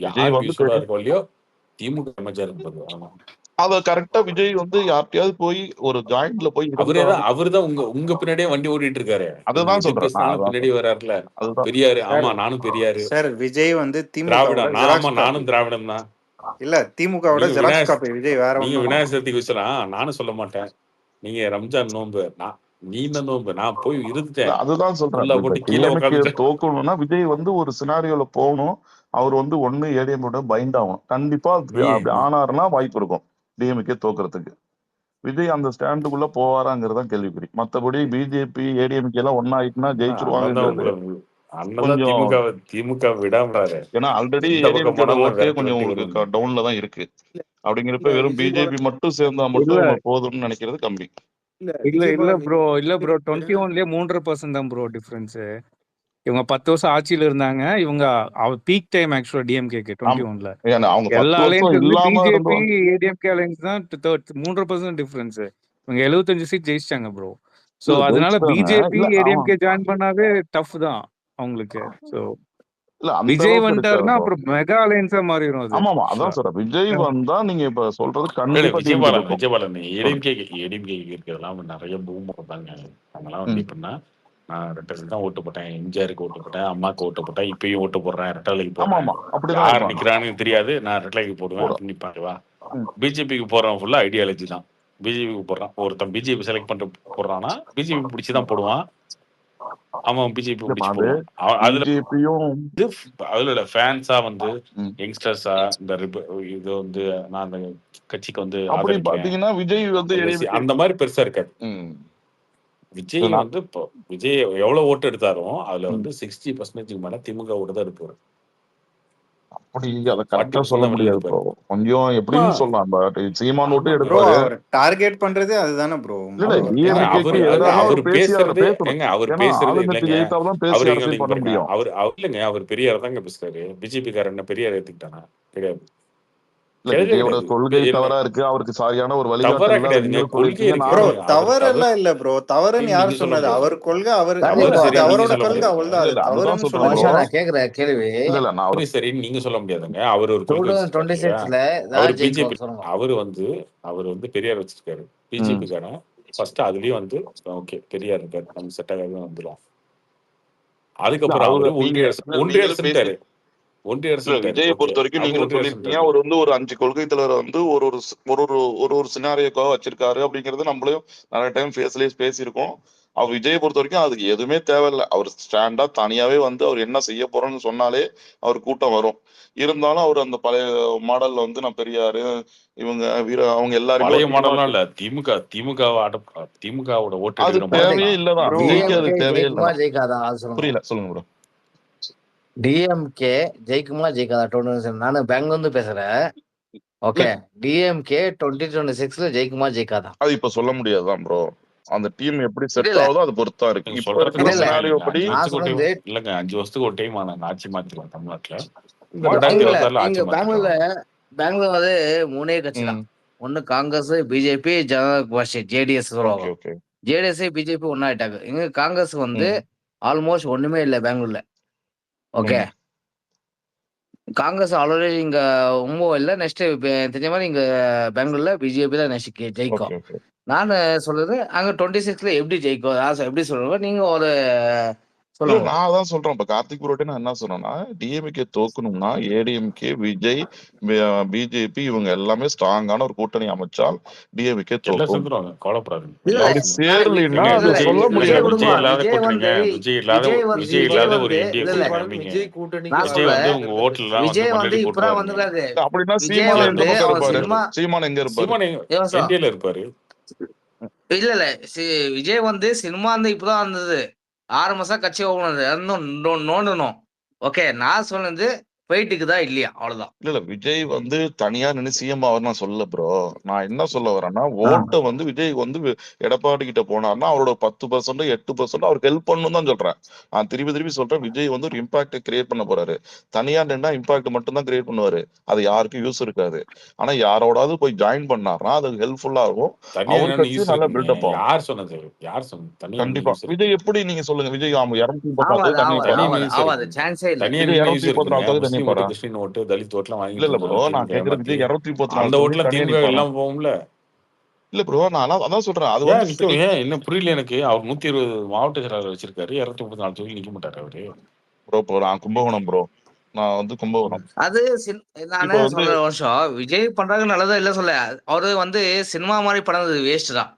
விஜய் வந்து திமுக அமைச்சர் அத கரெக்டா விஜய் வந்து யார்கிட்டயாவது போய் ஒரு ஜாயிண்ட்ல போய் அவருதான் உங்க பின்னாடியே வண்டி ஓடிட்டு இருக்காரு. அதுதான் சொல்றேன். பின்னாடி வராருல பெரியாரு. ஆமா நானும் பெரியாரு சார். விஜய் வந்து திராவிடம், நானும் திராவிடம் தான். இல்ல திமுகவோட ஜெராக்ஸ் காப்பி விஜய். வேற நீங்க விநாயகர் சதுர்த்திக்கு வச்சலாம், நானும் சொல்ல மாட்டேன். நீங்க ரம்ஜான் நோன்பு, நீ நோன்பு, நான் போய் இருந்துட்டேன். அதுதான் சொல்றேன். தோக்கணும்னா விஜய் வந்து ஒரு சினாரியோல போகணும். அவர் வந்து ஒண்ணு ஏடிஎம்கே பைண்ட் ஆகணும். கண்டிப்பா அப்படி ஆனாருன்னா வாய்ப்பு இருக்கும் டிஎம்கே தோக்குறதுக்கு. விஜய் அந்த ஸ்டாண்டுக்குள்ள போவாராங்கிறதா கேள்விக்குறி. மத்தபடி பிஜேபி ஏடிஎம்கே எல்லாம் ஒன்னா ஆயிட்டுனா ஜெயிச்சிருவாங்க. திமுக விடாம. ஏன்னா ஆல்ரெடி ஏடிஎம்கே ஓட்டே கொஞ்சம் உங்களுக்கு டவுன்ல தான் இருக்கு. அப்படிங்கிறப்ப வெறும் பிஜேபி மட்டும் சேர்ந்தா மட்டும் போதும்னு நினைக்கிறது கம்மி. இல்ல ப்ரோ 21லயே 3% தான் ப்ரோ டிஃபரன்ஸ். இவங்க 10 வருஷம் ஆட்சியில இருந்தாங்க. இவங்க பீக் டைம் ஆக்சுவலா டிஎம்கேக்கு 21ல எல்லா அலையன்ஸ் பிஜேபி ஏடிஎம்கே அலையன்ஸ் தான் 3% டிஃபரன்ஸ். இவங்க 75 சீட் ஜெயிச்சிட்டாங்க ப்ரோ. சோ அதனால பிஜேபி ஏடிஎம்கே ஜாயின் பண்ணாவே டஃப் தான் அவங்களுக்கு. சோ விஜய் வந்துட்டாருன்னா அப்புறம் மெகா அலையன்ஸா மாறிடும் அது. ஆமா அதான் சொல்றேன். விஜய் வந்தா நீங்க இப்ப சொல்றது கண்டிப்பா விஜயபாலன் ஏடிஎம்கே இருக்கிறதெல்லாம் நிறைய பூம் போட்டாங்க. அவங்கலாம் வந்து இப்படின்னா நான் ரெட்டலுக்கு தான் ஓட்டு போட்டேன், எம்ஜிஆருக்கு ஓட்டு போட்டேன், அம்மாக்கு ஓட்டு போட்டேன், இப்பயும் ஓட்டு போடுறேன், ரெட்டலைக்கு போடுறேன். யார் நிக்கிறான்னு தெரியாது, நான் ரெட்டலைக்கு போடுவேன் அப்படின்னு நிப்பாருவா. பிஜேபிக்கு போறவன் ஃபுல்லா ஐடியாலஜி தான். பிஜேபிக்கு போடுறான், ஒருத்தன் பிஜேபி செலக்ட் பண்ணிட்டு போடுறான்னா பிஜேபி பிடிச்சுதான் போடுவான். அவன் பிஜேபி பிடிச்சு போடுவான். அதுல ஃபேன்ஸா வந்து யங்ஸ்டர்ஸா இந்த இது வந்து நான் அந்த கட்சிக்கு வந்து பாத்தீங்கன்னா விஜய் வந்து அந்த மாதிரி பெருசா இருக்காது. விஜய் வந்து இப்போ விஜய் எவ்வளவு ஓட்டு எடுத்தாரோ அதுல வந்து 60% மேல திமுக ஓட்டு தான் எடுப்பாரு. அப்படி அத கரெக்ட்டா சொல்ல முடியாது ப்ரோ. கொஞ்சம் எப்படின்னு சொல்லலாம். சீமான் ஓட்டு எடுப்பாரு. டார்கெட் பண்றதே அதுதானே ப்ரோ. இல்ல அவர் பேசுறது இல்லங்க, அவர் பேசுறது இல்லங்க, அவர் பெரியார் தாங்க பேசுறாரு. பிஜேபி காரன் பெரியார் ஏத்துக்கிட்டானா? கிடையாது. விஜயோட கொள்கை தவறா இருக்கு. அவருக்கு சரியான ஒரு வழிகாட்டல் தவறெல்லாம் இல்ல ப்ரோ. தவறுன்னு யாரு சொன்னது? அவர் கொள்கை அவரோட கொள்கை அவ்வளவுதான். நான் கேக்குற கேள்வி சரி நீங்க சொல்ல முடியாதுங்க. அவர் ஒரு அவர் வந்து பெரியார் வச்சிருக்காரு. பிஜேபி காரன் ஃபர்ஸ்ட் அதுலயும் வந்து ஓகே பெரியார் இருக்காரு, நம்ம செட் ஆகாது வந்துடும். அதுக்கப்புறம் அவரு ஒன்றிய அரசு விஜயை பொறுத்த வரைக்கும் நீங்க சொல்லிருக்கீங்க அவர் வந்து ஒரு 5 கொள்கை தலைவர் வந்து ஒரு சினாரியோக்காக வச்சிருக்காரு அப்படிங்கறது நம்மளையும் நிறைய டைம் பேசியிருக்கோம். அவர் விஜயை பொறுத்த வரைக்கும் அதுக்கு எதுவுமே தேவையில்லை. அவர் ஸ்டாண்டா தனியாவே வந்து அவர் என்ன செய்ய போறோம்னு சொன்னாலே அவர் கூட்டம் வரும். இருந்தாலும் அவர் அந்த பழைய மாடல்ல வந்து நான் பெரியாரு இவங்க அவங்க எல்லாரும் பழைய மாடல்லாம் இல்ல. திமுகவோட ஓட்டு அது தேவையே இல்லதான். தேவையே இல்லை. புரியல, சொல்லுங்க ப்ரோ. டிஎம்கே ஜெயிக்குமா ஜெயிக்காதா? 2027 நானும் பெங்களூர்ல இருந்து பேசுறேன். ஓகே, டிஎம்கே 2026ல ஜெயிக்குமா ஜெயிக்காதா? அது இப்ப சொல்ல முடியாதுதான் ப்ரோ. அந்த டீம் எப்படி செட் ஆகுதோ அது பொறுத்தா இருக்கு. இப்ப இருக்கிற சினாரியோ படி இல்லங்க 5 வருஷத்துக்கு ஒரு டைம் ஆட்சி மாத்திக்கலாம் தமிழ்நாட்டுல. இந்த 2026ல இங்க ஆட்சி பெங்களூர்ல மாத்திட்டோம். வந்து 3 கட்சி தான். ஒண்ணு காங்கிரஸ், பிஜேபி, ஜனதா பார்ட்டி, ஜேடிஎஸ் ஓகே சொல்லுவாங்க. ஓகே ஜேடிஎஸ், பிஜேபி ஒன்னாயிட்டாங்க. இங்க காங்கிரஸ் வந்து ஆல்மோஸ்ட் ஒண்ணுமே இல்ல பெங்களூர்ல. ஓகே. காங்கிரஸ் ஆல்ரெடி இங்க இல்ல. நெக்ஸ்ட் தெரிஞ்ச மாதிரி இங்க பெங்களூர்ல பிஜேபி தான் நெக்ஸ்ட் ஜெயிக்கும். ஓகே ஓகே நான் சொல்றது அங்க 26ல எப்படி ஜெயிக்கும் எப்படி சொல்லுங்க நீங்க ஒரு இல்ல சொல்லுங்க. நான் அதான் சொல்றேன். இப்ப கார்த்திக் புரோட்டே நான் என்ன சொன்னேன்னா, டிஎம்கே தோக்கணும்னா ஏடிஎம்கே, விஜய், பிஜேபி இவங்க எல்லாமே ஸ்ட்ராங்கான ஒரு கூட்டணி அமைச்சால் டிஎம்கே எல்லாம் தோக்கும். சேர்ந்துருவாங்க, கவலைப்படாதீங்க. இல்ல எல்லாம் அப்படி சேர்ந்துருவாங்க. சேரலைன்னா ஏங்க அது சொல்ல இல்லங்க, முடியாது. விடுங்க. விஜய் இல்லாத விஜய் கூட்டணிங்க, வந்து விஜய் இல்லாத ஒரு விஜய் இந்திய இல்ல கூட்டணி அமைங்க. விஜய் கூட்டணிக்கு நான் விஜய் சொல்ல வந்து உங்க ஓட்டுலாம் வந்து விஜய் வந்து மல்லடி இப்பதான் போட்டுருவாருங்க. வந்துருக்காரு. அப்படின்னா விஜய் சீமான் விஜய் எந்த வந்து வந்து பக்கம் அவன் இருப்பாரு? சினிமா சீமான் எங்க இருப்பாரு? சீமான் ஏன் என்டிஏல இருப்பாரு. இல்ல விஜய் வந்து சினிமா வந்து இப்பதான் வந்தது. 6 மாசம் கட்சி நோண்டணும். ஓகே, நான் சொன்னது போயிட்டுக்கு தான் இல்லையா அவ்வளவுதான். இல்ல விஜய் வந்து தனியா நின்னு சிஎம் அவர் நான் சொல்ல ப்ரோ. நான் என்ன சொல்ல வரேன்னா, ஓட்டை வந்து விஜய் வந்து எடப்பாடி கிட்ட போனார்னா அவரோட 10% 8% அவருக்கு ஹெல்ப் பண்ணணும் தான் சொல்றேன். நான் திருப்பி சொல்றேன், விஜய் வந்து ஒரு இம்பாக்ட் கிரியேட் பண்ண போறாரு. தனியா நின்னா இம்பாக்ட் மட்டும் தான் கிரியேட் பண்ணுவாரு. அது யாருக்கும் யூஸ் இருக்காது. ஆனா யாரோடாவது போய் ஜாயின் பண்ணார்னா அது ஹெல்ப்ஃபுல்லா இருக்கும். தனியா அவர் நின்னு கட்சி யூஸ் நல்லா இருக்குங்க. பில்டப் ஆகும். யார் சொன்னது? தனியா நின்னு கண்டிப்பா யூஸ் இருக்கு? விஜய் எப்படி நீங்க சொல்லுங்க? விஜய் 234 ஆவாது தனி ஆவாது தனியா நிப்பாரா? நின்னு ஆவாது யூஸ் ஆவாது இருக்குங்க. சான்ஸே இல்ல. தனியா விஜய் நின்னு யூஸ் இருக்குங்க. 234 தனி முஸ்லீம் நிப்பாரா? ஓட்டு, கிறிஸ்டின் ஓட்டு, தலித் ஓட்டுலாம் இல்ல வாங்கிட்டு இல்ல ப்ரோ, இருந்தாங்க நான் திமுக கேக்குறது ஏமாத்தி. விஜய் 234 அந்த தொகுதி ஓட்டுலாம் தனி திமுக நிப்பாரா? எல்லாம் போகும்ல. இல்ல ப்ரோ, நான் அதான் சொல்றேன். அது ஏன் வந்து நிக்கும்? ஏன் என்ன புரியல எனக்கு. அவர் 120 மாவட்ட செயலாளர் வச்சிருக்காரு. 234 தொகுதி நிக்க மாட்டாரு அவரு. ப்ரோ நான் கும்பகோணம் ப்ரோ. நான் வந்து கும்பகோணம். அது நானே இப்ப வந்து சொல்ற வருஷம் விஜய் பண்றாங்க நல்லதா இல்ல சொல்ல. அவரு வந்து சினிமா மாதிரி பண்ணது வேஸ்ட் தான்.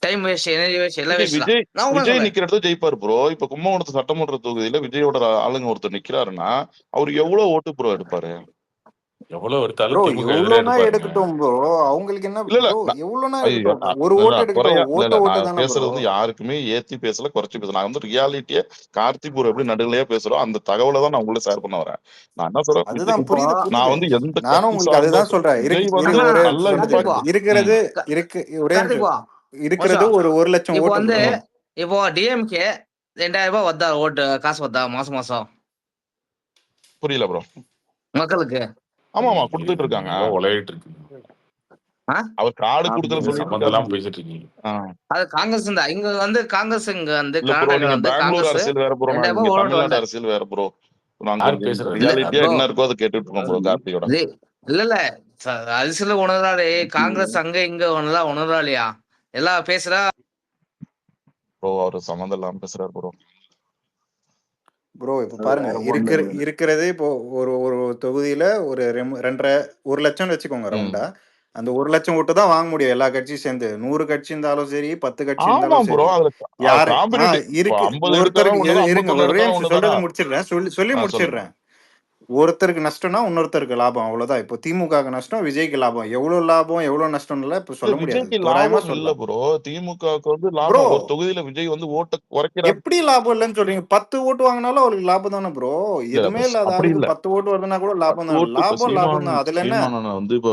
டைம் வேஸ்ட், எனர்ஜி வேஸ்ட், எல்லாம் வேஸ்ட் தான். நான் உண்மை விஜய் சொல்றேன். நிக்கிற இடத்துல ஜெயிப்பாரு ப்ரோ. இப்ப கும்பகோணத்து சட்டமன்ற தொகுதியில விஜயோட ஆளுங்க ஒருத்தர் நிக்கிறாருன்னா அவர் எவ்வளவு ஓட்டு ப்ரோ எடுப்பாரு? எவ்வளவு ப்ரோ எடுத்தாலும் திமுக எதிரே எவ்வளோனா எடுப்பாருங்க. எடுக்கட்டும் ப்ரோ. அவங்களுக்கு என்ன இல்ல ப்ரோ? எவ்வளோனா ஐயோ எடுக்கட்டும். ஒரு ஓட்டு குறையா எடுக்கட்டும். ஓட்டு நான் தானே பேசுறது ப்ரோ. வந்து யாருக்குமே ஏத்தி பேசல, குறைச்சு பேசல. நான் வந்து ரியாலிட்டிய கார்த்திக் ப்ரோ எப்படி நடுநிலையா பேசுறோம் அந்த தகவலை தான் நான் உங்களை ஷேர் பண்ண வரேன். நான் என்ன சொல்றேன், விஜய் அதுதான் புரியுது நான் புரியுது. வந்து எந்த நானும் கட்சி உங்களுக்கு அதுதான் சொல்றேன். விஜய் வந்து அண்ணா, ஒரு ஒரே நல்ல கார்த்திக் இம்பாக்ட் பா, இருக்கிறது ஒரே கார்த்திக் பா, இருக்கிறது வருஷம். ஒரு 1,00,000 இப்போ ஓட்டு வந்து ப்ரோ. இப்போ டிஎம்கே 2000 ரூபாய் வந்தா ஓட்டு காசு வந்தா மாசம் புரியல ப்ரோ. மக்களுக்கு. ஆமா கொடுத்துட்டு இருக்காங்க. உலகிட்டு இருக்கு. அவர் கார்டு கொடுத்துல சொல்லி சம்பந்தம் இல்லாம பேசிட்டு இருக்கீங்க. அது காங்கிரஸ் தான். இங்க வந்து காங்கிரஸ் இங்க வந்து இல்ல ப்ரோ, கர்நாடகா நீங்க வந்து பெங்களூர் காங்கிரஸ் அரசியல் வேற ப்ரோ, 2000 இங்க ரூபாய் ஓட்டு தமிழ்நாடு வந்தேன். அரசியல் வேற ப்ரோ. நாங்க யார் பேசுறது? ரியாலிட்டியா bro. என்ன இருக்கோ அதை கேட்டுட்டு இருக்கோம் ப்ரோ கார்த்தியோட. இல்ல அரசியல உணர்றாரு. காங்கிரஸ் அங்க இங்க உணர்றாளியா எல்லாம் பேசுறா ப்ரோ. அவரு சம்மந்தம் இல்லாம பேசுறாரு ப்ரோ. ப்ரோ இப்ப பாருங்க இருக்கிறதே இப்போ ஒரு ஒரு தொகுதியில ஒரு 1 லட்சம் வச்சுக்கோங்க ரவுண்டா. அந்த 1 லட்சம் ஓட்டு தான் வாங்க முடியும் எல்லா கட்சியும் சேர்ந்து. 100 கட்சி இருந்தாலும் சரி, 10 கட்சி ஆமா இருந்தாலும் ப்ரோ, சரி. அதுல யாரு இருக்கு. 50 எடுத்தாலும் ஒருத்தருக்கு ஒண்ணுதான், இருங்க 51 ஒரே எடுத்தாலும் நிமிஷம் சொல்றதை ஒண்ணுதான். முடிச்சிடுறேன். சொல்லி சொல்லுங்க. முடிச்சிடுறேன். ஒருத்தருக்கு நஷ்டம்னா இன்னொருத்தருக்கு லாபம், அவ்வளவுதான். இப்போ திமுக நஷ்டம், விஜய்க்கு லாபம். எவ்வளவு லாபம் எவ்வளவு நஷ்டம் இப்ப சொல்ல முடியாது. விஜய்க்கு தோராயமா லாபம் இல்ல சொல்லலாம் ப்ரோ. திமுகவுக்கு வந்து ப்ரோ. லாபம். ஒரு தொகுதியில விஜய் வந்து ஓட்ட குறைக்கிறார். எப்படி லாபம் இல்லைன்னு சொல்றீங்க? 10 ஓட்டு வாங்கினாலும் அவருக்கு லாபம் தானே ப்ரோ. எதுவுமே இல்லாத அப்படி ஆளுக்கு இல்ல. 10 ஓட்டு வருதுன்னா கூட லாபம் தான். ஓட்டு இப்ப லாபம் தான். அதுல என்ன? சீமானன் வந்து இப்ப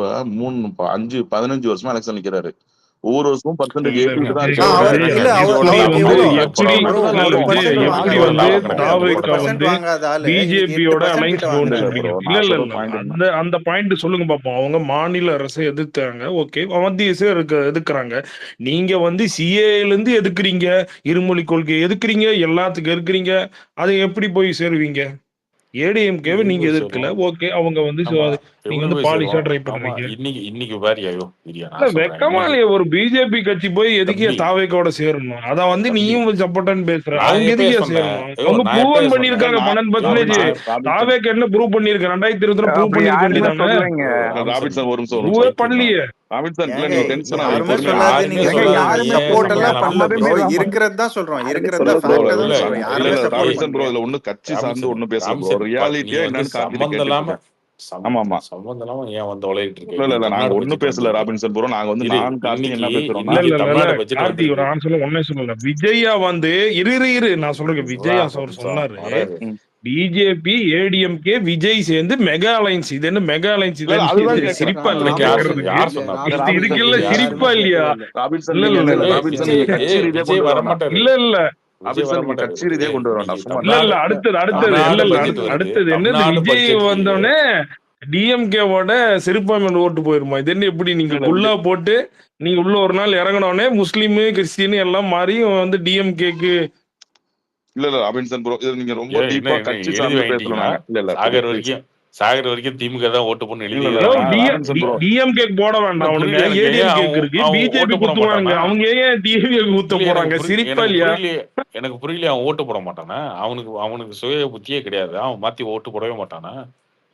15 வருஷமா எலெக்ஷன் நிக்கிறாரு. ஒவ்வொரு வருஷமும் பர்சன்டேஜ் ஏற்றிட்டு தான் வாங்காத ஆளு பிஜேபியோட அலைன்ஸ் அந்த பாயிண்ட் சொல்லுங்க பாப்போம். அவங்க மாநில அரசை எதிர்த்தாங்க, ஓகே, மத்திய எதிர்க்கிறாங்க. நீங்க வந்து சிஏல இருந்து எதுக்குறீங்க, இருமொழி கொள்கையை எதுக்குறீங்க, எல்லாத்துக்கும் எதுக்குறீங்க. அதை எப்படி போய் சேருவீங்க? ஏடிஎம்கேவை நீங்க எதிர்க்கல, ஓகே, அவங்க வந்து நீங்க வந்து பாலிஷா ட்ரை பண்றீங்க. இன்னைக்கு வேறியாயோ வெக்கமா இல்லையா? ஒரு பிஜேபி கட்சி போய் எதுக்கே தாவேக்கோட சேரணும்? அத வந்து நீயும் சப்போர்ட்னு பேசுற. அவங்க எதுக்கே சேரணும்? அவங்க ப்ரூவ் பண்ணிருக்காங்க 12%. தாவேக்கு என்ன ப்ரூவ் பண்ணிருக்க? 2020 ப்ரூவ் பண்ணிருக்க வேண்டியதானே? ராபின்சன் ஒரு நிமிஷம் ப்ரூவே பண்ணலையே. ராபின்சன் இல்ல, நீங்க டென்ஷன் யாருமே சொல்லாது. நீங்க சப்போர்ட் எல்லாம் பண்ணல ப்ரோ. இருக்கிறது தான் சொல்றோம். இருக்கிறது தான் ஃபேக்ட் தான் சொல்றோம். யாருமே சப்போர்ட் ராபின்சன் ப்ரோ, இதுல ஒண்ணு கட்சி சார்ந்து ஒண்ணு பேசல ப்ரோ. ரியாலிட்டியா என்னன்னு கார்த்திக் கேட்டுங்க. ஆமா சம்பந்தம் இல்லாம ஏன் வந்து உலகிட்டு இருக்கு? இல்ல நாங்க ஒண்ணு பேசல ராபின்சன் ப்ரோ. நாங்க வந்து நான் கார்த்திக் என்ன பேசுறோம்னா, கார்த்திக் ஒரு நான் சொல்ல ஒண்ணே சொல்லல. விஜயா வந்து இரு நான் சொல்றேன். விஜயா அவர் சொன்னாரு, பிஜேபி ஏடிஎம்கே விஜய் சேர்ந்து மெகா அலைன்ஸ். இது என்ன மெகா அலைன்ஸ்? சிரிப்பா இல்ல கேக்குறதுக்கு? இதுக்கு இல்ல சிரிப்பா இல்லையா? இல்ல விஜய் வர நீங்க மாட்டாரு. கட்சி ரீதியா கொண்டு வர வேண்டாம். சும்மா இல்ல இல்ல அடுத்தது தமிழ்நாடு இல்ல பட்ஜெட் வருது. அடுத்தது என்னது தமிழ்நாடு விஜய் பட்ஜெட்லயே வந்தோடனே டிஎம்கேவோட சிறுபான்மையினர் ஓட்டு போயிருமா? இது என்ன எப்படி நீங்க குல்லா போட்டு நீங்க உள்ள ஒரு நாள் இறங்கினோடனே முஸ்லீம் கிறிஸ்டின் எல்லாம் மாறி வந்து டிஎம்கேக்கு இல்ல ராபின்சன் ப்ரோ இது நீங்க ரொம்ப என்ன டீப்பா என்ன கட்சி எழுதி சார்ந்து பேசல வாங்கிட்டீங்களா? நாங்க. இல்ல சாகர் வரைக்கும் திமுக தான் ஓட்டு போடணும் எழுதி ராபின்சன் ப்ரோ டிஎம்கே போட வேண்டாம் அவனுங்க. ஏடிஎம்கே இருக்கு, பிஜேபி குத்துவாங்க. அவங்க ஏன் டிஎம்கே குத்த போறாங்க? சிரிப்பா இல்லையா? எனக்கு புரியல. அவன் ஓட்டு போட மாட்டானா? அவனுக்கு சுய புத்தியே கிடையாது. அவன் மாத்தி ஓட்டு போடவே மாட்டானா?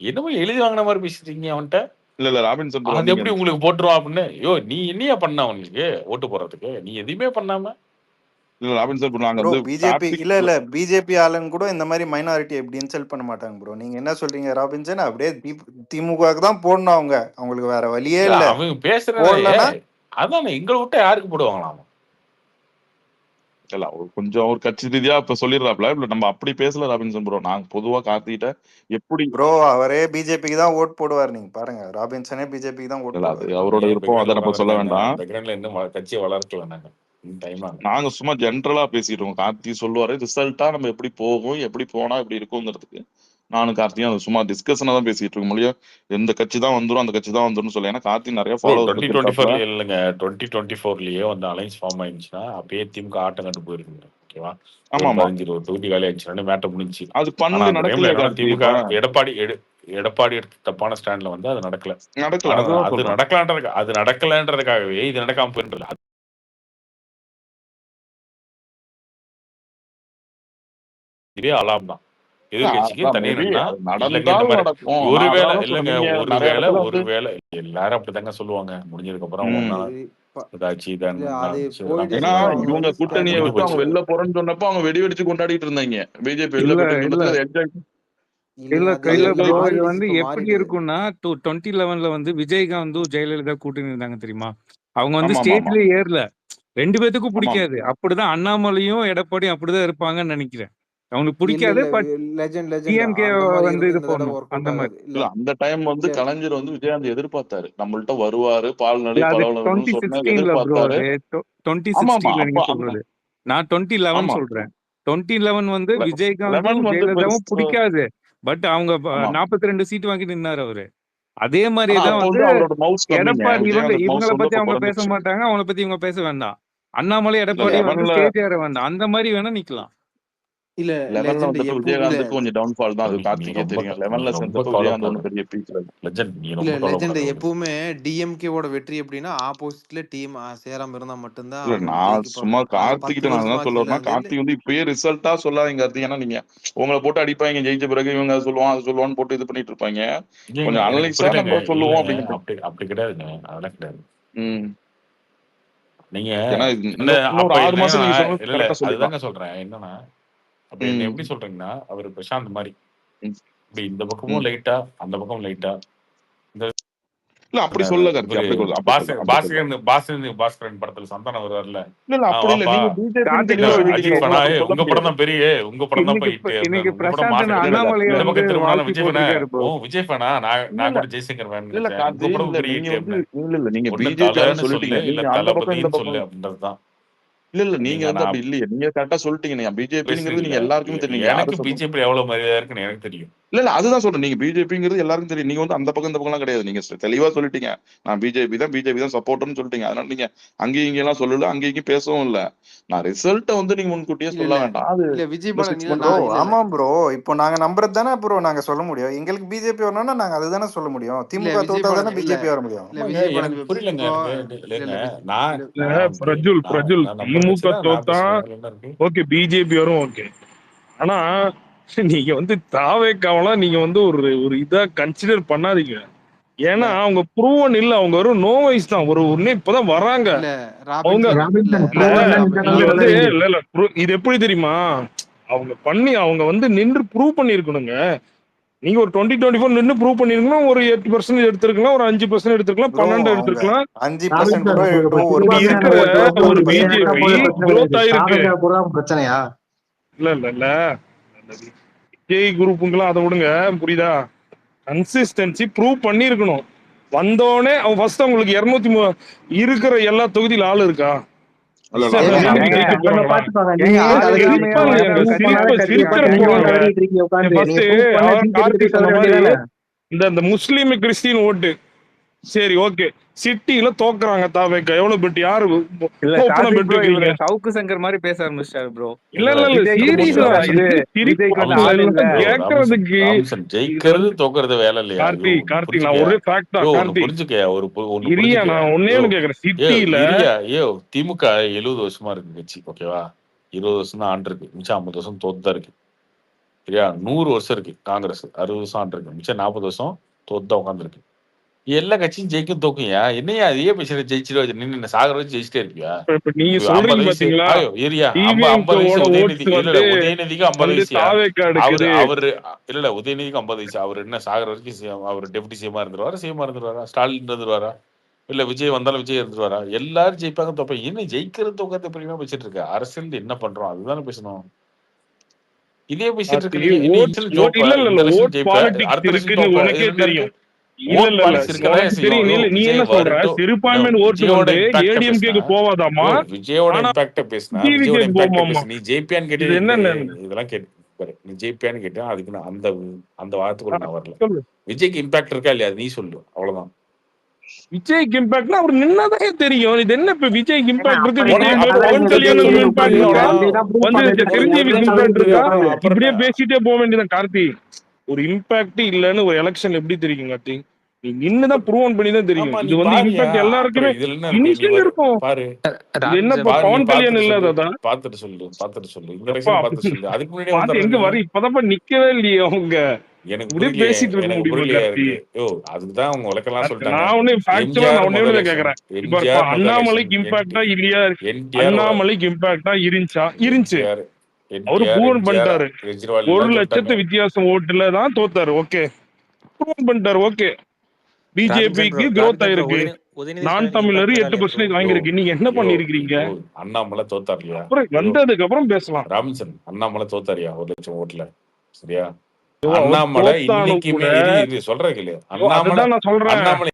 என்னமோ எழுதி வாங்கின மாதிரி பேசிட்டீங்க அவன்கிட்ட. இல்ல ராபின்சன் ப்ரோ அது எப்படி உங்களுக்கு போட்டுருவான் அப்படின்னு? யோ நீ என்னையா பண்ண அவனுக்கு ஓட்டு போடுறதுக்கு? நீ எதுவுமே பண்ணாம இல்ல ராபின்சன் ப்ரோ நாங்க வந்து பிஜேபி இல்ல பிஜேபி ஆளுங்க கூட இந்த மாதிரி மைனாரிட்டி எப்படி இன்சல்ட் பண்ண மாட்டாங்க ப்ரோ. நீங்க என்ன சொல்றீங்க ராபின்சன்? அப்படியே திமுகவுக்கு தான் போடணும். அவங்களுக்கு வேற வழியே இல்ல. அவங்க பேசுறேன் அதான் எங்களை விட்டு யாருக்கு போடுவாங்களாம்? இல்ல கொஞ்சம் ஒரு கட்சி ரீதியா இப்ப சொல்லிடுறாப்ல. இல்ல நம்ம அப்படி பேசல ராபின்சன் ப்ரோ. நாங்க பொதுவா கார்த்திகிட்ட எப்படி ப்ரோ அவரே பிஜேபிக்கு தான் ஓட் போடுவார். நீங்க பாருங்க ராபின்சனே பிஜேபிக்கு தான் ஓட் போடுவார். அது அவரோட விருப்பம். அதை நம்ம சொல்ல வேண்டாம். இன்னும் கட்சியை வளர்க்கல நாங்க சும்மா ஜென்ரலா பேசிட்டோம். கார்த்தி சொல்லுவாரு ரிசல்ட்டா நம்ம எப்படி போகும், எப்படி போனா எப்படி இருக்குங்கிறதுக்கு நானும் கார்த்தியும் அது சும்மா டிஸ்கஷனா தான் பேசிட்டு இருக்க முடியும். எந்த கட்சி தான் வந்துரும் அந்த கட்சி தான் வந்துரும் சொல்ல. ஏன்னா கார்த்தி நிறைய ஃபாலோ 2024 இல்லைங்க 2024லயே வந்து அலைன்ஸ் ஃபார்ம் ஆயிடுச்சுன்னா அப்பயே திமுக ஆட்டம் கண்டு போயிருக்குங்க. ஓகேவா? ஆமா 15 தொகுதி காலி ஆயிடுச்சு. மேட்டர் முடிஞ்சு அது பண்ணு நடக்கல. திமுக எடப்பாடி எடுத்த தப்பான ஸ்டாண்ட்ல வந்து அது நடக்கல. அது நடக்கலன்றதுக்காகவே இது நடக்காம போயிட்டு இதே அலாம் தான். எதிர்கட்சிக்கு தனியா ஒருவேளை இல்லைங்க ஒருவேளை எல்லாரும் அப்படித்தாங்க சொல்லுவாங்க. முடிஞ்சதுக்கு அப்புறம் ஏன்னா இவங்க கூட்டணியை விட்டு அவங்க வெளில போறேன்னு சொன்னப்போ அவங்க வெடி வெடிச்சு கொண்டாடிட்டு இருந்தாங்க. பிஜேபி அது வந்து எப்படி இருக்கும்னா 2011 வந்து விஜயகாந்தும் ஜெயலலிதா கூட்டணி இருந்தாங்க தெரியுமா? அவங்க வந்து ஸ்டேஜ்ல ஏறல. 2 பேத்துக்கும் பிடிக்காது. அப்படிதான் அண்ணாமலையும் எடப்பாடியும் அப்படிதான் இருப்பாங்கன்னு நினைக்கிறேன். அவனுக்கு பிடிக்காது. வந்து இது பண்ணும் அந்த மாதிரி. இல்ல அந்த டைம் வந்து கலைஞர் வந்து விஜயகாந்த் எதிர்பார்த்தாரு. நம்மள்ட்ட வருவாரு பால்நடை பலவளம் எதிர்பார்த்தாரு. 2016 நீங்க சொல்றது. நான் 2011 சொல்றேன். 2011 வந்து விஜயகாந்தும் ஜெயலலிதாவும் பிடிக்காது. பட் அவங்க 42 சீட் வாங்கி நின்னாரு அவரு. அதே மாதிரிதான் வந்து எடப்பாடி இவங்களை பத்தி அவங்க பேச மாட்டாங்க. அவங்கள பத்தி இவங்க பேச வேண்டாம். அண்ணாமலை எடப்பாடி வந்து ஸ்டேஜ் ஏற வேண்டாம். அந்த மாதிரி வேணா நிக்கலாம். இல்ல 11 வந்துட்டு விஜயகாந்துக்கு கொஞ்சம் டவுன்ஃபால் தான். அது கார்த்திகே தெரியும். 11ல சேர்ந்துட்டு விஜயகாந்த் ஒன்றும் பெரிய பீக் இல்ல லெஜெண்ட் எப்பவுமே டிஎம்கேவோட வெற்றி எப்படின்னா ஆப்போசிட்ல டீம் சேராம இருந்தா மட்டும்தான். இல்ல நான் சும்மா கார்த்திகிட்ட நான் என்ன சொல்லுவேன்னா கார்த்திக் வந்து இப்பயே ரிசல்ட்டா சொல்லாதீங்க கார்த்திக். ஏன்னா நீங்க உங்களை போட்டு அடிப்பாங்க. ஜெயிச்ச பிறகு இவங்க சொல்லுவான் அது சொல்லுவான்னு போட்டு இது பண்ணிட்டு இருப்பாங்க. கொஞ்சம் அனலைஸா நம்ம சொல்லுவோம் அப்படின்னு. அப்படி கிடையாதுங்க. அதெல்லாம் கிடையாது. நீங்க ஒரு 6 மாசம் நீங்க அதுதாங்க சொல்றேன். என்னன்னா அப்படி என்ன எப்படி சொல்றீங்கன்னா அவரு பிரசாந்த் மாதிரி இப்படி இந்த பக்கமும் லைட்டா அந்த பக்கம் லைட்டா இல்ல அப்படி சொல்ல பாஸ்கரன் படத்துல சந்தானம் வருவார்ல. உங்க படம் தான் பெரிய உங்க படம் தான் போயிட்டு விஜய் ஃபேனா நான் கூட ஜெய்சங்கர் ஃபேன். நீங்க பிஜேபி சொல்லிட்டீங்க சொல்லு அப்படின்றதுதான். இல்ல நீங்க வந்து அப்படி இல்லையே. நீங்க கரெக்டா சொல்லிட்டீங்க. பிஜேபிங்கிறது நீங்க எல்லாருக்குமே தெரியும். எனக்கு பிஜேபி எவ்வளவு மரியாதை இருக்குன்னு எனக்கு தெரியும். இல்ல அதுதான் சொல்றேன். நீங்க பிஜேபிங்கிறது எல்லாருக்கும் தெரியும். நீங்க வந்து அந்த பக்கம் இந்த பக்கம் எல்லாம் கிடையாது. நீங்க தெளிவா சொல்லிட்டீங்க. நான் பிஜேபி தான் சப்போர்ட்னு சொல்லிட்டீங்க. அதனால நீங்க அங்கேயும் இங்க எல்லாம் சொல்லல, அங்கேயும் பேசவும் இல்ல. நான் ரிசல்ட்ட வந்து நீங்க முன்கூட்டியே சொல்ல வேண்டாம். அது விஜய் ஆமா ப்ரோ. இப்போ நாங்க நம்புறது தானே ப்ரோ நாங்க சொல்ல முடியும். எங்களுக்கு பிஜேபி வரணும்னா நாங்க அதுதானே சொல்ல முடியும். திமுக தோத்தா தானே பிஜேபி வர முடியும். பிரஜுல் திமுக தோத்தா ஓகே பிஜேபி வரும் ஓகே. ஆனா நீங்க வந்து தாவேக்காவெல்லாம் நீங்க வந்து ஒரு இதா கன்சிடர் பண்ணாதீங்க. ஏன்னா அவங்க ப்ரூவன் இல்ல. அவங்க வெறும் நோ வைஸ் தான். ஒரு இப்பதான் வராங்க அவங்க. இது எப்படி தெரியுமா? அவங்க வந்து நின்று ப்ரூவ் பண்ணிருக்கணுங்க. நீங்க ஒரு 2024 நின்று ப்ரூவ் பண்ணிருக்கணும். ஒரு 8% எடுத்திருக்கலாம், ஒரு 5% எடுத்திருக்கலாம், 12 எடுத்திருக்கலாம். 5% இருக்கிற ஒரு பிஜேபி growth ஆயிருக்கு. பிரச்சனையா இல்ல விஜய் குரூப்புங்கெல்லாம் அதை விடுங்க. புரியுதா? கன்சிஸ்டன்சி ப்ரூவ் பண்ணிருக்கணும். வந்தோடனே அவன் ஃபர்ஸ்ட் அவங்களுக்கு 200 இருக்கிற எல்லா தொகுதியில ஆள் இருக்கா? இல்ல சார் இல்ல நின்னு நீங்க ஜெயிக்க அவங்க போறாங்களா? பாத்துப்பாங்க. ஏங்க நீங்க ஆள் கதைக்காம வெறுப்பாங்க ஏன் அந்த ப்ரூவ் பண்ணாத சிரிப்ப கட்சியை சிரிக்கிற பார்த்து நீங்க போறாங்க. கதறிட்டு இருக்கீங்க உட்காந்து. நீங்க ஃபர்ஸ்ட் ப்ரூவ் பண்ண அவன் பிஜேபி கார்த்தி போய் சொன்ன கதற மாதிரி வேண்டியதானே? இந்த முஸ்லீம் கிறிஸ்டின் ஓட்டு சரி ஓகே சிட்டியில தோக்குறாங்க தாவேக்கா எவ்வளவு பெட் யாரு இல்ல ஓப்பனா கார்த்திக் பெட் ப்ரோ இவரு வைக்கிறீங்க? சவுக்கு சங்கர் மாதிரி பேச ஆரம்பிச்சிட்டாரு ப்ரோ. இல்ல இல்ல இல்ல இல்ல விஜய்க்கு சீரியஸா முட்டு ராம்சன் இது இது விஜய்க்கு வந்து சிரிப்பு ஆள் இல்ல. ப்ரோ ராம்சன் கேட்கறதுக்கு ராம்சன் இது ஜெயிக்கிறது வந்து தோக்குறது வேலை இல்லையா? கார்த்தி ஒண்ணு கார்த்தி நான் புரிஞ்சுக்க ஒரே ஃபேக்ட் தான் ஒண்ணு கார்த்தி. புரிஞ்சுக்க ஒண்ணு இரியா புரிஞ்சுக்க நான் ஒன்னே ஒண்ணு கேக்குறேன். சிட்டியில இரியா திமுக 70 வருஷமா இருக்கு கட்சி, ஓகேவா? 20 வருஷம் தான் ஆண்டு இருக்கு, மிச்சம் 50 வருஷம் தோத்துதான் இருக்கு. சரியா? 100 வருஷம் இருக்கு காங்கிரஸ், 60 வருஷம் ஆண்டு இருக்கு, மிச்சம் 40 வருஷம் தோத்துதான் உட்காந்துருக்கு. எல்லா கட்சியும் ஜெயிக்கும் தோக்குயா, என்னையா அதையே பேசுற? ஜெயிச்சிருவா நின்று சாகர வச்சு ஜெயிச்சிட்டே இருப்பியா? இப்ப நீங்க இப்ப 50 சொல்றீங்க வயசு பாத்தீங்களா ஏரியா 50 டிவிஎம்கே வயசு ஓட உதயநிதி ஓட்ஸ் இல்ல வந்து உதயநிதிக்கு 50 வந்து வயசுயா? தாவேக்கா அவரு எடுக்குது. அவரு இல்ல உதயநிதிக்கு 50 வயசு. அவர் என்ன சாகர வரைக்கும் அவர் டெப்டி சிஎம்மா இருந்துருவாரா? ஸ்டாலின் இருந்துருவாரா? இல்ல விஜய் வந்தாலும் விஜய் இருந்துருவாரா? எல்லாரும் ஜெயிப்பாங்க தோப்பாங்க. என்ன ஜெயிக்கிறது தோக்கத்தை எப்படின்னா பேசிட்டு இருக்க? அரசியல் என்ன பண்றோம் அதுதானே பேசணும். இதே பேசிட்டு இருக்க கார்த்தி நீ ஓட் இன்சல் ஓட் ஜோப்ப, இல்ல இல்ல இந்த இல்ல எலெக்ஷன் ஓட் ஜெயிப்ப, பாலிடிக்ஸ் அடுத்த எலெக்ஷன் இருக்குன்னு தோப்ப. உனக்கே இதுல என்ன இருக்கு? தெரியும். இல்ல ஓட் இல்ல இல்ல பாலிடிக்ஸ் இருக்கதான் உனக்கு செய்யும். தெரியும். நீ நீ விஜய் என்ன சொல்ற வரட்டும். சிறுபான்மையின் ஓட்டு விஜயோட வந்து இம்பாக்ட பேசினா, ஏடிஎம்கேக்கு போவாதாமா விஜயோட ஆனா இம்பாக்ட பேசினா, விஜயோட டிவிகேக்கு இம்பாக்ட போமாமா. பேசு. நீ ஜெயிப்பியான்னு கேட்டு இது என்ன இதெல்லாம் கேட்டு பாரு. நீ ஜெயிப்பியான்னு கேட்டா அதுக்கு நான் அந்த அந்த வார்த்தைக்குள்ள நான் வரல. சொல்லு விஜய்க்கு இம்பாக்ட் இருக்கா இல்லையா நீ சொல்லு, அவ்வளவுதான். விஜய்க்கு இம்பாக்ட்னா அவர் நின்னதே தெரியும். இது என்ன இப்ப விஜய்க்கு இம்பாக்ட் இருக்கு அப்படி விஜய் என்ன மேல கதறீங்க? பவன் விஜய் கல்யாணம் எதுக்கு இம்பாக்ட் உட்கார்ந்து இருக்கா? விஜய் தான் ப்ரூவ் வந்து பண்ணிட்டு இருக்கீங்க. சிரஞ்சீவிக்கு அப்புறம் இம்பாக்ட் கதறிட்டு இருக்கா? இருக்கீங்க உட்காந்து. இப்படியே பேசிட்டே போக வேண்டியதான் கார்த்தி. ஒரு இம்பாக்ட் இல்லன்னு ஒரு எலெக்ஷன் எப்படி தெரியும் கார்த்தி? நீ நின்னுதான் ப்ரூவ் பண்ணி தான் தெரியும். ஆமா நீ இது வந்து பாருயா. இம்பாக்ட் எல்லாருக்குமே அப்புறம் இதுல என்ன இருக்கு? நீ இன்ஸ்டன்ட் இருக்கும். பாரு இது என்ன இப்ப பாரு, நீ பவன் கல்யாணம் பாத்துட்டு சொல்லு, இல்லாததா? பாத்துட்டு சொல்லு, இந்த எப்பா எலெக்ஷன் பார்த்து சொல்லு. அதுக்கு முன்னாடியே பாத்து வந்துடுற எங்க நீ. வர இப்பதான் நிக்கவே இல்லையே அவங்க. எனக்கு இப்படியே புரியலையே, பேசிட்டு இருக்க எனக்கு முடியுமா புரியலையா கார்த்தி? இருக்கு. அதுக்கு தான் அவங்க உலகெல்லாம் சொல்லிட்டாங்க. நான் ஒண்ணு ஃபேக்சுவலா நான் எம்ஜிஆர் ஒண்ணே முதல் ஒண்ணு எலெக்ஷன், கேக்குறேன். இப்ப எம்ஜிஆர் முதல் எலெக்ஷன், அண்ணாமலைக்கு இம்பாக்டா இல்லையா? என்டிஆர் அண்ணாமலைக்கு இம்பாக்டா இருந்துச்சா? இருந்துச்சு. என்டிஆர் அவரு என்டிஆர் ப்ரூவ் எம்ஜிஆர் பண்ணிட்டாரு. கெஜ்ரிவால் 1 எல்லாம் சொல்லிட்டாங்க. லட்சத்து வித்தியாசம் ஓட்டுல தான் தோத்தாரு. ஓகே ப்ரூவ் பண்ணிட்டாரு. ஓகே ராபின்சன் ப்ரோ பிஜேபிக்கு growth ராபின்சன் ப்ரோ ஆயிருக்கு. உதயநிதி நான் ஸ்டாலின் தமிழர் இம்பாக்ட் இருக்கா இல்லையா 8% ப்ரோ? வாங்கியிருக்கு. நீங்க என்ன பண்ணிருக்கீங்க? அண்ணாமலை தோத்தார் இல்லையா? அப்புறம் வந்ததுக்கு அப்புறம் பேசலாம். ராபின்சன் அண்ணாமலை தோத்தாரியா 1 லட்சம் ஓட்டுல? சரியா? அவர் அண்ணாமலை தோத்தாலும் கூட இன்னைக்குமே சொல்றேன் கேளு. அண்ணாமலை அதுதான் நான் சொல்றேன். அண்ணாமலை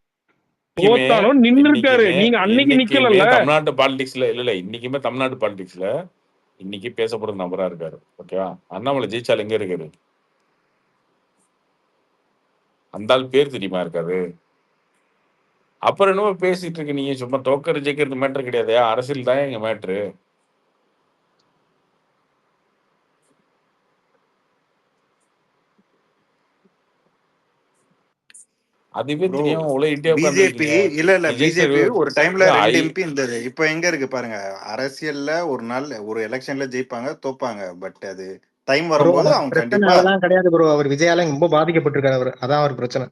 தோத்தாலும் நின்னு இருக்காரு. நீங்க அன்னைக்கு நிக்கலல்ல. தமிழ்நாட்டு பாலிடிக்ஸ்ல இல்ல இன்னைக்குமே தமிழ்நாட்டு பாலிடிக்ஸ்ல இன்னைக்கு பேசப்படுற நபரா இருக்காரு. ஓகேவா? அண்ணாமலை ஜெயிச்சால் எங்க இருக்காரு? அந்த ஆள் பேர் தெரியுமா இருக்காரு? அப்புறம் என்னமோ பேசிட்டு இருக்கு நீங்க. சும்மா தோக்கர் ஜெயிக்கிறது மேட்டர் கிடையாது, அரசியல் தான் எங்க மேட்ரு. அதுவே ப்ரோ தெரியாம உலகிட்டே பிஜேபி உட்காந்துருக்கீங்க. இல்ல இல்ல நீ ஜெயிச்ச பிஜேபி ஒரு டைம்ல 2 ஐ- எம்பி இருந்தது. இப்போ எங்க இருக்கு பாருங்க. அரசியல்ல ஒரு நாள் ஒரு எலெக்ஷன்ல ஜெயிப்பாங்க தோப்பாங்க. பட் அது டைம் ப்ரோ வரும்போது அவர் அவங்க பிரச்சனை கண்டிப்பா அதெல்லாம் கிடையாது ப்ரோ. அவர் விஜயால ரொம்ப பாதிக்கப்பட்டிருக்காரு. அவர் அதான் அவர் பிரச்சனை.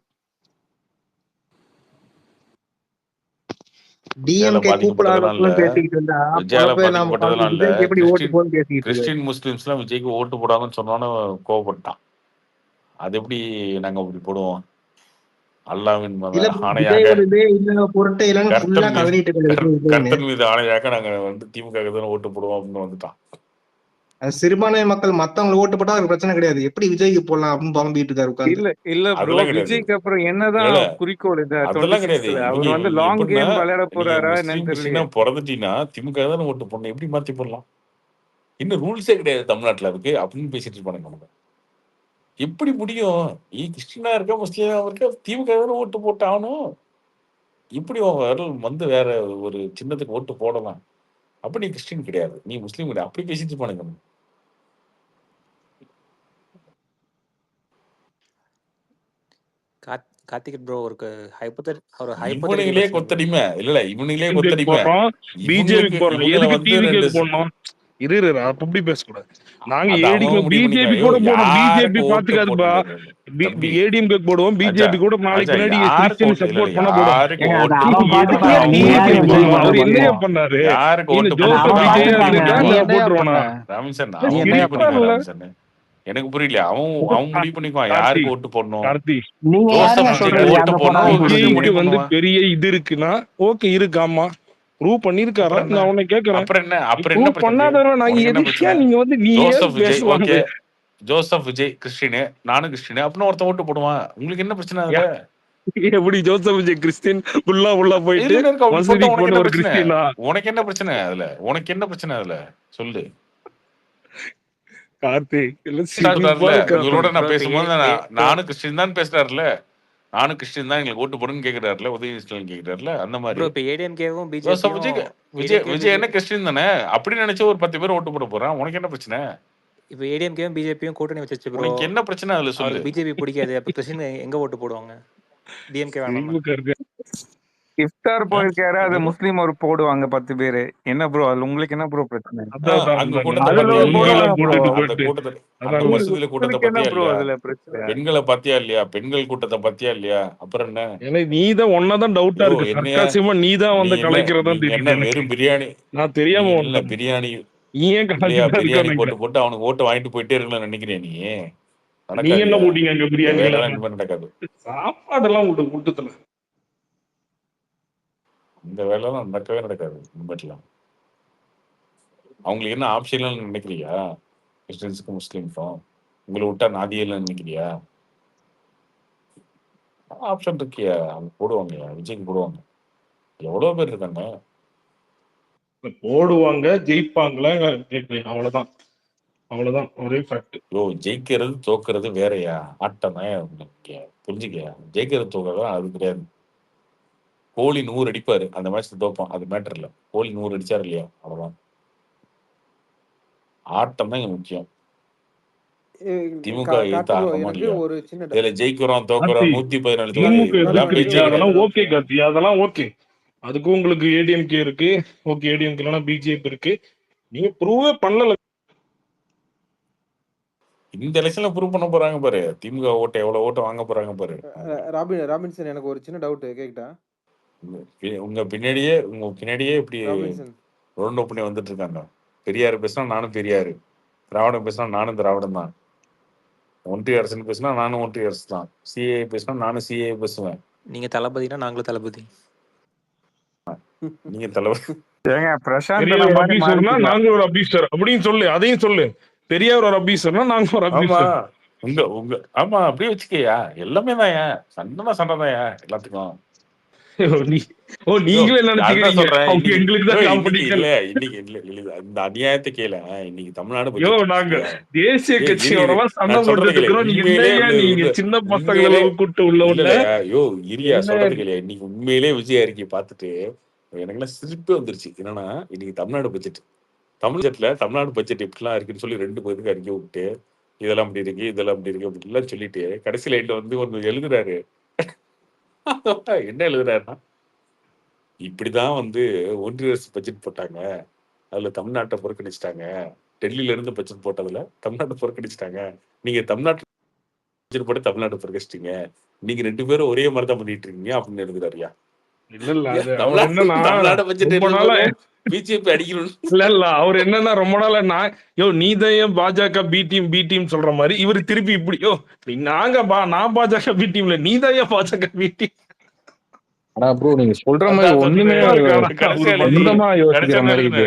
விஜயால டிஎம்கே பாதிக்கப்பட்டதெல்லாம் இல்ல, கூப்பிடாதன்னு பேசிக்கிட்டு இருந்தா விஜயால போய் நாம பாதிக்கப்பட்டதெல்லாம் இல்ல. விஜய்க்கு எப்படி ஓட்டு போன்னு பேசிக்கிட்டு இருக்காரு. கிறிஸ்டின் முஸ்லிம்ஸ் எல்லாம் விஜய்க்கு ஓட்டு போடாங்கன்னு சொன்னோன்னு கோவப்பட்டான். அது எப்படி நாங்க அப்படி போடுவோம்? அல்லாவின் மத இல்ல ஆணையாக, விஜய் ஒரு இதே இல்ல பொருட்டே இல்லன்னு ஃபுல்லா கர்த்தன் மீது கதறிட்டு இருக்காரு விஜய்னு. கர்த்தன் மீது ஆணையாக நாங்க திமுக தானே ஓட்டு போடுவோம் அப்படின்னு வந்துட்டான். அது சிறுபான்மை மக்கள் மத்தவங்க ஓட்டு போட்டா அவருக்கு பிரச்சனை கிடையாது. எப்படி விஜய்க்கு போடலாம் அப்படின்னு புலம்பிட்டு இருக்காரு உட்கார்ந்து. இல்ல இல்ல ப்ரோ அதெல்லாம் கிடையாது. விஜய்க்கு அப்புறம் என்னதான் இல்ல குறிக்கோள் இந்த அதெல்லாம் கிடையாது. 26ல அவர் நீங்க வந்து லாங் எப்படின்னா கேம் விளையாட நீங்க போறாரா முஸ்லீம் என்னன்னு கிறிஸ்டினா தெரியலையே. பிறந்துட்டீங்கன்னா திமுக தானே ஓட்டு போடணும். எப்படி மாத்தி போடலாம்? இன்னும் ரூல்ஸே கிடையாது தமிழ்நாட்டுல அதுக்கு அப்படின்னு பேசிட்டு இருப்பானுங்க நமக்கு. எப்படி முடியும்? நீ கிறிஸ்டினா இருக்க முஸ்லீமா இருக்க திமுக தானே ஓட்டு போட்டு ஆகணும். இப்படி வந்து வேற ஒரு சின்னத்துக்கு ஓட்டு போடலாம். அப்ப நீ கிறிஸ்டின் கிடையாது, நீ முஸ்லீம் கிடையாது, அப்படி பேசிட்டு இருப்பானுங்க. கார்த்திக் ப்ரோ ஒரு இவனுங்களே கொத்தடிமை இல்ல இவனுங்களே கொத்தடிமை. போறோம் பிஜேபிக்கு போறோம். இவங்களை எதுக்கு வந்து டிவிக்கு 2 போடணும்? இரு அப்படி பேசக்கூடாது. நாங்க அது ஏடிக்கு அவன் முடிவு பிஜேபி பண்ணிக்கலாம். கூட போடுவோம். பிஜேபி யாருக்கு ஓட்டு பாத்துக்காதுப்பா. தம்பி ஏடிஎம்கே போடுவோம். ராஜா பிஜேபி கூட நாளைக்கு ராஜா பின்னாடி யாருக்கு கிறிஸ்டியன் ஓட்டு இல்ல சப்போர்ட் பண்ண போடுவோம். யாருக்கு ஏங்க அது ஓட்டு அவன் எதுக்கு பாத்துப்பான். நீ டிவிக்கு ஏன் போடணும்? விஜய் அவர் பண்ண என்னையா போறீங்க? பண்ணாரு? யாருக்கு நீங்க ஓட்டு ஜோசப் அவன் விஜயா பாத்துப்பாங்க. இருந்துட்டா நீ நான் என்னையா போட்டுருவானா? பண்ண? ராமசன் நீ அவன் என்னையா முடிவு பண்ண? பண்ணிக்குவான். ராமசன் எனக்கு புரியல. அவன் முடிவு பண்ணிக்குவான் கார்த்தி யாருக்கு ஓட்டு போடணும். கார்த்தி நீங்க ஜோசப் யாருங்க விஜய்க்கு சொல்றது ஓட்டு அங்க போடணும் போடாதீங்கன்னு கிறிஸ்டின் சொல்றீங்க? முடிவு விஜய்க்கு வந்து பண்ணுவான். பெரிய இது இருக்குன்னா ஓகே இருக்காமா ப்ரூவ் பண்ணிருக்காரா? அப்புறம் என்ன நான் உன்னை கேக்குறேன். அப்புறம் என்ன ப்ரூவ் பிரச்சனை? பண்ணாதவன் நான் உனக்கு என்ன எதுக்கே பிரச்சனை? நீங்க வந்து நீ ஜோசப் விஜய் பேசுவாங்க. ஓகே, ஜோசப் விஜய் கிறிஸ்டின், நானும் கிறிஸ்டின், அப்படின்னு ஒருத்தன் ஓட்டு போடுவான். உங்களுக்கு என்ன பிரச்சனை அதுல? எப்படி ஜோசப் விஜய் கிறிஸ்டின் ஃபுல்லா போயிட்டு இதுல இருக்க அப்படி சொல்லிட்டு மசூதிக்கு உனக்கு போன என்ன ஒரு பிரச்சனை? கிறிஸ்டினா? உனக்கு என்ன பிரச்சனை அதுல? உனக்கு என்ன பிரச்சனை அதுல? சொல்லு. கார்த்திக் இல்ல சொல்றாருல, சிரிப்பா இருக்கு இவரோட ப்ரோ நான் இப்போ பேசும்போது இப்போ நானும் கிறிஸ்டின் தான் பேசுறாருல. நானும் கிறிஸ்டின் தான் எங்களுக்கு ஓட்டு போடுன்னு கேக்குறாருல, உதயநிதி ஸ்டாலின் கேக்குறாருல, அந்த ப்ரோ மாதிரி இப்போ ஏடிஎம்கேவும் ஜோசப் பிஜேபியும் விஜய் என்ன கிறிஸ்டின் தானே? அப்படி நினைச்சு ஒரு 10 பேர் ஓட்டு போட போறான். உனக்கு என்ன பிரச்சனை? இப்போ ஏடிஎம்கேவும் பிஜேபியும் கூட்டணி வச்சிருச்சு ப்ரோ. உனக்கு என்ன பிரச்சனை அதுல சொல்லு. அவருக்கு பிஜேபி பிடிக்காது. அப்போ பிரசிடண்ட் எங்க ஓட்டு போடுவாங்க? டிஎம்கே வேணாம்னா? சிரிப்பு இருக்கு. இஃப்தார் போயிருக்காரு, அது என்னது? முஸ்லீம் ஒரு போடுவாங்க 10 பேரு. என்ன ப்ரோ அதுல உங்களுக்கு என்ன ப்ரோ பிரச்சனை? அங்க கூட்டத்தை அதுல பாத்தியா ஒரு இல்லையா? போடுவாங்க ப்ரோ. அந்த கூட்டத்தை அந்த மசூதியில கூட்டத்தை உங்களுக்கு என்ன பாத்தியா ப்ரோ இல்லையா? அதுல பிரச்சனை? பெண்களை பாத்தியா இல்லையா? பெண்கள் கூட்டத்தை பாத்தியா இல்லையா? அப்புறம் என்ன? எனக்கு நீதான் ஒன்னதான் டவுட்டா இருக்கு. என்னைய சர்க்காசியமா நீதான் நீ வந்து என்ன கலைக்கிறதா நீங்க என்ன தெரியுது எனக்கு. வெறும் பிரியாணி நான் தெரியாம நீங்க இல்ல ஒண்ணு பிரியாணி நீ ஏன் இல்லையா? கலைச்சுதான் பிரியாணி இருக்க போட்டு நினைக்கிறேன். போட்டு அவனுக்கு ஓட்டு வாங்கிட்டு போயிட்டே இருக்கலாம்னு நினைக்கிறியா நீ? நீ என்ன நடக்காதுயா. போட்டீங்க அங்க இந்த பிரியாணில? வேலைலாம் இனிமே நடக்காது. சாப்பாடெல்லாம் விட்டு கூட்டத்துல. இந்த வேலைலாம் நடக்கவே நடக்காது இனிமேட்டுலாம். அவங்களுக்கு என்ன ஆப்ஷன்லாம் நினைக்கிறியா? கிறிஸ்டின்ஸுக்கும் முஸ்லீம்ஸும் உங்களை விட்டா நாதியெல்லாம் நினைக்கிறியா? ஆப்ஷன் இருக்கியா? அவங்க போடுவாங்க, விஜய்க்கு போடுவாங்க. எவ்வளவு பேர் இருக்காங்க. போடுவாங்க ஜெயிப்பாங்களா கேட்கல. அவ்வளவுதான் அவ்வளவுதான் ஒரே ஃபேக்ட். ஜெயிக்கிறது தோக்குறது வேறயா? ஆட்டம் தான் புரிஞ்சுக்கயா. ஜெயிக்கிறது தோக்குறதா அது கிடையாது. கோலி 100 அடிப்பாரு, அந்த மேட்ச் தோப்பான், அது மேட்டர் இல்ல. கோலி 100 அடிச்சாரு இல்லையா, அவ்வளவுதான். ஆட்டம் தான் இங்க முக்கியம். திமுக எதிர்த்து கார்த்தி ப்ரோ, ஆகமா எனக்கு இல்லையா? ஒரு சின்ன இதுல ஜெயிக்கிறோம் தோக்குறோம் 114 தொகுதி திமுக இதெல்லாம் பேச்சே அதெல்லாம் கிடையாது. ஓகே கார்த்தி, அதெல்லாம் ஓகே. அதுக்கும் உங்களுக்கு ஏடிஎம்கே இருக்கு. ஓகே, ஏடிஎம்கே இல்லைன்னா பிஜேபி இருக்கு. நீங்க ப்ரூவே பண்ணல. இந்த எலெக்ஷன்ல ப்ரூவ் பண்ண போறாங்க பாரு. திமுக ஓட்டு எவ்வளவு ஓட்டு வாங்க போறாங்க பாரு. ராபின்சன், எனக்கு ஒரு சின்ன டவுட் கேக்கிட்டா? உங்க பின்னாடியே இப்படி ராபின்சன், ரவுண்ட் அப் பண்ணி வந்துட்டு இருக்காங்க. பெரியார் பேசினா நானும் பெரியாரு, திராவிடம் பேசினா நானும் திராவிடம் தான், ஒன்றிய அரசுன்னு பேசினா நானும் ஒன்றிய அரசு தான், சிஏ பேசினா நானும் சிஏ பேசுவேன். நீங்க தளபதினா நாங்களும் தளபதி. நீங்க தலைவர். ஏங்க பிரசாந்த் அபிஷர்னா நாங்க ஒரு அபிஷர் அப்படின்னு சொல்லு, அதையும் சொல்லு. பெரியார் ஒரு அபிஷர்னா நாங்க ஒரு ஆமா அபிஷர். உங்க ஆமா அப்படியே வச்சுக்கயா. எல்லாமே தான் சண்டை தான் எல்லாத்துக்கும். நீங்களே அதுதான் நினைச்சுக்கிறீங்க சொல்றேன். அவங்க எங்களுக்கு தான் இன்னைக்கு காம்படிஷன். இல்ல இன்னைக்கு இந்த அநியாயத்தை கேள. இன்னைக்கு தமிழ்நாடு நாங்க தேசிய கட்சியோட சண்டை நான் சொல்றது போட்டு கேளு. இருக்கிறோம். நீங்க என்னையா நீங்க சின்ன பசங்களை கூட்டு உள்ள உள்ள இரியா சொல்றது கேளு. இன்னைக்கு உண்மையிலே விஜய் அறிக்கையை பார்த்துட்டு எனக்குலாம் சிரிப்பே வந்துருச்சு. என்னன்னா இன்னைக்கு தமிழ்நாடு பட்ஜெட், தமிழ்நாடு பட்ஜெட் எப்படிலாம் இருக்குன்னு சொல்லி 2 பேருக்கு அறிக்கை விட்டு இதெல்லாம் அப்படி இருக்கு இதெல்லாம் அப்படி இருக்கு அப்படிலாம் சொல்லிட்டு கடைசி லைன்ல வந்து ஒன்று எழுதுறாரு. என்ன எழுதுறாருன்னா, இப்படிதான் வந்து ஒன்றிய அரசு பட்ஜெட் போட்டாங்க, அதுல தமிழ்நாட்டை புறக்கணிச்சிட்டாங்க. டெல்லியில இருந்து பட்ஜெட் போட்டதுல தமிழ்நாட்டை புறக்கணிச்சிட்டாங்க. நீங்க தமிழ்நாட்டு பட்ஜெட் போட்டு தமிழ்நாட்டை புறக்கணிச்சிட்டீங்க. நீங்க 2 பேரும் ஒரே மாதிரி தான் பண்ணிட்டு இருக்கீங்க அப்படின்னு எழுதுறாருயா. தமிழ்நாடு பட்ஜெட் பிஜேபி அடிக்கணும். இல்ல அவர் என்னன்னா ரொம்ப நாளா நீதான் பாஜக பி டீம் சொல்ற மாதிரி இவரு திருப்பி இப்படி நான் பாஜக பி டீம்ல நீதான் பாஜக பி டீம். ஆனா ப்ரோ நீங்க சொல்ற மாதிரி ஒண்ணுமே சொந்தமா யோசிக்கிற மாதிரி இது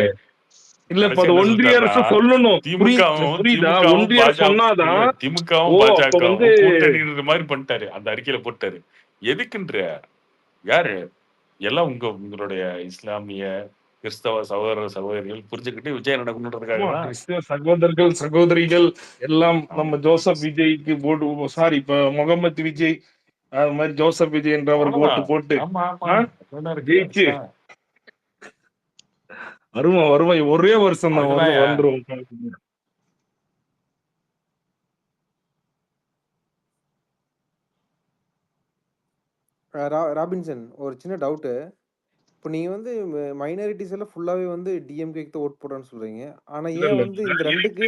இல்ல. இப்ப அது ஒன்றிய அரசு சொல்லணும். புரியுதா? ஒன்றிய அரசு சொன்னாதான் திமுகவும் பாஜகவும் கூட்டணி மாதிரி பண்ணிட்டாரு. அந்த அறிக்கையில போட்டாரு. எதுக்குன்ற யாரு எல்லாம் உங்களுடைய இஸ்லாமிய கிறிஸ்தவ சகோதர சகோதரிகள் புரிஞ்சுக்கிட்டு விஜய் நடக்கணுன்றதுக்காக தான். கிறிஸ்தவ சகோதரர்கள் சகோதரிகள் எல்லாம் நம்ம ஜோசப் விஜய்க்கு போட்டு சாரி இப்ப முகமது விஜய் அது மாதிரி ஜோசப் விஜய் என்றவருக்கு ஓட்டு போட்டு ஜெயிச்சு வருமா ஒரே வருஷம் தான் வந்துரும். ராபின்சன், ஒரு சின்ன டவுட்டு. இப்போ நீங்க வந்து மைனாரிட்டிஸ் எல்லாம் ஃபுல்லாவே வந்து டிஎம்கேக்கு தான் ஓட் போடுறேன்னு சொல்றீங்க. ஆனா ஏன் வந்து இந்த ரெண்டுக்கு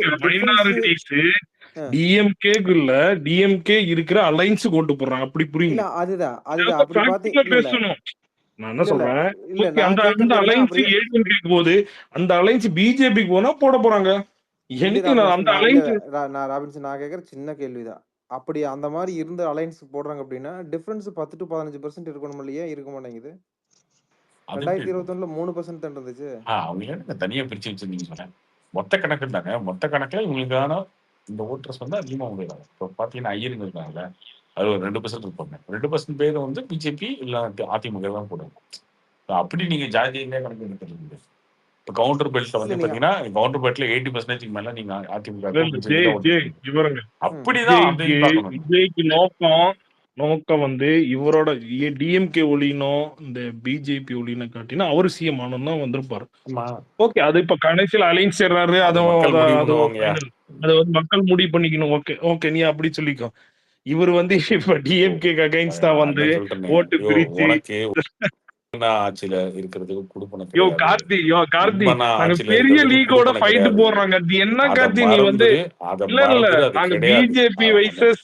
டிஎம்கேக்கு இல்ல, டிஎம்கே இருக்கிற அலைன்ஸ் ஓட்டு போடுறாங்க. அப்படி புரியுங்க. இல்ல அதுதான் அப்படி பாத்தீங்க. பேசணும். நான் என்ன சொல்றேன், அந்த அலைன்ஸ் ஏடிஎம்கேக்கு போகுது, அந்த அலைன்ஸ் பிஜேபிக்கு போனா போட போறாங்க. எனக்கு அந்த அலைன்ஸ் நான் ராபின்சன் நான் கேக்குற சின்ன கேள்விதான். அப்படி அந்த மாதிரி இருந்த அலைன்ஸ் போடுறாங்க அப்படின்னா டிஃபரன்ஸ் 10 to 15% இருக்கணும் இல்லையா? இருக்க மாட்டேங்குது. 2021ல 3% தான் இருந்துச்சு. அவங்க என்ன தனியா பிரிச்சு வச்சிருந்தீங்க சொன்னேன். மொத்த கணக்கு தாங்க. மொத்த கணக்குல இவங்களுக்கான இந்த ஓட்டர்ஸ் வந்து அதிகமா வந்துருக்காங்க. இப்போ பாத்தீங்கன்னா ஐயருங்க இருக்காங்கல்ல, அது ஒரு 2% இருப்பாங்க. 2% பேர் வந்து பிஜேபி இல்ல அதிமுக தான் போடுவாங்க. அப்படி நீங்க ஜாதியிலே கணக்கு எடுத்துருக்கீங்க. இப்ப கவுண்டர் பெல்ட்ல இல்ல வந்து நீங்க பாத்தீங்கன்னா, கவுண்டர் பெல்ட்ல 80% மேல நீங்க அதிமுகவுக்கும் இல்ல பிஜேபி ஜெய் தான் ஓட்டு ஜெய் போடுவீங்க. இவருங்க அப்படிதான் விஜய்க்கு அதையும் பார்க்கணும். விஜய்க்கு நோக்கம் வந்து இவரோட டிஎம்கே ஒழியணும் இந்த பிஜேபி ஒழியணும் காட்டினா அவரு சிஎம் ஆனோம் தான் வந்திருப்பாரு. ஆமா. ஓகே அது இப்ப கடைசியில் அலைன்ஸ் சேர்றாரு அது அது மக்கள் அது முடிவு அது பண்ணுவாங்கயா. final. அது வந்து மக்கள் முடிவு பண்ணிக்கணும். ஓகே ஓகே நீ அப்படி சொல்லிக்கோ. இவர் வந்து இப்ப டிஎம்கே அகைன்ஸ்டா வந்து அதான் சொல்லிட்டேனே. ஓட்டு பிரிச்சு உனக்கு ஆட்சியில இருக்கிறதுக்கு குடுப்பணம் யோ கிடையாது. கார்த்தி நான் நாங்க ஆட்சியில பெரிய இருக்கிறதுக்கு லீகோட குடுப்பணம் ஃபைட் கிடையாது. போடுறாங்க. அது என்ன அத கார்த்தி நீ வந்து மறந்துரு. அத இல்ல மறந்துரு. அது நாங்க கிடையாது. பிஜேபி வைசஸ்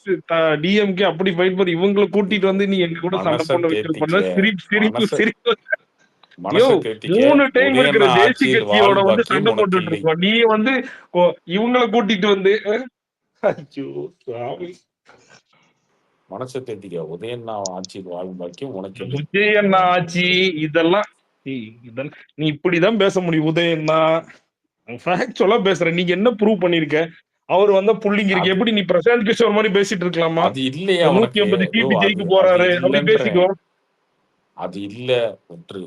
டிஎம்கே அப்படி ஃபைட் பண்ணி இவங்களை கூட்டிட்டு வந்து நீ எங்க கூட சண்டை மனச போட வைக்கிறது பண்ண தேத்திக்க. சிரிப்பு யோ மனச தேத்திக்க. 3 டைம் இருக்கிற உதயண்ணா தேசிய ஆட்சியில் கட்சியோட வந்து வாழ்பாக்கியம் சண்டை உனக்கு போட்டுட்டு இல்லை. இருக்கோம். நீ வந்து இவங்களை கூட்டிட்டு வந்து ஐயோ சாமி. மனச தேத்திக்க. உதயண்ணா ஆட்சியில் வாழ்பாக்கியம் உனக்கு இல்லை. விஜயண்ணா ஆட்சி இதெல்லாம் இதெல்லாம் நீ இப்படிதான் பேச முடியும். உதயண்ணா ஃபேக்சுவலா பேசுறேன். நீங்க என்ன ப்ரூவ் பண்ணிருக்க? அவர் வந்த புள்ளிங்க இருக்கு. எப்படி நீ பிரசாந்த் கிஷோர் மாதிரி பேசிட்டு இருக்கலாமா? அது இல்லையா உனக்கு? 180 ஐயோ, ஜெயிக்க அது போறாரு அப்படி இல்லன்றேன். பேசிக்கோ. அது இல்ல ஒன்று.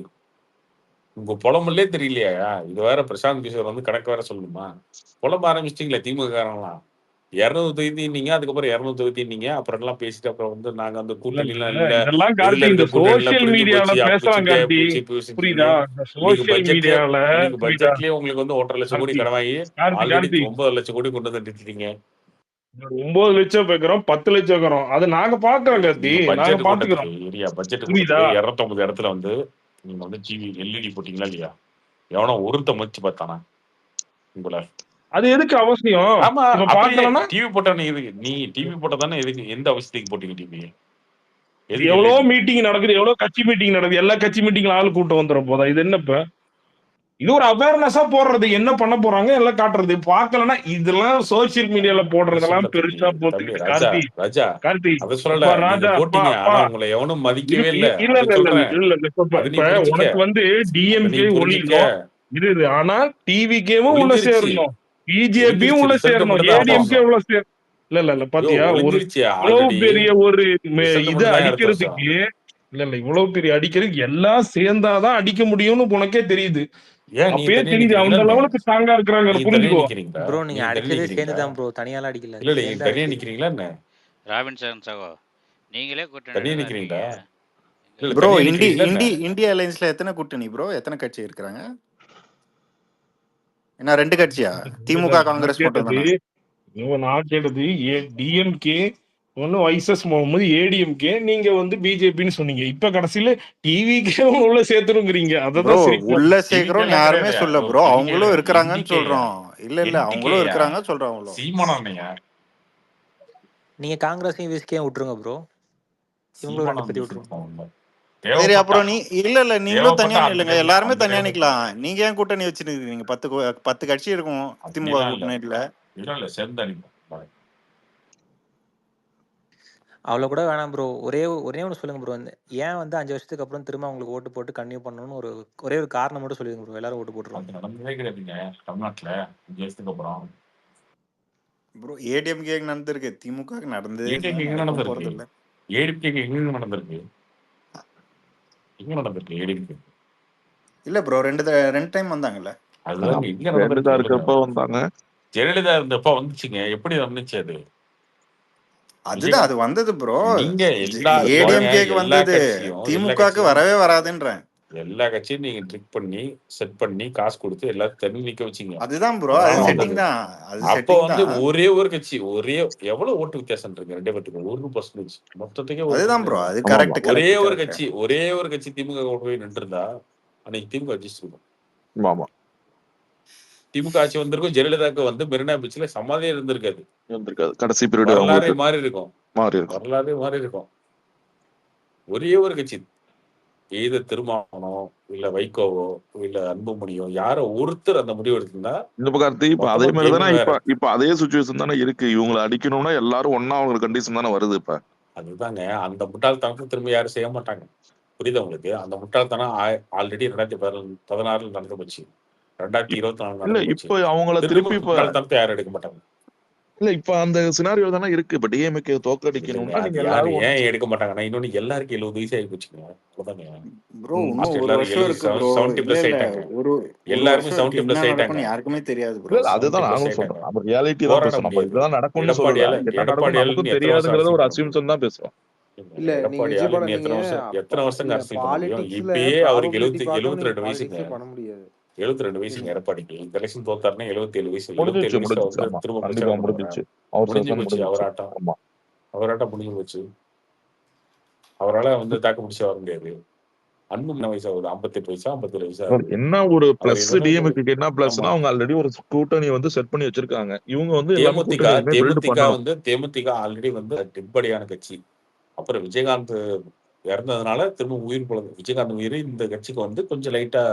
உங்க புலம்பலே தெரியலையா? இது வேற பிரசாந்த் கிஷோர் வந்து கணக்கு வேற சொல்லணுமா? புலம்ப ஆரம்பிச்சிட்டீங்களே திமுக காரங்களாம். 200 தொகுதின்னீங்க, அதுக்கப்புறம் 200 தொகுதின்னீங்க. அப்புறம் எல்லாம் பேசிட்டு அப்புறம் வந்து நாங்க அந்த கூட்டணி எல்லாம் இல்ல. இதெல்லாம் இதுல கார்த்தி இந்த இருக்க கூட்டணி எல்லாம் சோசியல் பிரிஞ்சு மீடியால போச்சு, பேசலாம் அப்போச்சுட்டு கார்த்தி. பூச்சிட்டு புரியுதா? இந்த சோசியல் மீடியால இன்னைக்கு புரியுதா? பட்ஜெட்லயே உங்களுக்கு வந்து 1.5 லட்சம் கோடி கார்த்தி கடன் வாங்கி ஆல்ரெடி கார்த்தி 9 லட்சம் கோடி கொண்டு வந்து நிறுத்திட்டீங்க. 9 லட்சம் பேக்கிறோம் 10 லட்சம் இருக்கிறோம். அது நாங்க பாக்குறோம் கார்த்தி. நீங்க நாங்க பட்ஜெட் பாத்துக்கிறோம். கூட்டத்துக்கு ஏரியா பட்ஜெட் புரியுதா? கூட்டத்துக்கு 250 இடத்துல வந்து நீங்க வந்து டிவி எல்இடி போட்டீங்களா இல்லையா? எவனோ ஒருத்த மதிச்சு பார்த்தானா உங்களை? அது எதுக்கு அவசியம்? ஆமா, இப்ப அப்படியே பாக்கலன்னா டிவி போட்டா நீ டிவி போட்டா தானே எதுக்கு எந்த அவசியத்துக்கு போட்டீங்க டிவி? எதுக்கு எவ்வளவு எல்இடி? மீட்டிங் நடக்குது, எவ்வளவு கட்சி மீட்டிங் நடக்குது. எல்லா கட்சி மீட்டிங்ல ஆள் கூட்டம் வந்துட போதா? இது என்னப்ப? இது ஒரு அவேர்னஸா போடுறது. என்ன பண்ண போறாங்க எல்லாம் காட்டுறது. பாக்கலன்னா இதெல்லாம் சோசியல் மீடியால அத போடுறதெல்லாம் சொல்ல தம்பி. பெருசா தம்பி போட்டுக்கிட்டு ராஜா, கார்த்தி கார்த்தி அத சொல்லல. இப்ப நீங்க ராஜா அப்பா போட்டீங்க. அப்பா ஆனா உங்களை எவனும் மதிக்கவே இல்ல இல்ல. இல்ல அத இல்ல இல்ல சொல்றேன். இல்ல இல்ல. இப்ப அது நீ இப்ப புரிஞ்சுக்க. உனக்கு வந்து அத நீ டிஎம்கே புரிஞ்சுக்க. ஒழியணும். ஆனா டிவிகேவும் உள்ள ஒளிஞ்சிருச்சு. சேரணும், பிஜேபியும் ஒளிஞ்சிருச்சு. உள்ள ரிசல்ட் சேரணும், மட்டும் தான் எடுத்து ஏடிஎம்கே வரணும். உள்ள சேர் இல்ல இல்ல இல்ல ஐயோ, பாத்தியா? ஒரு ஒளிஞ்சிருச்சு இவ்வளவு ஆல்ரெடி. பெரிய ஒரு ரிசல்ட் இது மட்டும் தான் எடுத்து வரணும். அடிக்கிறதுக்கு இல்ல இல்ல இவ்வளவு பெரிய அடிக்கிறதுக்கு எல்லாம் சேர்ந்தாதான் அடிக்க முடியும்னு உனக்கே தெரியுது. ஏன் நீங்க அப்பயே தனியா தெரியுது அந்த நிக்கிறீங்களா என்ன? அளவுக்கு ஸ்ட்ராங்கா இருக்கிறாங்க. நீங்க தனியா புரிஞ்சுக்கோ. நிக்கிறீங்களா? ப்ரோ நீங்க நீங்க தனியா அடிச்சதே சேர்ந்து நிக்கிறீங்களா? தான் ப்ரோ, தனியாலாம் அடிக்கல. இல்ல நீங்க சேர்ந்து தனியா அடிச்சது. நிக்கிறீங்களா என்ன? ராபின்சன் சகோ நீங்களே தனியா கூட்டணியில தான் நிக்கிறீங்களா? இருக்கீங்க. இல்ல ப்ரோ தனியா நிக்கிறீங்களா என்ன? இந்தியா அலைன்ஸ்ல எத்தனை கூட்டணி ப்ரோ? எத்தனை கட்சி இருக்கிறாங்க? என்ன 2 கட்சியா? திமுக நான் காங்கிரஸ் மட்டும் கேட்டது தானா? நான் கேட்டது டிஎம்கே ஒன்னு வைசஸ் போகும்போது ஏடிஎம்கே நீங்க வந்து பிஜேபின்னு சொன்னீங்க. இப்ப கடைசியில டிவிக்கே உள்ள சேர்த்துருங்கிறீங்க. ப்ரோ அததான் சிரிப்பா உள்ள இருக்கு. சேர்க்கிறோம் டிவிக்கெல்லாம் யாருமே கிடையாது. சொல்ல ஓ ப்ரோ, டிவி அவங்களும் கிடையாது. இருக்கிறாங்கன்னு என்டிகேயா? சொல்றோம். இல்ல அவங்களும் என்டிகேயா? இருக்கிறாங்க சொல்றோம் அவங்களும். சீமானானையா? நீங்க காங்கிரஸையும் விஸ்கேயும் விட்டுருங்க ப்ரோ, இவங்களும் 2 சீமானான் பேரையும் விட்டுருங்க. உண்மை. சரி தேவைப்பட்டா அப்புறம் இல்ல நீங்களும் தனியா தேவைப்பட்டா அந்த நில்லுங்க, டைம்ல எல்லாருமே அந்த தனியா டைம்ல நிக்கலாம். நீங்க ஏன் கூட்டணி வச்சிருக்கீங்க? 10 கட்சி இருக்கும் திமுக அப்படிலாம் இல்ல. கூட்டணியில. இல்ல சேர்ந்து அடிப்போம். அவ்வளோ கூட வேணாம் ப்ரோ. ஒரே ஒண்ணு சொல்லுங்க ப்ரோ. ஏன் வந்து 5 வருஷத்துக்கு அப்புறம் திரும்ப அவங்களுக்கு ஓட்டு போட்டு கன்டினியூ பண்ணணும்னு ஒரே ஒரு காரணம் மட்டும் சொல்லுங்க ப்ரோ. எல்லாரும் ஓட்டு போட்டுருவாங்க. அது நடந்ததே கிடையாதுங்க தமிழ்நாட்டுல 5 வருஷத்துக்கு அப்புறம். ப்ரோ ஏடிஎம்கே நடந்திருக்கு, திமுக நடந்ததே ஏடிஎம்கே இல்லை, எங்க நடக்கவும் நடந்திருக்கு? போறது இல்ல. ஏடிஎம்கே எங்க நடந்திருக்கு? எங்க நடந்திருக்கு ஏடிஎம்கே? இல்ல ப்ரோ 2 டைம் வந்தாங்கல்ல. அதுதான் எங்க ஜெயலலிதா நடந்திருக்கு இருக்கப்ப சொல்லுங்க. வந்தாங்க. ஜெயலலிதா இருந்தப்ப வந்துச்சுங்க. எப்படி வந்துச்சு அது? அதுதான் அது வந்தது ப்ரோ. நீங்க எல்லா ஏடிஎம்கேக்கு வந்தது, கட்சியும் திமுகக்கு வரவே வராதுன்றேன். எல்லா கட்சியும் நீங்க ட்ரிக் பண்ணி செட் பண்ணி காசு கொடுத்து எல்லாத்தையும் தண்ணி நிக்க வச்சீங்க. அதுதான் ப்ரோ, அது செட்டிங் தான். அது அப்ப செட்டிங் வந்து தான். ஒரே ஒரு கட்சி எவ்வளவு ஓட்டு வித்தியாசம் இருக்கு 2 பேருக்கு? 1% மொத்தத்துக்கே. அதுதான் ப்ரோ, அது கரெக்ட். ஒரே ஒரு கட்சி திமுக போய் நின்று இருந்தா அன்னைக்கு திமுக ஜெயிச்சிருக்கும். ஆமா திமுக ஆட்சி வந்திருக்கும். ஜெயலலிதாவுக்கு வந்து மெரினா பீச்ல சமாதியே இருந்திருக்காது. கடைசி பீரியட் வரலாறே மாறி இருக்கும். வரலாறு மாறி இருக்கும். ஒரே ஒரு கட்சி எய்த திருமாவளவனோ இல்ல வைகோவோ இல்ல அன்புமணியோ யாரோ ஒருத்தர் அந்த முடிவு எடுத்திருந்தா இந்த கார்த்தி இப்ப அதே மாதிரி தானே இப்ப அதே சுச்சுவேஷன் தானே இருக்கு. இவங்களை அடிக்கணும்னா எல்லாரும் ஒன்னா அவங்க கண்டிஷன் தானே வருது இப்ப. அதுதாங்க அந்த முட்டாள்தனத்தை திரும்ப யாரும் செய்ய மாட்டாங்க. புரியுதா உங்களுக்கு? அந்த முட்டாள்தனம் ஆல்ரெடி 2016 நடந்து போச்சு. 2024 இல்ல இப்ப அவங்கள திருப்பி முட்டாள்தனத்தை யாரும் எடுக்க மாட்டாங்க. இல்ல இப்ப அந்த சினாரியோ தானே இருக்கு. இப்ப டிஎம்கே இல்லைங்க தோக்கடிக்கணும்னா அது நீங்க யாரு எல்லாரும் ஏன் ஒண்ணு எடுக்க மாட்டாங்கன்னா இன்னொன்னு எல்லாருக்கும் 70 வயசு ஆகி போச்சுங்க அவ்வளவுதாங்க. ப்ரோ ம். இன்னும் மாஸ்டர் ஒரு எல்லாரும் வருஷம் இருக்கு ப்ரோ. 70 இல்ல பிளஸ் இல்ல ஆயிட்டாங்க. ஒரு எல்லாருமே வருஷம் 70 இருக்கு. பிளஸ் என்ன ஆயிட்டாங்க. நடக்கும்னு யாருக்குமே தெரியாது இல்ல ப்ரோ. இல்ல 70 அதுதான் பிளஸ் நாங்களும் ஆயிட்டாங்க. சொல்றோம். நம்ம ரியாலிட்டி தான் போராட பேசுறோம். நம்ம முடியாது. இதுதான் நடக்கும்னு சொல்லல. எடப்பாடியால என்ன நடக்கும் எடப்பாடியால நமக்கும் இன்னும் எத்தனை வருஷம் தெரியாதுங்கிறத அரசியல் ஒரு பண்ண முடியும்? அசியூம்ஷன் தான் பேசுறோம். இல்ல நீங்க எடப்பாடியால விஜயபாலா இன்னும் நீங்க எத்தனை வருஷம் இல்ல அரசியல் பண்ண முடியும்? பாலிடிக்ஸ்ல இப்பயே அவருக்கு ப்ராபபிலிட்டி பார்க்காம நீங்க 72 வயசுங்க. பாலிடிக்ஸே பண்ண முடியாது. 72 வயசுங்க எடப்பாடிக்கு. இந்த எலெக்ஷன் தோத்தாருன்னா 77 வயசு. 77 முடிஞ்சிச்சு வயசுல முடிஞ்சிச்சு. வந்து ஆமா திரும்ப கண்டிப்பா பிரச்சாரம் பண்ணுவாரா? முடிஞ்சிச்சு. அவர் முடிஞ்சு செஷன் போச்சு. முடிஞ்சிச்சு. ஆமா அவராட்டம் முடிஞ்சு போச்சு. அவரால வந்து தாக்கு பிடிச்சு வர முடியாது. அன்பு என்ன வயசு ஆகுது? 58 வயசா 57 வயசா சார் ஆகுது. என்ன ஒரு அவர் பிளஸ் இன்னொன்னு டிஎம்கேக்கு என்ன ஆமா. பிளஸ்னா அவங்க ஆல்ரெடி ஒரு கூட்டணி வந்து செட் பண்ணி வச்சிருக்காங்க. இவங்க வந்து எல்லாமே கூட்டணி எதுவுமே பில்ட் பண்ணணும். தேமுதிக ஆல்ரெடி வந்து டிம்படியான கட்சி. அப்புறம் விஜயகாந்த் இறந்ததுனால திரும்ப உயிர் போல விஜயகாந்த் உயிர் இந்த கட்சிக்கு வந்து கொஞ்சம் லைட்டா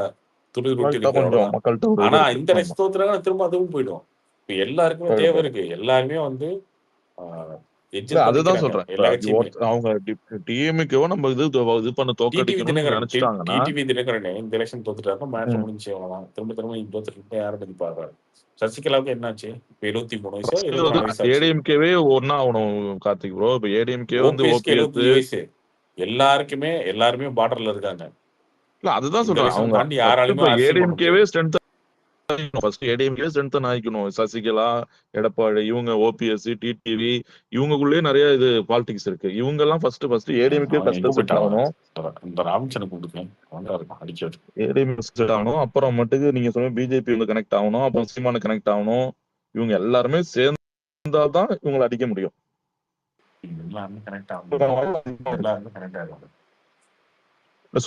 துளிர் விட்டு லைட்டா இருக்கு கொஞ்சம் அவ்வளவுதான். மக்கள்கிட்ட ஒரு இது ஆனா இருக்கு. இந்த ஆமா எலெக்ஷன் தோத்துறாங்க திரும்ப அதுவும் போயிடும். இப்ப எல்லாருக்குமே போயிடும் தேவை போயிடும். இருக்கு. எல்லாருமே வந்து எட்ஜில் இல்ல தான் அதுதான் நிக்கிறாங்க சொல்றேன். எல்லா இப்ப கட்சியுமே. அவங்க டிஎம்கேவோ நம்ம இது பண்ண டிடிவி தோக்கடிக்கணும்னு நீங்க தினகரன் நினைச்சிட்டாங்கன்னா டிடிவி தினகரன் இந்த எலெக்ஷன் தோத்துட்டாருன்னா மேட்ரு ம். முடிஞ்சு அவ்வளவுதான். திரும்ப தோத்துட்டு யாரும் மதிப்பாரு. சசிகலாவுக்கு என்னாச்சு? இப்ப 73 வயசோ 74 வயசு ஆச்சு. ஏடிஎம்கேவே ஒன்னா ஆகணும் கார்த்திக் ப்ரோ. இப்ப ஏடிஎம்கே வந்து ஓபிஎஸ்க்கு ஓபிஎஸ் 75 வயசு. எல்லாருமே பார்டர்ல இருக்காங்க. இல்ல அதுதான் இந்த சொல்றேன். எலெக்ஷன் அவங்க தாண்டி ஃபர்ஸ்ட் யாராலுமே இப்ப அரசியல் பண்ண ஏடிஎம்கேவே முடியாது. ஸ்ட்ரென்த் ஃபர்ஸ்ட் ஏடிஎம்கே ஸ்ட்ரென்த் ஆயிக்கணும். சசிகலா, எடப்பாடி, இவங்க ஓபிஎஸ், டிடிவி இவங்களுக்குள்ளே நிறைய இது பாலிடிக்ஸ் இருக்கு. இவங்க எல்லாம் ஃபர்ஸ்ட் ஏடிஎம்கே அவன் எங்க ஃபர்ஸ்ட் செட் போயிட்டான்? ஆகணும். இந்த ராமச்சந்திரன் கூப்பிட்டு அவன் இருக்கும் அடிக்கிறது. ஏடிஎம்கே செட் ஆகணும். அப்புறம் மட்டுக்கு நீங்க சொன்ன பிஜேபி வந்து கனெக்ட் ஆகணும். அப்புறம் சீமானு கனெக்ட் ஆகணும். இவங்க எல்லாருமே சேர்ந்தாதான் இவங்களை அடிக்க முடியும். எல்லாருமே கனெக்ட் ஆகும். எல்லாருமே கனெக்ட் ஆகும். சொல்றேன்